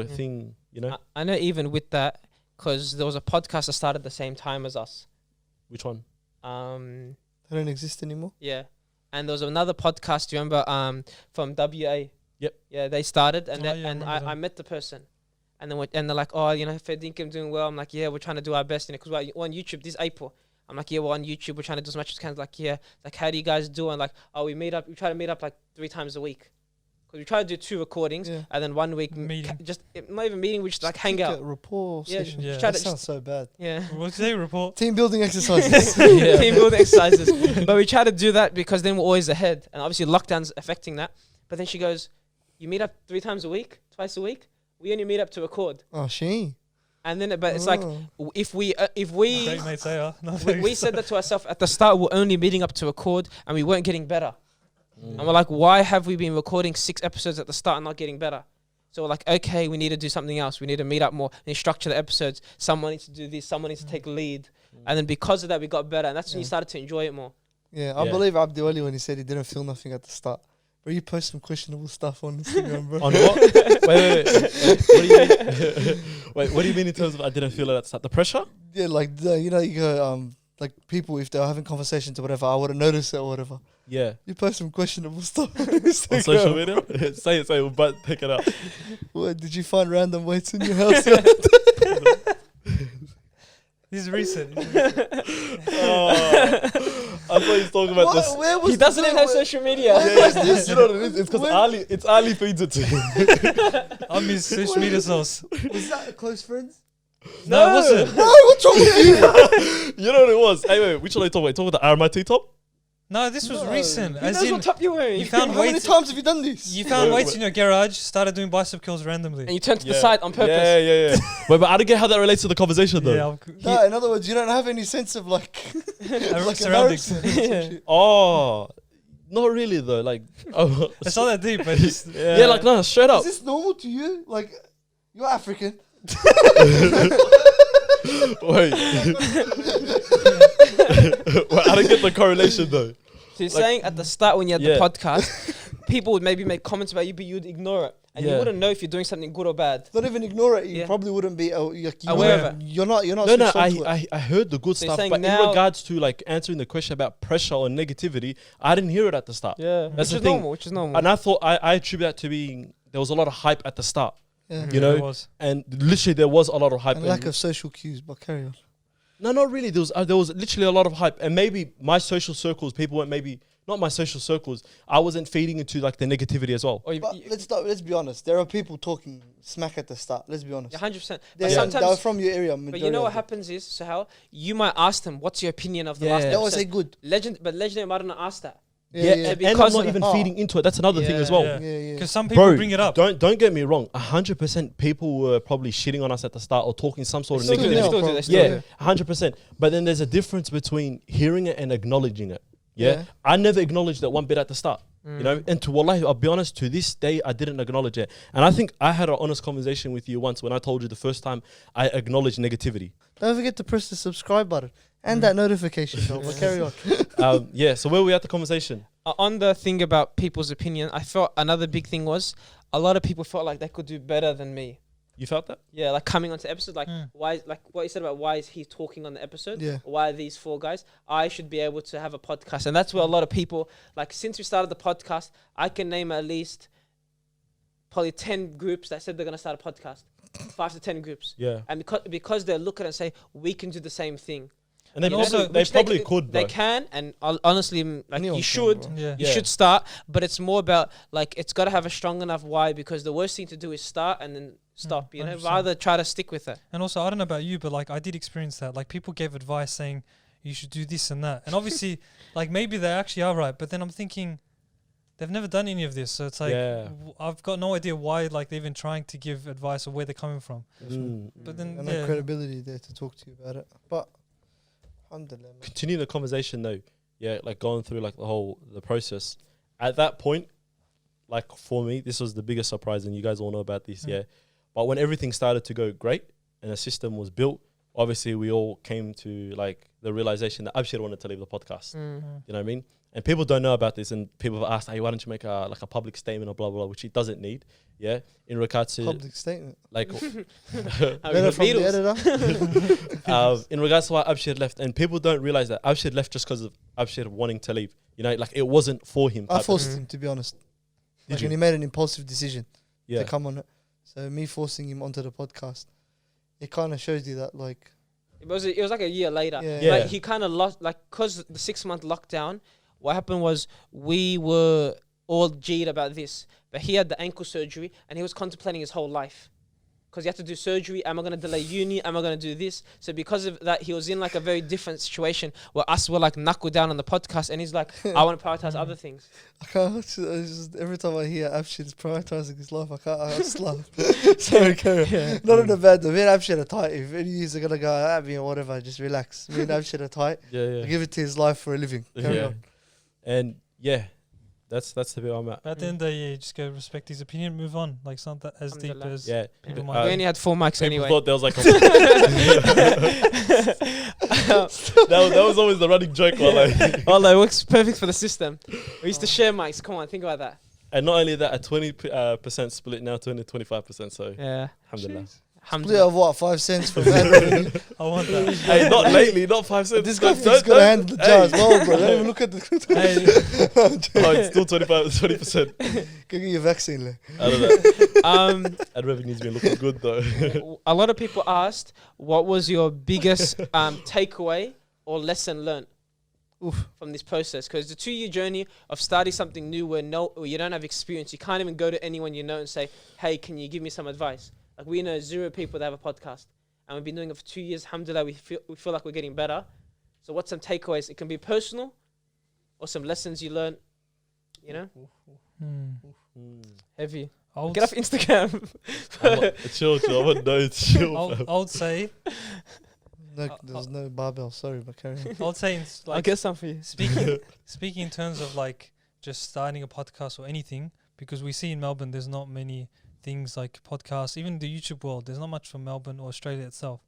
Speaker 1: thing, you know?
Speaker 3: I know even with that, because there was a podcast that started the same time as us.
Speaker 1: Which one?
Speaker 2: They don't exist anymore.
Speaker 3: Yeah. And there was another podcast, you remember, from WA.
Speaker 1: Yep.
Speaker 3: Yeah, they started, and
Speaker 4: I
Speaker 3: met the person. And then they're like, oh, you know, FairDinkum's doing well. I'm like, yeah, we're trying to do our best, you know, because we're on YouTube this April. I'm like, yeah, we're on YouTube. We're trying to do as much as we can. Like, yeah, like, how do you guys do? And like, oh, we try to meet up like 3 times a week. Because we try to do 2 recordings, and then 1 week, not even meeting, we just like hang out.
Speaker 2: Rapport session.
Speaker 3: Yeah.
Speaker 2: That sounds so bad.
Speaker 3: Yeah.
Speaker 4: What's the report?
Speaker 2: Team building exercises.
Speaker 3: Team building exercises. But we try to do that because then we're always ahead. And obviously lockdown's affecting that. But then she goes, you meet up 3 times a week, twice a week? We only meet up to record.
Speaker 2: Oh, she.
Speaker 3: And then, but it's like, if we
Speaker 4: Great mates they are.
Speaker 3: we said that to ourselves at the start, we're only meeting up to record and we weren't getting better. And we're like, why have we been recording 6 episodes at the start and not getting better? So we're like, okay, we need to do something else. We need to meet up more and structure the episodes. Someone needs to do this. Someone needs to take lead. And then because of that, we got better. And that's when you started to enjoy it more.
Speaker 2: Yeah, I believe Abdiwali when he said he didn't feel nothing at the start. Bro, you post some questionable stuff on Instagram, bro.
Speaker 1: On what? wait. What do you mean? Wait, what do you mean in terms of I didn't feel it at the start? The pressure?
Speaker 2: Yeah, like, you know, you go, like people, if they were having conversations or whatever, I would have noticed it or whatever.
Speaker 1: Yeah.
Speaker 2: You post some questionable stuff on Instagram.
Speaker 1: On social media? say it, but take it out.
Speaker 2: What, did you find random weights in your house?
Speaker 4: This is recent.
Speaker 1: I thought he was talking about this.
Speaker 2: Where was
Speaker 3: He doesn't even have social media.
Speaker 1: You know what it is? It's because Ali feeds it to him.
Speaker 4: I'm his social media source.
Speaker 2: Was that close friends?
Speaker 4: No, it wasn't.
Speaker 2: No, what's wrong with you?
Speaker 1: You know what it was? Hey, wait, which one are you talking about? You talking about the RMIT top?
Speaker 4: No, this was recent.
Speaker 3: Who
Speaker 4: As
Speaker 3: knows
Speaker 4: in,
Speaker 3: what top you're wearing?
Speaker 4: you found
Speaker 2: How many
Speaker 4: weights.
Speaker 2: times have you done this?
Speaker 4: You found
Speaker 1: Wait,
Speaker 4: weights in your garage. Started doing bicep curls randomly.
Speaker 3: And you turned to the side on purpose.
Speaker 1: Yeah. Wait, but I don't get how that relates to the conversation though.
Speaker 4: Yeah,
Speaker 2: No, in other words, you don't have any sense of like,
Speaker 4: surroundings.
Speaker 2: embarrassment.
Speaker 1: Oh, not really though. Like,
Speaker 4: It's not that deep, but it's,
Speaker 1: yeah, like no, straight up.
Speaker 2: Is this normal to you? Like, you're African.
Speaker 1: Wait. Well, I don't get the correlation though.
Speaker 3: So you're saying at the start when you had the podcast, people would maybe make comments about you, but you'd ignore it. And you wouldn't know if you're doing something good or bad.
Speaker 2: Don't even ignore it. You probably wouldn't be
Speaker 3: aware of it.
Speaker 2: You're not.
Speaker 1: No,
Speaker 2: switched on to it.
Speaker 1: I heard the good
Speaker 3: So you're
Speaker 1: stuff,
Speaker 3: saying
Speaker 1: but in
Speaker 3: now-
Speaker 1: regards to like answering the question about pressure or negativity, I didn't hear it at the start.
Speaker 3: Yeah,
Speaker 1: That's the
Speaker 3: which is
Speaker 1: thing.
Speaker 3: normal. Which is normal.
Speaker 1: And I thought I attribute that to being there was a lot of hype at the start,
Speaker 2: Yeah.
Speaker 1: you know,
Speaker 4: it was.
Speaker 1: and literally there was a lot of hype.
Speaker 2: And lack of social cues, but carry on.
Speaker 1: No, not really. There was literally a lot of hype, and maybe my social circles, people weren't maybe not my social circles. I wasn't feeding into like the negativity as well.
Speaker 3: Or
Speaker 2: But let's be honest. There are people talking smack at the start. Let's be honest.
Speaker 3: 100%.
Speaker 2: They're,
Speaker 3: But sometimes,
Speaker 2: they're from your area.
Speaker 3: but you know what happens is, Sahel, you might ask them, what's your opinion of the last
Speaker 2: They
Speaker 3: episode?
Speaker 2: always say good.
Speaker 3: Legendary might not ask that.
Speaker 1: And
Speaker 3: because
Speaker 1: I'm
Speaker 3: of
Speaker 1: not even
Speaker 2: the-
Speaker 1: feeding into it. That's another thing as well.
Speaker 2: Yeah.
Speaker 4: Because some people
Speaker 1: Bro,
Speaker 4: bring it up.
Speaker 1: Don't get me wrong. 100% people were probably shitting on us at the start or talking some sort of
Speaker 2: Still do
Speaker 1: negativity.
Speaker 2: now,
Speaker 3: Still do,
Speaker 2: bro.
Speaker 3: they still
Speaker 1: Yeah,
Speaker 3: do.
Speaker 1: 100%. But then there's a difference between hearing it and acknowledging it. Yeah.
Speaker 2: Yeah.
Speaker 1: I never acknowledged that one bit at the start. You know, and to wallahi, I'll be honest, to this day, I didn't acknowledge it. And I think I had an honest conversation with you once when I told you the first time I acknowledged negativity.
Speaker 2: Don't forget to press the subscribe button and that notification bell. But carry on.
Speaker 1: So where were we at the conversation?
Speaker 3: On the thing about people's opinion, I felt another big thing was a lot of people felt like they could do better than me.
Speaker 1: You felt that?
Speaker 3: Yeah, like coming onto the episode, like why, like what you said about why is he talking on the episode?
Speaker 2: Yeah.
Speaker 3: Why are these 4 guys? I should be able to have a podcast, and that's where a lot of people, like since we started the podcast, I can name at least probably 10 groups that said they're gonna start a podcast. 5 to 10 groups.
Speaker 1: Yeah.
Speaker 3: And because they look at it and say we can do the same thing.
Speaker 1: And then
Speaker 3: You know,
Speaker 1: also they
Speaker 3: which
Speaker 1: probably
Speaker 3: c-
Speaker 1: could,
Speaker 3: They
Speaker 1: bro.
Speaker 3: can, and honestly, like
Speaker 2: Anyone
Speaker 3: you
Speaker 2: can,
Speaker 3: should.
Speaker 2: bro.
Speaker 4: Yeah.
Speaker 3: You should start, but it's more about like it's got to have a strong enough why, because the worst thing to do is start and then stop. You know,
Speaker 4: 100%.
Speaker 3: rather try to stick with it.
Speaker 4: And also, I don't know about you, but like I did experience that. Like people gave advice saying you should do this and that, and obviously, like maybe they actually are right. But then I'm thinking they've never done any of this, so it's like
Speaker 1: Yeah.
Speaker 4: I've got no idea why like they're even trying to give advice or where they're coming from.
Speaker 1: Mm.
Speaker 4: But then
Speaker 2: And
Speaker 4: yeah,
Speaker 2: no credibility there to talk to you about it. But alhamdulillah, man.
Speaker 1: Continue the conversation though. Yeah, like going through like the process. At that point, like for me, this was the biggest surprise, and you guys all know about this, yeah. But when everything started to go great and a system was built, obviously we all came to like the realization that Abshir wanted to leave the podcast. You know what I mean? And people don't know about this, and people have asked, hey, why don't you make a public statement or blah blah blah, which he doesn't need. Yeah, in regards to
Speaker 2: Public statement.
Speaker 1: like
Speaker 2: Better from the editor.
Speaker 1: in regards to why Abshir left, and people don't realize that Abshir left just because of Abshir wanting to leave. You know, like it wasn't for him.
Speaker 2: I
Speaker 1: type of-
Speaker 2: forced him, to be honest.
Speaker 1: Did
Speaker 2: Like
Speaker 1: you?
Speaker 2: when he made an impulsive decision
Speaker 1: Yeah,
Speaker 2: to come on it. So me forcing him onto the podcast, it kind of shows you that, like,
Speaker 3: It was like a year later.
Speaker 2: Yeah.
Speaker 1: Yeah.
Speaker 3: Like he kind of lost, like, cause the 6-month lockdown. What happened was we were all G'd about this, but he had the ankle surgery and he was contemplating his whole life. Because he had to do surgery. Am I going to delay uni? Am I going to do this? So because of that, he was in like a very different situation where us were like knuckle down on the podcast, and he's like, I want to prioritize other things.
Speaker 2: I can't. It's just, every time I hear Abshir's prioritizing his life, I just laugh. Sorry, carry on. Not in a bad way. Me and Abshir are tight. If any of you are gonna go at me or whatever, just relax. Me and Abshir are tight.
Speaker 1: yeah,
Speaker 2: I give it to his life for a living. Carry
Speaker 1: yeah.
Speaker 2: on.
Speaker 1: And yeah, that's the bit I'm at.
Speaker 4: at the end of the day, yeah, you just go respect his opinion, move on. Like it's not that as deep
Speaker 3: Alhamdulillah.
Speaker 4: as
Speaker 1: Yeah,
Speaker 4: people
Speaker 3: We
Speaker 4: might.
Speaker 3: only had 4 mics
Speaker 1: people
Speaker 3: anyway.
Speaker 1: thought there was like that was always the running joke.
Speaker 3: Oh, that works perfect for the system. We used to share mics. Come on, think about that.
Speaker 1: And not only that, a 20% split now to 25%. So
Speaker 3: Yeah.
Speaker 1: alhamdulillah.
Speaker 2: Split of what? 5 cents from ad revenue.
Speaker 4: I want that.
Speaker 1: Hey, not lately, not 5 cents.
Speaker 2: This guy
Speaker 1: Don't-
Speaker 2: thinks he's gonna
Speaker 1: don't-
Speaker 2: handle the
Speaker 1: hey.
Speaker 2: jar as well, bro. Don't even look at the.
Speaker 1: Oh, it's still 20%.
Speaker 2: Go get your vaccine, le.
Speaker 1: I don't know.
Speaker 3: Um,
Speaker 1: Ad revenue's been looking good though.
Speaker 3: a lot of people asked, what was your biggest takeaway or lesson learned from this process? Because the 2-year journey of starting something new where you don't have experience, you can't even go to anyone you know and say, hey, can you give me some advice? Like we know 0 people that have a podcast, and we've been doing it for 2 years. Alhamdulillah, we feel like we're getting better. So what's some takeaways? It can be personal or some lessons you learn, you know? Heavy. Get off Instagram.
Speaker 1: Chill. I wouldn't know. Chill.
Speaker 4: I would say,
Speaker 2: No, there's no barbell. Sorry, but carry on.
Speaker 4: I would say,
Speaker 3: I'll
Speaker 4: like
Speaker 3: get some for you.
Speaker 4: speaking in terms of like just starting a podcast or anything, because we see in Melbourne there's not many things like podcasts, even the YouTube world. There's not much for Melbourne or Australia itself.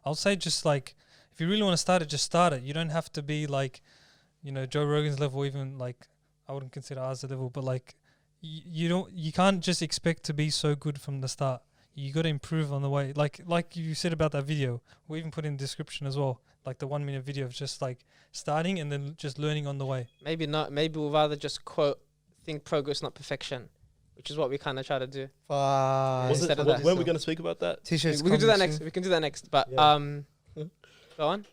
Speaker 4: I'll say just like if you really want to start it, just start it. You don't have to be like, you know, Joe Rogan's level, even like I wouldn't consider ours a level, but like you can't just expect to be so good from the start. You got to improve on the way. Like you said about that video, we even put in the description as well, like the 1-minute video of just like starting and then just learning on the way.
Speaker 3: Maybe not. Maybe we'll rather just quote, think progress, not perfection, which is what we kind of try to do. Instead of that.
Speaker 1: When are we going to speak about that?
Speaker 2: T-shirts.
Speaker 3: We can do that
Speaker 2: coming
Speaker 3: next.
Speaker 2: soon.
Speaker 3: We can do that next. But
Speaker 1: Yeah.
Speaker 3: go on.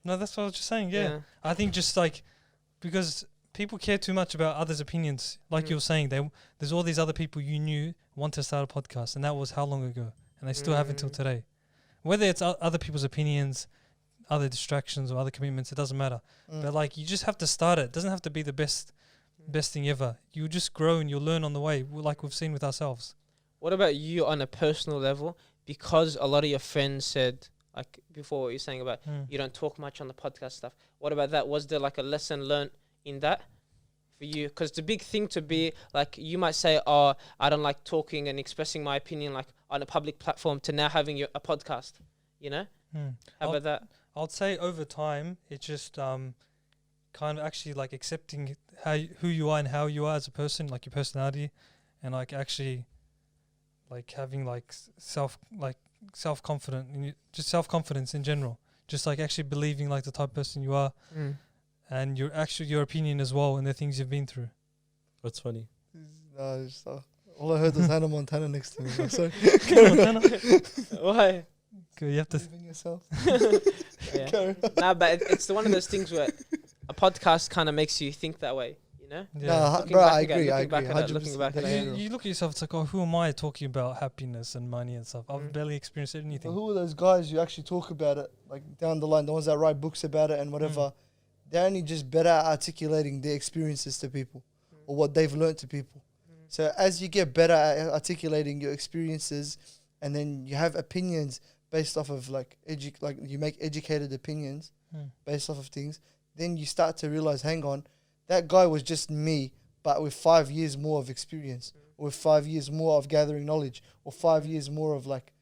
Speaker 4: No, that's what I was just saying. Yeah. I think just like because people care too much about others' opinions. Like you were saying, there's all these other people you knew want to start a podcast, and that was how long ago, and they still have until today. Whether it's other people's opinions, other distractions, or other commitments, it doesn't matter. But like you just have to start it. It doesn't have to be the best thing ever. You just grow and you'll learn on the way, like we've seen with ourselves.
Speaker 3: What about you on a personal level? Because a lot of your friends said, like before what you're saying about you don't talk much on the podcast stuff. What about that? Was there like a lesson learned in that for you? Because the big thing to be like, you might say, oh, I don't like talking and expressing my opinion like on a public platform, to now having a podcast, you know? How about that?
Speaker 4: I'd say over time, it's just kind of actually like accepting who you are and how you are as a person, like your personality, and like actually like having like just self-confidence in general, just like actually believing like the type of person you are and your opinion as well and the things you've been through.
Speaker 1: That's funny.
Speaker 2: No, All I heard was Hannah Montana next to me. I'm sorry.
Speaker 3: Why?
Speaker 4: You have to.
Speaker 2: Believe in yourself.
Speaker 3: Yeah.
Speaker 2: Carry on.
Speaker 3: Nah, but it's one of those things where a podcast kind of makes you think that way, you know?
Speaker 4: Yeah.
Speaker 2: Nah,
Speaker 3: Looking
Speaker 2: bro,
Speaker 3: back
Speaker 2: I
Speaker 3: again,
Speaker 2: agree. I
Speaker 3: looking back
Speaker 2: agree.
Speaker 3: at it, looking
Speaker 2: 100%.
Speaker 3: back at
Speaker 2: That's
Speaker 3: it.
Speaker 2: true.
Speaker 4: You look at yourself, it's like, oh, who am I talking about happiness and money and stuff? I've barely experienced
Speaker 2: But
Speaker 4: anything.
Speaker 2: who are those guys who actually talk about it, like down the line, the ones that write books about it and whatever? They're only just better at articulating their experiences to people or what they've learned to people. So as you get better at articulating your experiences, and then you have opinions based off of like you make educated opinions based off of things, then you start to realize, hang on, that guy was just me, but with 5 years more of experience, or with 5 years more of gathering knowledge, or 5 years more of like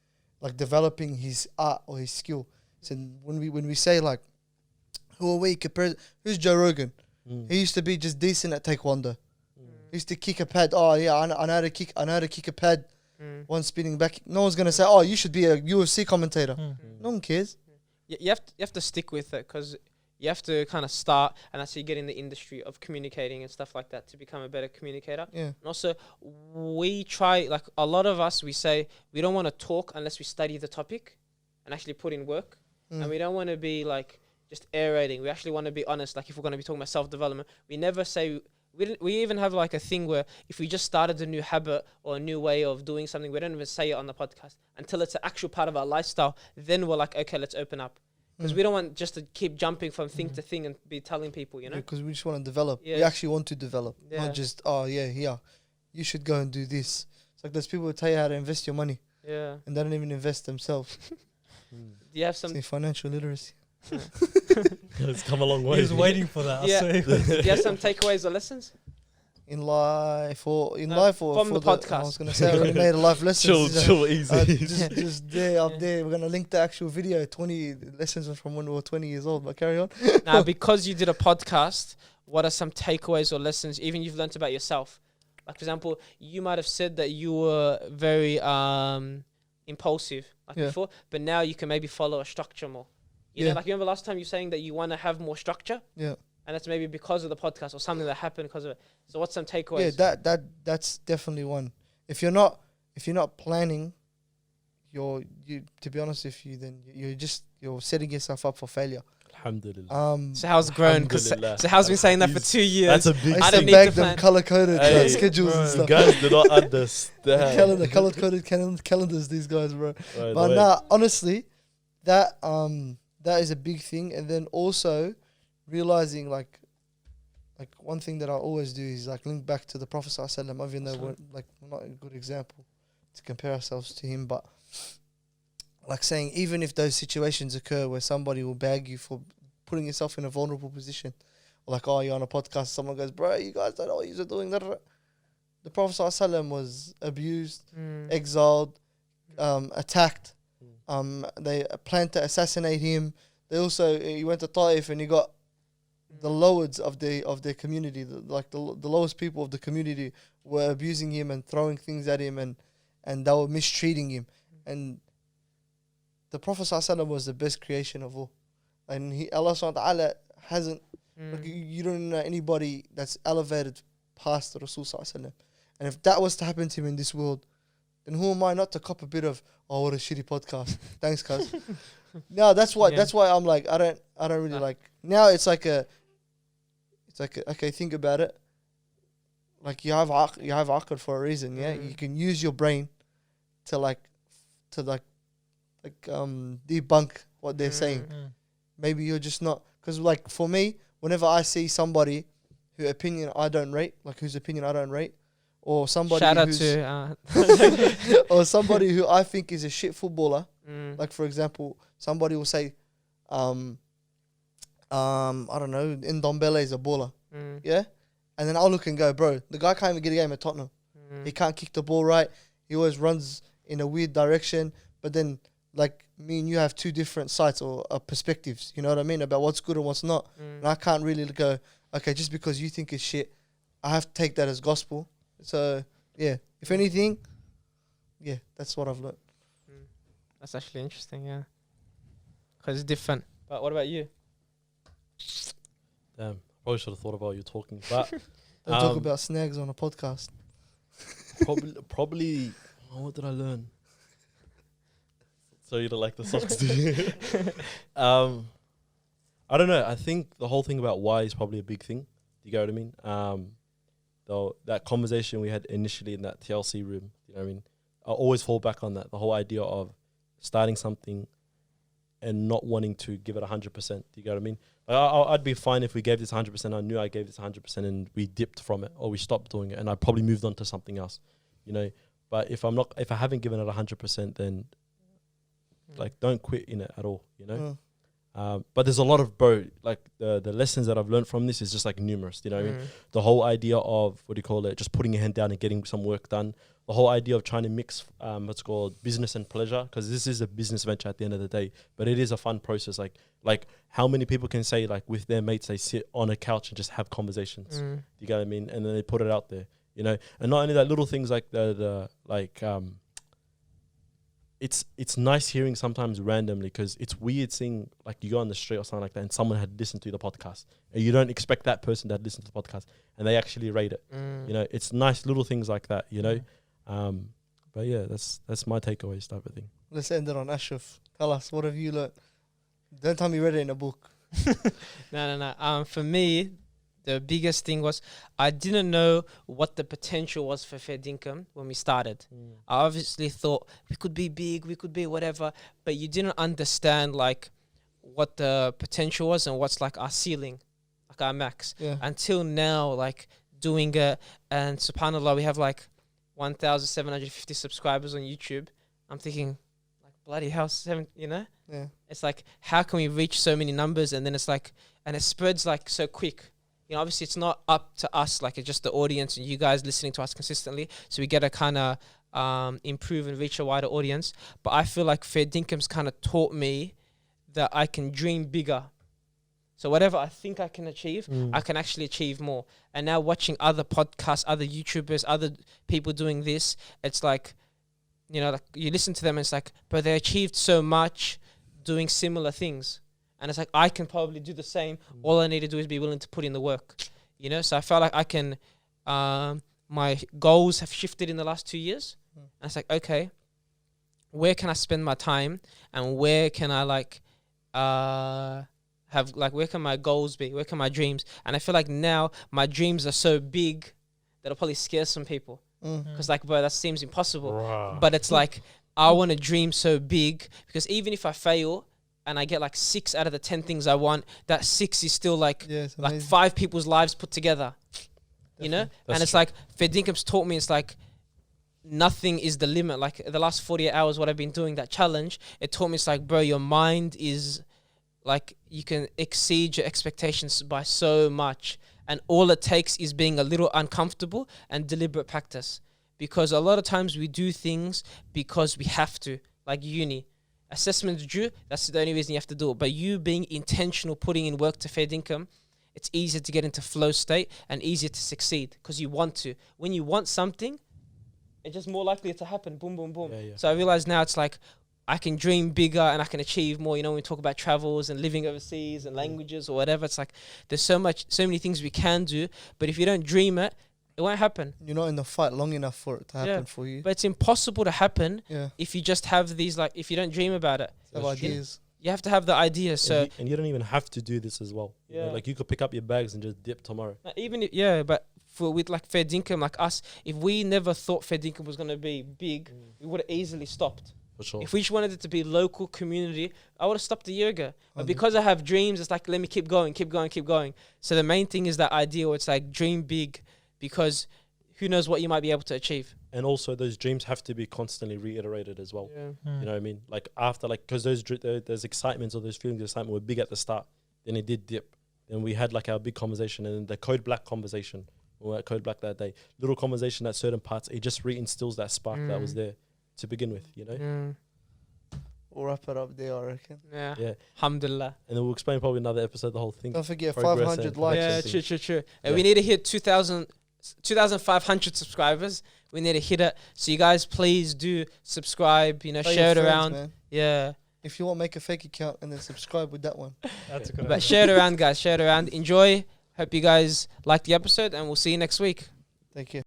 Speaker 2: developing his art or his skill. So when we say like, who are we compared? Who's Joe Rogan? He used to be just decent at taekwondo. He used to kick a pad. Oh yeah, I know how to kick. I know how to kick a pad. One spinning back. No one's gonna say, oh, you should be a UFC commentator. No one cares.
Speaker 3: You have to stick with it, because you have to kind of start, and that's how you get in the industry of communicating and stuff like that to become a better communicator.
Speaker 2: Yeah.
Speaker 3: And also, we try, like a lot of us, we say we don't want to talk unless we study the topic and actually put in work. And we don't want to be like just aerating. We actually want to be honest. Like if we're going to be talking about self-development, we never say, we even have like a thing where if we just started a new habit or a new way of doing something, we don't even say it on the podcast until it's an actual part of our lifestyle. Then we're like, okay, let's open up. Because we don't want just to keep jumping from thing to thing and be telling people, you know?
Speaker 2: Because we just want to develop.
Speaker 3: Yeah.
Speaker 2: We actually want to develop.
Speaker 3: Yeah.
Speaker 2: Not just, oh yeah, here, you should go and do this. It's like there's people who tell you how to invest your money
Speaker 3: Yeah.
Speaker 2: and they don't even invest themselves.
Speaker 3: Do you have some?
Speaker 2: See, financial literacy.
Speaker 1: It's come a long way.
Speaker 4: He was waiting for that.
Speaker 3: Yeah.
Speaker 4: I swear.
Speaker 3: Do you have some takeaways or lessons?
Speaker 2: In life or
Speaker 3: from
Speaker 2: for
Speaker 3: the podcast.
Speaker 2: I was going to say I already made a life lesson.
Speaker 1: chill, easy.
Speaker 2: Just there, up there. We're going to link the actual video. 20 lessons from when we were 20 years old. But carry on.
Speaker 3: Now, because you did a podcast, what are some takeaways or lessons even you've learnt about yourself? Like, for example, you might have said that you were very impulsive before, but now you can maybe follow a structure more. You know, like you remember last time you saying that you want to have more structure?
Speaker 2: Yeah.
Speaker 3: And that's maybe because of the podcast or something that happened because of it. So what's some takeaways?
Speaker 2: Yeah, that's definitely one. If you're not planning, to be honest with you, then you're setting yourself up for failure.
Speaker 1: Alhamdulillah.
Speaker 3: So how's grown? So how's been saying that for 2 years?
Speaker 1: That's a big
Speaker 2: I
Speaker 3: I
Speaker 2: used
Speaker 3: don't
Speaker 2: to
Speaker 3: need
Speaker 2: bag
Speaker 3: to
Speaker 2: them
Speaker 3: plan.
Speaker 2: color-coded
Speaker 1: Hey,
Speaker 2: schedules and
Speaker 4: bro.
Speaker 2: stuff.
Speaker 1: Guys do not understand.
Speaker 2: Color-coded calendars, these guys, bro.
Speaker 1: Right,
Speaker 2: But
Speaker 1: wait.
Speaker 2: nah, honestly, that is a big thing. And then also realizing like one thing that I always do is like link back to the Prophet ﷺ, even though we're not a good example to compare ourselves to him, but like saying even if those situations occur where somebody will bag you for putting yourself in a vulnerable position, or like, oh, you're on a podcast, someone goes, bro, you guys don't know what you're doing. The Prophet ﷺ was abused, exiled, attacked. They planned to assassinate him. They also he went to Taif and he got the lowest of their community, the lowest people of the community were abusing him and throwing things at him and they were mistreating him. And the Prophet ﷺ was the best creation of all. And Allah subhanahu wa ta'ala hasn't, like, you don't know anybody that's elevated past the Rasul ﷺ. And if that was to happen to him in this world, then who am I not to cop a bit of, oh, what a shitty podcast. Thanks, cuz. No, that's why I'm like, I don't really like, now it's like okay, think about it. Like you have aql for a reason, yeah? You can use your brain to debunk what they're saying. Maybe you're just not, because like for me, whenever I see somebody whose opinion I don't rate, or somebody
Speaker 3: Shout out
Speaker 2: who's
Speaker 3: to
Speaker 2: or somebody who I think is a shit footballer, like for example, somebody will say, I don't know, Ndombele is a baller, yeah, and then I'll look and go, bro, the guy can't even get a game at Tottenham. He can't kick the ball right. He always runs in a weird direction. But then, like me and you have two different sides or perspectives. You know what I mean about what's good and what's not. And I can't really go, okay, just because you think it's shit, I have to take that as gospel. So yeah, if anything, yeah, that's what I've learned.
Speaker 3: That's actually interesting, yeah. Because it's different. But what about you?
Speaker 1: Damn, probably should have thought about you talking. But
Speaker 2: Don't talk about snags on a podcast.
Speaker 1: Probably. What did I learn? So you don't like the socks, do you? I don't know. I think the whole thing about why is probably a big thing. Do you get what I mean? Though that conversation we had initially in that TLC room, you know what I mean? I always fall back on that. The whole idea of starting something and not wanting to give it 100%. Do you get what I mean? I'd be fine if we gave this 100%. I knew I gave this 100% and we dipped from it or we stopped doing it and I probably moved on to something else, you know. But if I haven't given it 100%, then like don't quit in it at all, you know. But there's a lot of the lessons that I've learned from this is just like numerous, you know what I mean? The whole idea of just putting your hand down and getting some work done. The whole idea of trying to mix what's called business and pleasure, because this is a business venture at the end of the day, but it is a fun process. Like how many people can say like with their mates they sit on a couch and just have conversations? You get what I mean? And then they put it out there, you know. And not only that, little things like it's nice hearing sometimes randomly, because it's weird seeing like you go on the street or something like that and someone had listened to the podcast and you don't expect that person to have listened to the podcast and they actually rate it. You know, it's nice little things like that, you know. But yeah, that's my takeaways type of thing.
Speaker 2: Let's end it on Ashraf. Tell us, what have you learned? Don't tell me you read it in a book.
Speaker 3: No. For me, the biggest thing was I didn't know what the potential was for FairDinkum when we started. I obviously thought we could be big, we could be whatever, but you didn't understand like what the potential was and what's like our ceiling, like our max. Until now, like doing it, and subhanAllah, we have like 1,750 subscribers on YouTube. I'm thinking, like, bloody hell, you know?
Speaker 2: Yeah.
Speaker 3: It's like, how can we reach so many numbers? And then it's like, and it spreads like so quick. You know, obviously it's not up to us, like it's just the audience and you guys listening to us consistently. So we get to kind of improve and reach a wider audience. But I feel like FairDinkum's kind of taught me that I can dream bigger. So whatever I think I can achieve, I can actually achieve more. And now watching other podcasts, other YouTubers, other people doing this, it's like, you know, like you listen to them and it's like, but they achieved so much doing similar things. And it's like, I can probably do the same. All I need to do is be willing to put in the work, you know? So I felt like I can, my goals have shifted in the last 2 years. And it's like, okay, where can I spend my time? And where can I like, where can my goals be? Where can my dreams? And I feel like now my dreams are so big that it'll probably scare some people. Because like, bro, that seems impossible. But it's like, I want to dream so big, because even if I fail and I get like 6 out of the 10 things I want, that 6 is still like, like 5 people's lives put together, you know? And it's like, FairDinkum's taught me, it's like, nothing is the limit. Like the last 48 hours, what I've been doing, that challenge, it taught me, it's like, bro, your mind is like, you can exceed your expectations by so much. And all it takes is being a little uncomfortable and deliberate practice. Because a lot of times we do things because we have to, like uni. Assessment's due, that's the only reason you have to do it. But you being intentional, putting in work to FairDinkum, it's easier to get into flow state and easier to succeed because you want to. When you want something, it's just more likely to happen. Boom, boom, boom. So I realize now it's like, I can dream bigger and I can achieve more. You know, when we talk about travels and living overseas and languages or whatever, it's like there's so many things we can do. But if you don't dream it, it won't happen.
Speaker 2: You're not in the fight long enough for it to happen for you.
Speaker 3: But it's impossible to happen if you just have these, like, if you don't dream about it.
Speaker 2: Have ideas.
Speaker 3: You have to have the idea. So
Speaker 1: and you don't even have to do this as well. You know, like you could pick up your bags and just dip tomorrow.
Speaker 3: Even if, but with like FairDinkum, like us, if we never thought FairDinkum was going to be big, we would have easily stopped.
Speaker 1: For sure.
Speaker 3: If we just wanted it to be local community, I would have stopped a year ago. But because I have dreams, it's like, let me keep going. So the main thing is that idea where it's like dream big, because who knows what you might be able to achieve.
Speaker 1: And also those dreams have to be constantly reiterated as well. You know what I mean? Like after, like, because those excitements or those feelings of excitement were big at the start. Then it did dip. Then we had like our big conversation, and then the Code Black conversation. We were at Code Black that day. Little conversation at certain parts, it just reinstills that spark that was there to begin with, you know?
Speaker 2: We'll wrap it up there, I reckon.
Speaker 3: Yeah. Alhamdulillah.
Speaker 1: And then we'll explain probably another episode, the whole thing.
Speaker 2: Don't forget 500 likes.
Speaker 3: Yeah, true. And we need to hit 2,500 subscribers. We need to hit it. So you guys, please do subscribe, you know, share it around. Man. Yeah.
Speaker 2: If you want, make a fake account and then subscribe with that one.
Speaker 4: That's a good idea.
Speaker 3: But share it around, guys. Share it around. Enjoy. Hope you guys like the episode, and we'll see you next week.
Speaker 2: Thank you.